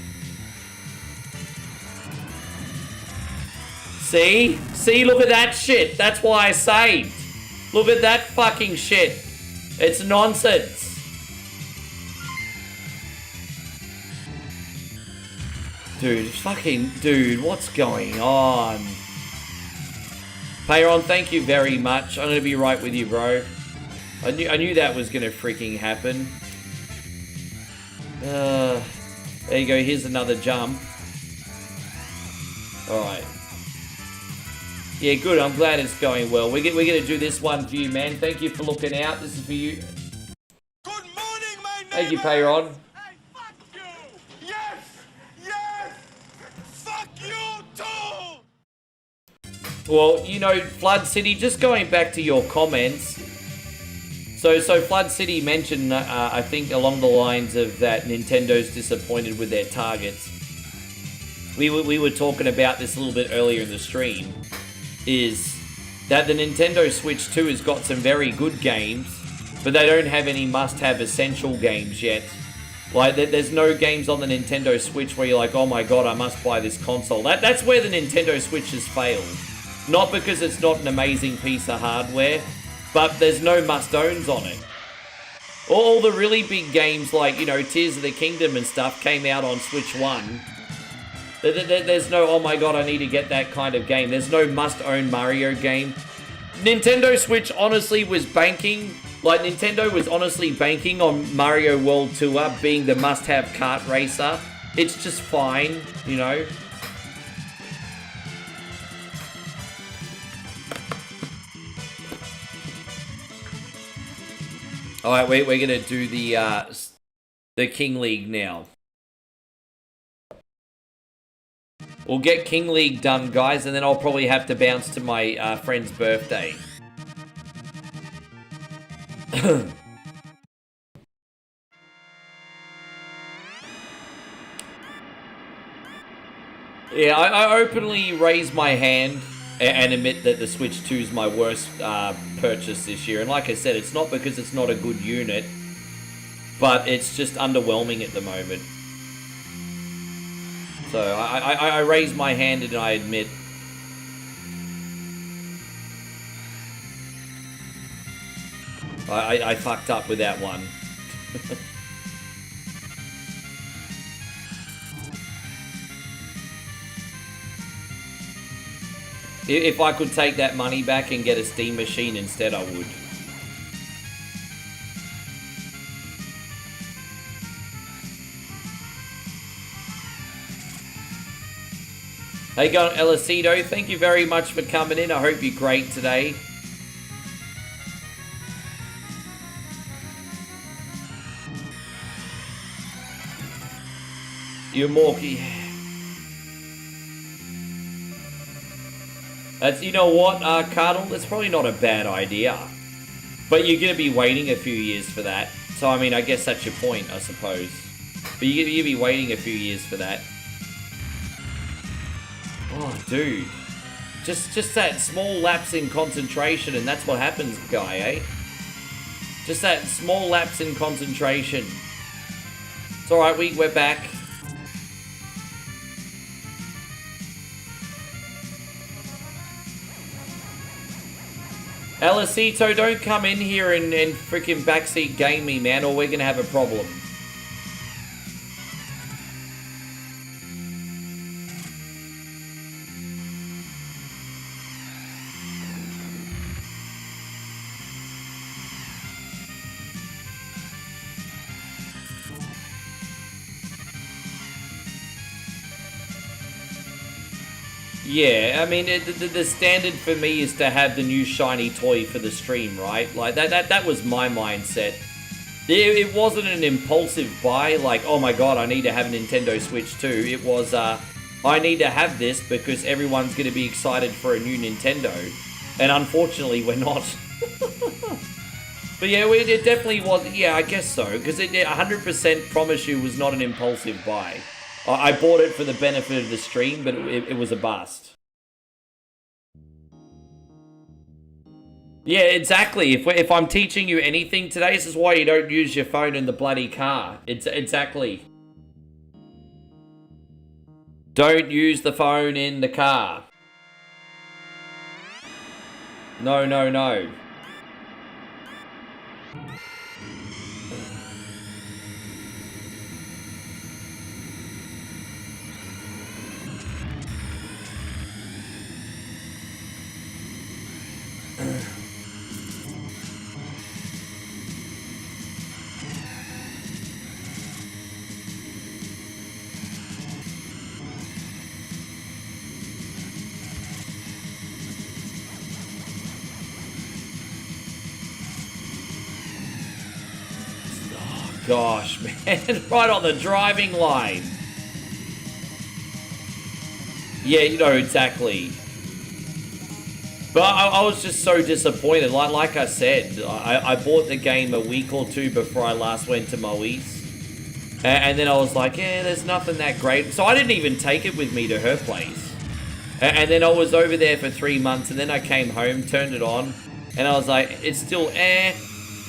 See? See, look at that shit. That's why I saved. Look at that fucking shit. It's nonsense. Dude, what's going on? Payron, thank you very much. I'm going to be right with you, bro. I knew that was going to freaking happen. There you go. Here's another jump. Alright. Yeah, good. I'm glad it's going well. We're going to do this one for you, man. Thank you for looking out. This is for you. Good morning, my neighbor. Thank you, Payron. Hey, fuck you. Yes, yes. Fuck you too. Well, you know, Flood City, just going back to your comments. So Flood City mentioned, I think, along the lines of that Nintendo's disappointed with their targets. We were talking about this a little bit earlier in the stream. Is that the Nintendo Switch 2 has got some very good games, but they don't have any must-have essential games yet. Like, there's no games on the Nintendo Switch where you're like, oh my god, I must buy this console. That's where the Nintendo Switch has failed. Not because it's not an amazing piece of hardware, but there's no must-owns on it. All the really big games like, you know, Tears of the Kingdom and stuff came out on Switch 1. There's no, oh my god, I need to get that kind of game. There's no must-own Mario game. Nintendo Switch honestly was banking... Like, Nintendo was honestly banking on Mario World Tour being the must-have kart racer. It's just fine, you know? Alright, we're gonna do the King League now. We'll get King League done, guys, and then I'll probably have to bounce to my friend's birthday. Yeah, I openly raise my hand and admit that the Switch 2 is my worst purchase this year. And like I said, it's not because it's not a good unit, but it's just underwhelming at the moment. So I raise my hand and I admit. I fucked up with that one. If I could take that money back and get a Steam machine instead, I would. Hey, go on, Elisito. Thank you very much for coming in. I hope you're great today. You're Morky. That's, you know what, Cardinal? That's probably not a bad idea. But you're going to be waiting a few years for that. So, I mean, I guess that's your point, I suppose. But you'll be waiting a few years for that. Oh, dude. Just that small lapse in concentration, and that's what happens, guy, eh? Just that small lapse in concentration. It's alright, we're back. Elisito, don't come in here and freaking backseat game me, man, or we're gonna have a problem. Yeah, I mean, the standard for me is to have the new shiny toy for the stream, right? Like, that was my mindset. It wasn't an impulsive buy, like, oh my god, I need to have a Nintendo Switch 2. It was, I need to have this because everyone's going to be excited for a new Nintendo. And unfortunately, we're not. But yeah, it definitely was, yeah, I guess so. Because it 100% promise you was not an impulsive buy. I bought it for the benefit of the stream, but it was a bust. Yeah, exactly. If I'm teaching you anything today, this is why you don't use your phone in the bloody car. It's exactly. Don't use the phone in the car. No, no, no. Gosh, man, right on the driving line. Yeah, you know, exactly. But I was just so disappointed. Like I said, I bought the game a week or two before I last went to Moe's. And then I was like, yeah, there's nothing that great. So I didn't even take it with me to her place. And then I was over there for 3 months, and then I came home, turned it on, and I was like, it's still eh.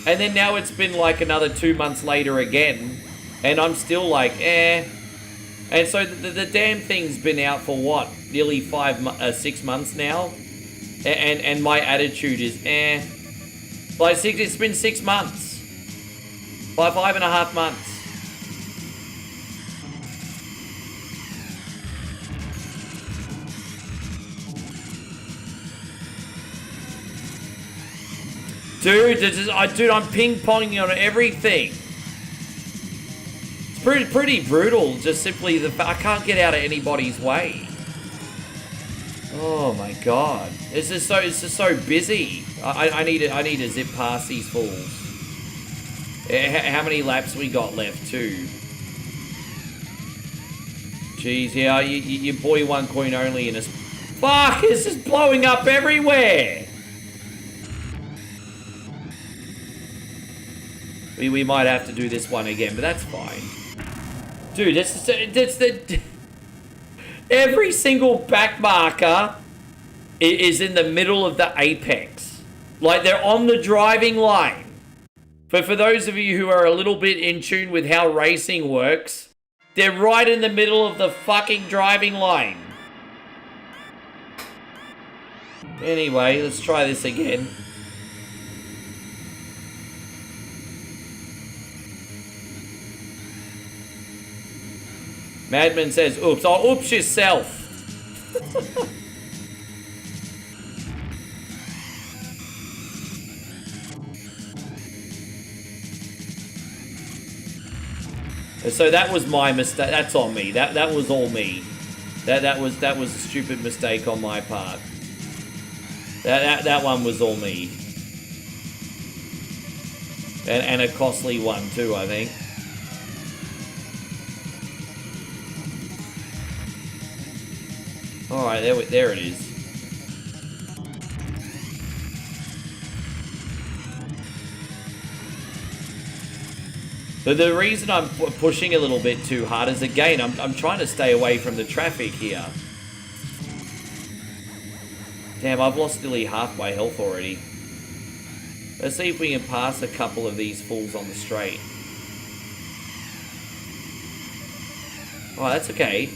And then now it's been like another 2 months later again, and I'm still like eh. And so the damn thing's been out for what? Nearly 6 months now, and my attitude is eh. Like it's been 6 months, 5.5 months. Dude, I'm ping-ponging on everything. It's pretty brutal, just simply I can't get out of anybody's way. Oh my god. It's just so busy. I need to zip past these fools. How many laps we got left too? Jeez, yeah, your boy OneCoinOnly in a... Fuck, it's just blowing up everywhere! We might have to do this one again, but that's fine. Dude, that's the... Every single back marker is in the middle of the apex. Like, they're on the driving line. But for those of you who are a little bit in tune with how racing works, they're right in the middle of the fucking driving line. Anyway, let's try this again. Madman says, oops. Oh, oops yourself. So that was my mistake. That's on me. That was all me. That was a stupid mistake on my part. That one was all me. And a costly one too, I think. Alright, there it is. But the reason I'm pushing a little bit too hard is, again, I'm trying to stay away from the traffic here. Damn, I've lost nearly half my health already. Let's see if we can pass a couple of these fools on the straight. Oh, that's okay.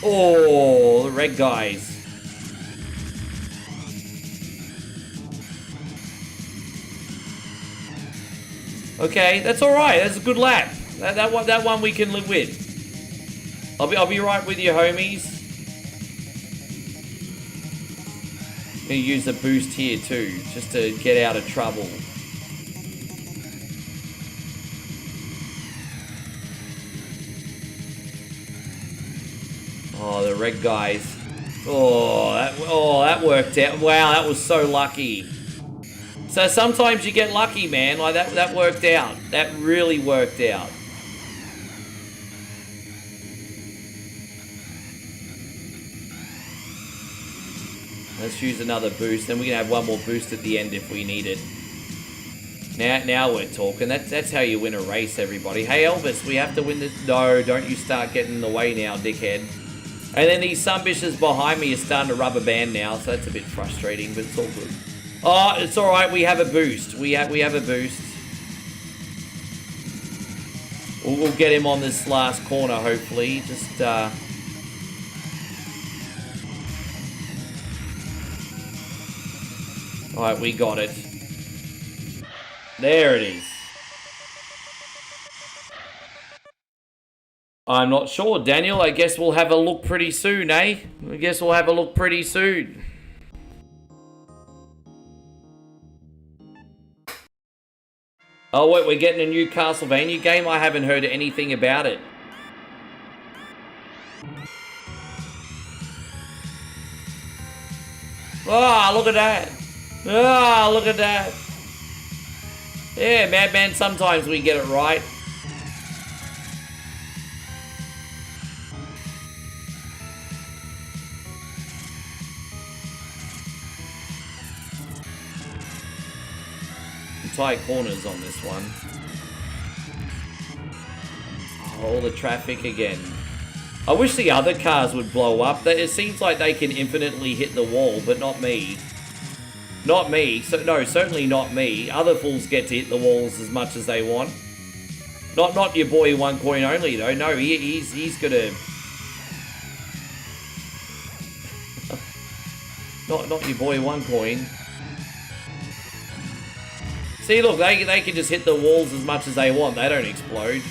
Oh, the red guys. Okay, that's all right. That's a good lap. That one we can live with. I'll be right with you, homies. Gonna use the boost here too, just to get out of trouble. Oh, the red guys. Oh, that worked out. Wow, that was so lucky. So sometimes you get lucky, man. Like that worked out. That really worked out. Let's use another boost. Then we can have one more boost at the end if we need it. Now we're talking. That's how you win a race, everybody. Hey, Elvis, we have to win this. No, don't you start getting in the way now, dickhead. And then these sumbitches behind me are starting to rubber band now, so that's a bit frustrating, but it's all good. Oh, it's all right. We have a boost. We have a boost. We'll get him on this last corner, hopefully. Just all right, we got it. There it is. I'm not sure, Daniel. I guess we'll have a look pretty soon, eh? I guess we'll have a look pretty soon. Oh, wait, we're getting a new Castlevania game? I haven't heard anything about it. Ah, look at that. Ah, look at that. Yeah, Madman, sometimes we get it right. tight corners on this one. All the traffic again. I wish the other cars would blow up. It seems like they can infinitely hit the wall, but not me. Not me. So, no, certainly not me. Other fools get to hit the walls as much as they want. Not your boy OneCoinOnly though. No, he's gonna. not your boy OneCoin. See, look, they can just hit the walls as much as they want. They don't explode.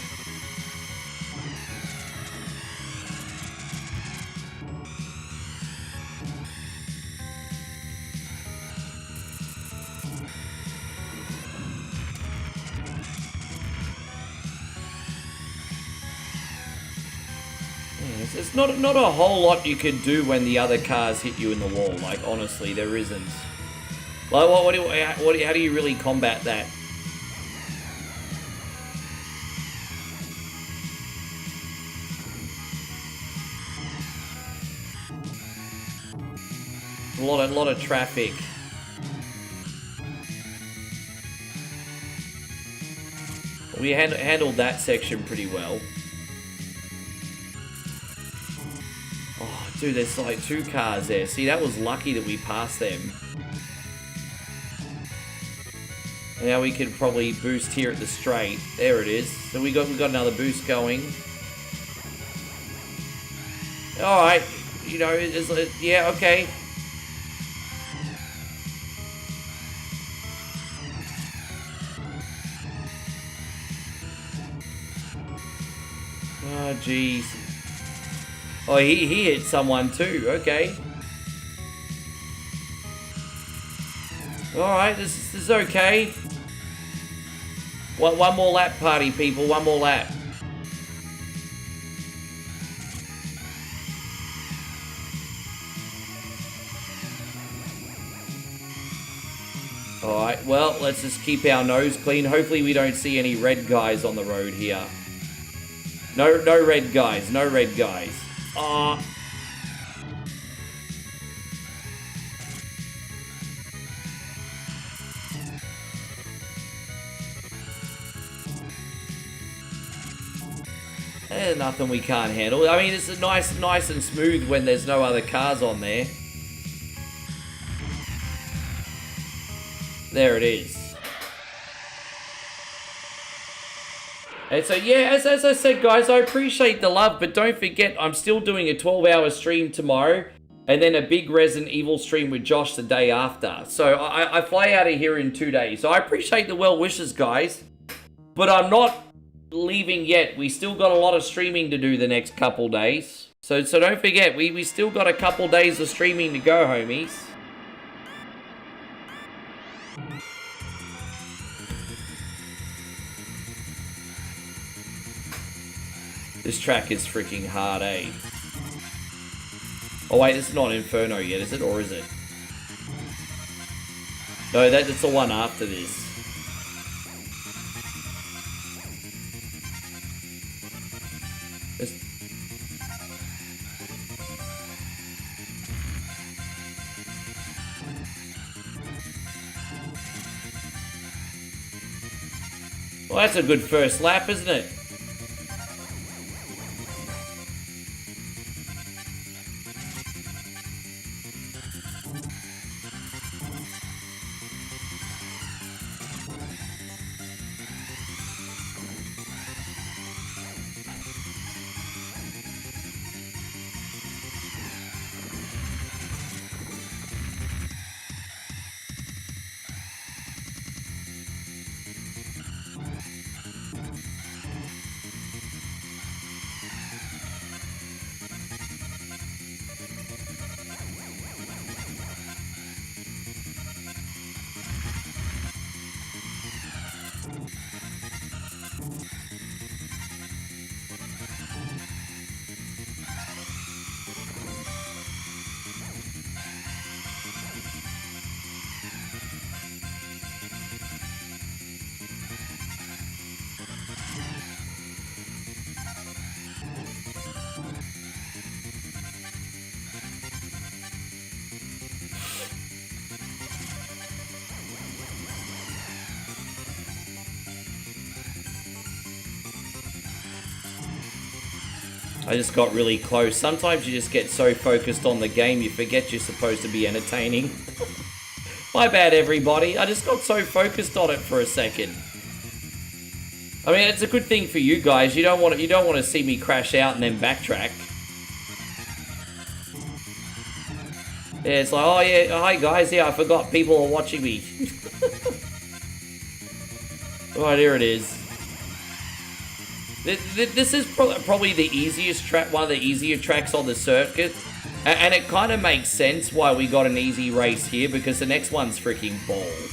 It's not a whole lot you can do when the other cars hit you in the wall. Like, honestly, there isn't. Like, how do you really combat that? A lot of traffic. We handled that section pretty well. Dude, there's like 2 cars there. See, that was lucky that we passed them. Now we could probably boost here at the straight. There it is. So we got another boost going. All right, you know, yeah, okay. Oh, jeez. Oh, he hit someone too. Okay. All right, this is okay. One more lap, party people. One more lap. All right. Well, let's just keep our nose clean. Hopefully, we don't see any red guys on the road here. No red guys. No red guys. There's nothing we can't handle. I mean, it's nice and smooth when there's no other cars on there. There it is. And so, yeah, as I said, guys, I appreciate the love, but don't forget, I'm still doing a 12-hour stream tomorrow, and then a big Resident Evil stream with Josh the day after. So I fly out of here in 2 days. So I appreciate the well wishes, guys, but I'm not leaving yet. We still got a lot of streaming to do the next couple days. So don't forget, we still got a couple days of streaming to go, homies. This track is freaking hard, eh? Oh wait, this is not Inferno yet, is it? Or is it? No, that's the one after this. Well, that's a good first lap, isn't it? I just got really close. Sometimes you just get so focused on the game, you forget you're supposed to be entertaining. My bad, everybody. I just got so focused on it for a second. I mean, it's a good thing for you guys. You don't want to see me crash out and then backtrack. Yeah, it's like, oh yeah, hi guys, yeah, I forgot people are watching me. Right, here it is. This is probably the easiest track, one of the easier tracks on the circuit. And it kind of makes sense why we got an easy race here, because the next one's freaking balls.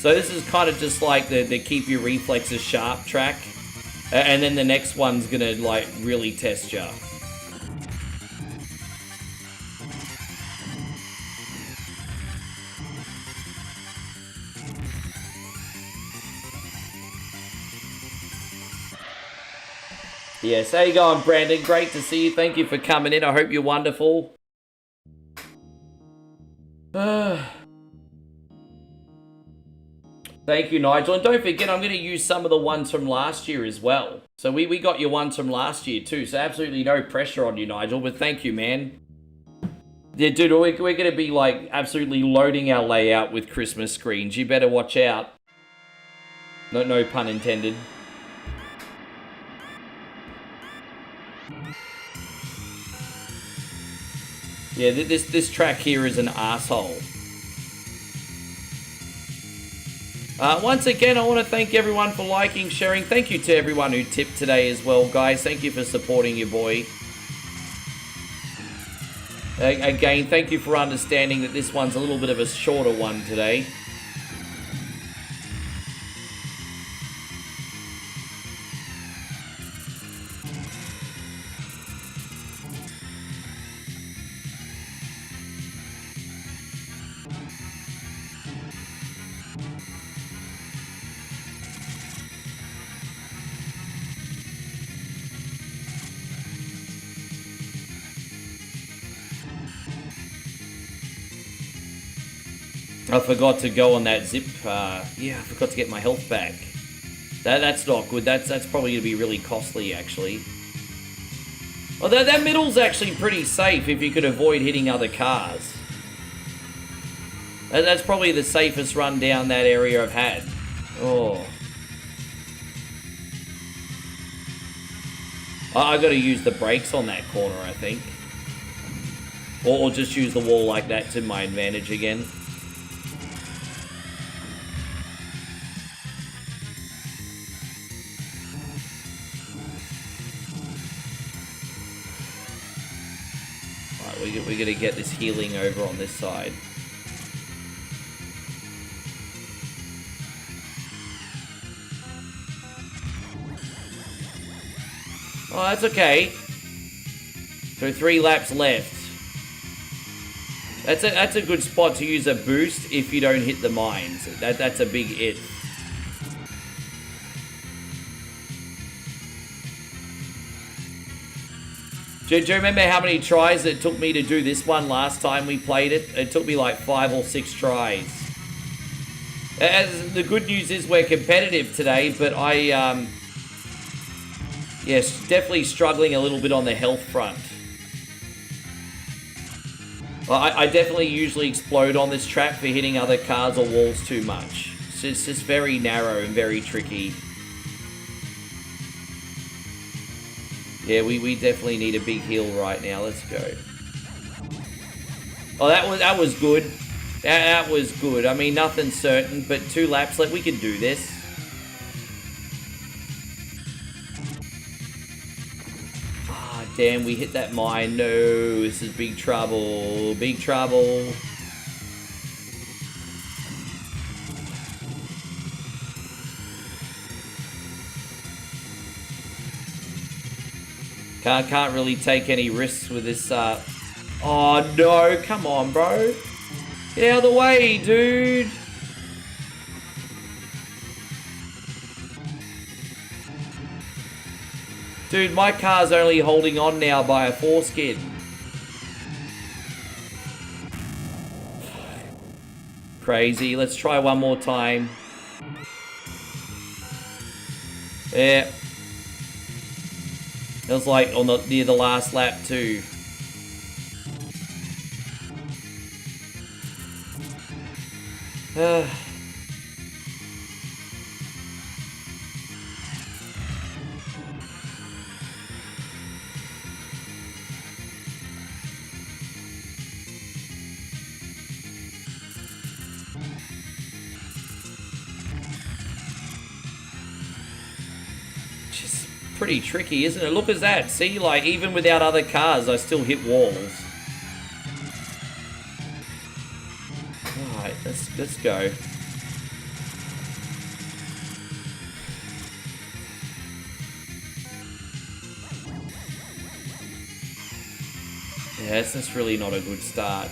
So this is kind of just like the keep your reflexes sharp track. And then the next one's gonna like really test ya. Yes, how you going, Brandon? Great to see you. Thank you for coming in. I hope you're wonderful. Thank you, Nigel. And don't forget, I'm going to use some of the ones from last year as well. So we got your ones from last year too. So absolutely no pressure on you, Nigel. But thank you, man. Yeah, dude, we're going to be like absolutely loading our layout with Christmas screens. You better watch out. No pun intended. Yeah, this track here is an asshole. Once again, I want to thank everyone for liking, sharing. Thank you to everyone who tipped today as well, guys. Thank you for supporting your boy. Again, thank you for understanding that this one's a little bit of a shorter one today. I forgot to go on that zip. Yeah, I forgot to get my health back. That's not good. That's probably going to be really costly, actually. Well, that middle's actually pretty safe if you could avoid hitting other cars. That's probably the safest run down that area I've had. Oh. I got to use the brakes on that corner, I think. Or just use the wall like that to my advantage again. We're going to get this healing over on this side. Oh, that's okay. So 3 laps left. That's a good spot to use a boost if you don't hit the mines. That's a big hit. Do you remember how many tries it took me to do this one last time we played it? It took me like 5 or 6 tries. The good news is we're competitive today, but yes, definitely struggling a little bit on the health front. I definitely usually explode on this track for hitting other cars or walls too much. It's just very narrow and very tricky. Yeah, we definitely need a big heal right now. Let's go. Oh, that was good. That was good. I mean, nothing certain, but 2 laps left. We can do this. Ah, damn, we hit that mine. No, this is big trouble. Big trouble. Can't really take any risks with this, Oh, no. Come on, bro. Get out of the way, dude. Dude, my car's only holding on now by a foreskin. Crazy. Let's try one more time. Yeah. It was like on the near the last lap too. Just pretty tricky, isn't it? Look at that. See, like, even without other cars, I still hit walls. Alright, let's go. Yes, that's really not a good start.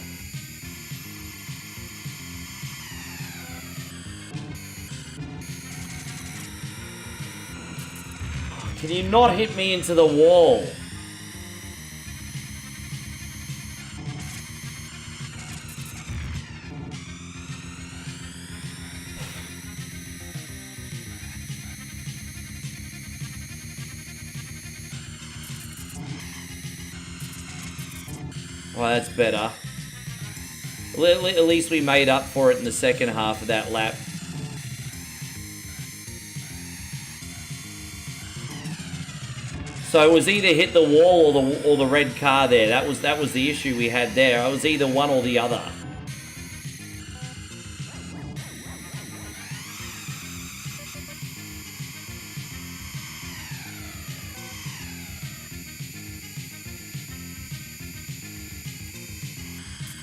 Can you not hit me into the wall? Well, that's better. At least we made up for it in the second half of that lap. So it was either hit the wall or the red car there. That was the issue we had there. It was either one or the other.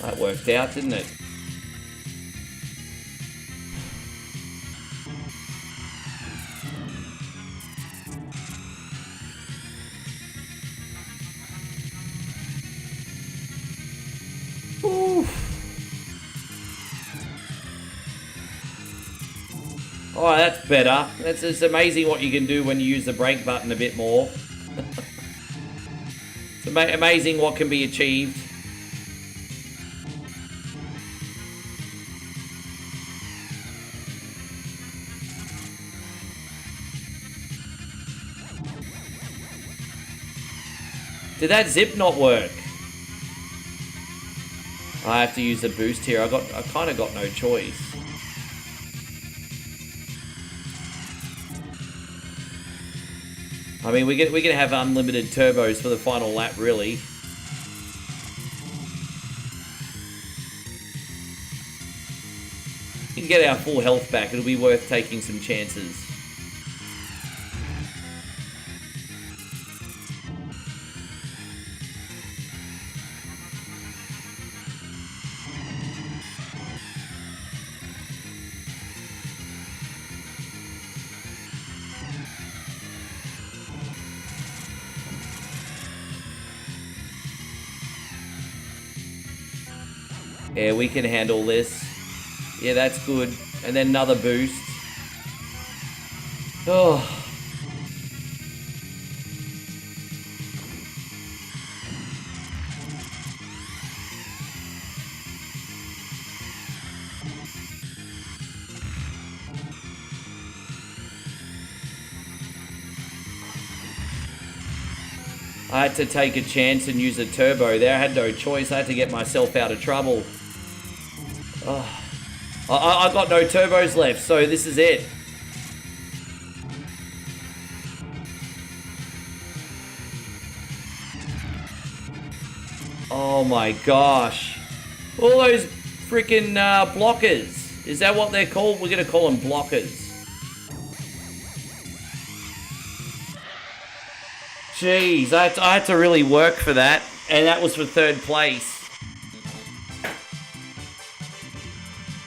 That worked out, didn't it? Oh, that's better. It's amazing what you can do when you use the brake button a bit more. It's amazing what can be achieved. Did that zip not work? I have to use the boost here. I kind of got no choice. I mean, we're gonna have unlimited turbos for the final lap, really. We can get our full health back. It'll be worth taking some chances. Yeah, we can handle this. Yeah, that's good. And then another boost. Oh. I had to take a chance and use a turbo there. I had no choice. I had to get myself out of trouble. Oh. I got no turbos left, so this is it. Oh my gosh. All those freaking blockers. Is that what they're called? We're going to call them blockers. Jeez, I had to really work for that. And that was for third place.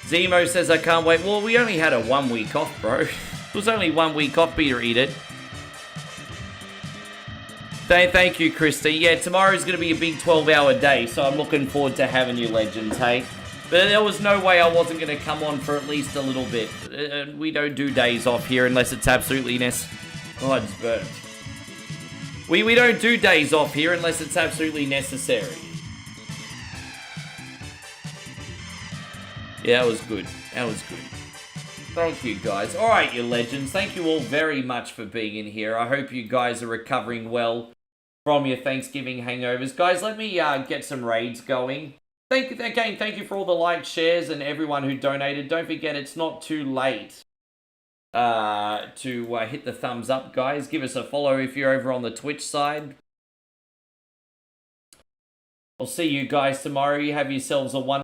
Zemo says, I can't wait. Well, we only had a 1 week off, bro. It was only 1 week off, Peter Eat It. Thank you, Christy. Yeah, tomorrow's going to be a big 12-hour day, so I'm looking forward to having you, legends, hey? But there was no way I wasn't going to come on for at least a little bit. We don't do days off here unless it's absolutely necessary. Oh, I just burped. We don't do days off here unless it's absolutely necessary. Yeah, that was good. That was good. Thank you, guys. All right, you legends. Thank you all very much for being in here. I hope you guys are recovering well. from your Thanksgiving hangovers. Guys, let me get some raids going. Thank you for all the likes, shares, and everyone who donated. Don't forget, it's not too late to hit the thumbs up, guys. Give us a follow if you're over on the Twitch side. I'll see you guys tomorrow. You have yourselves a wonderful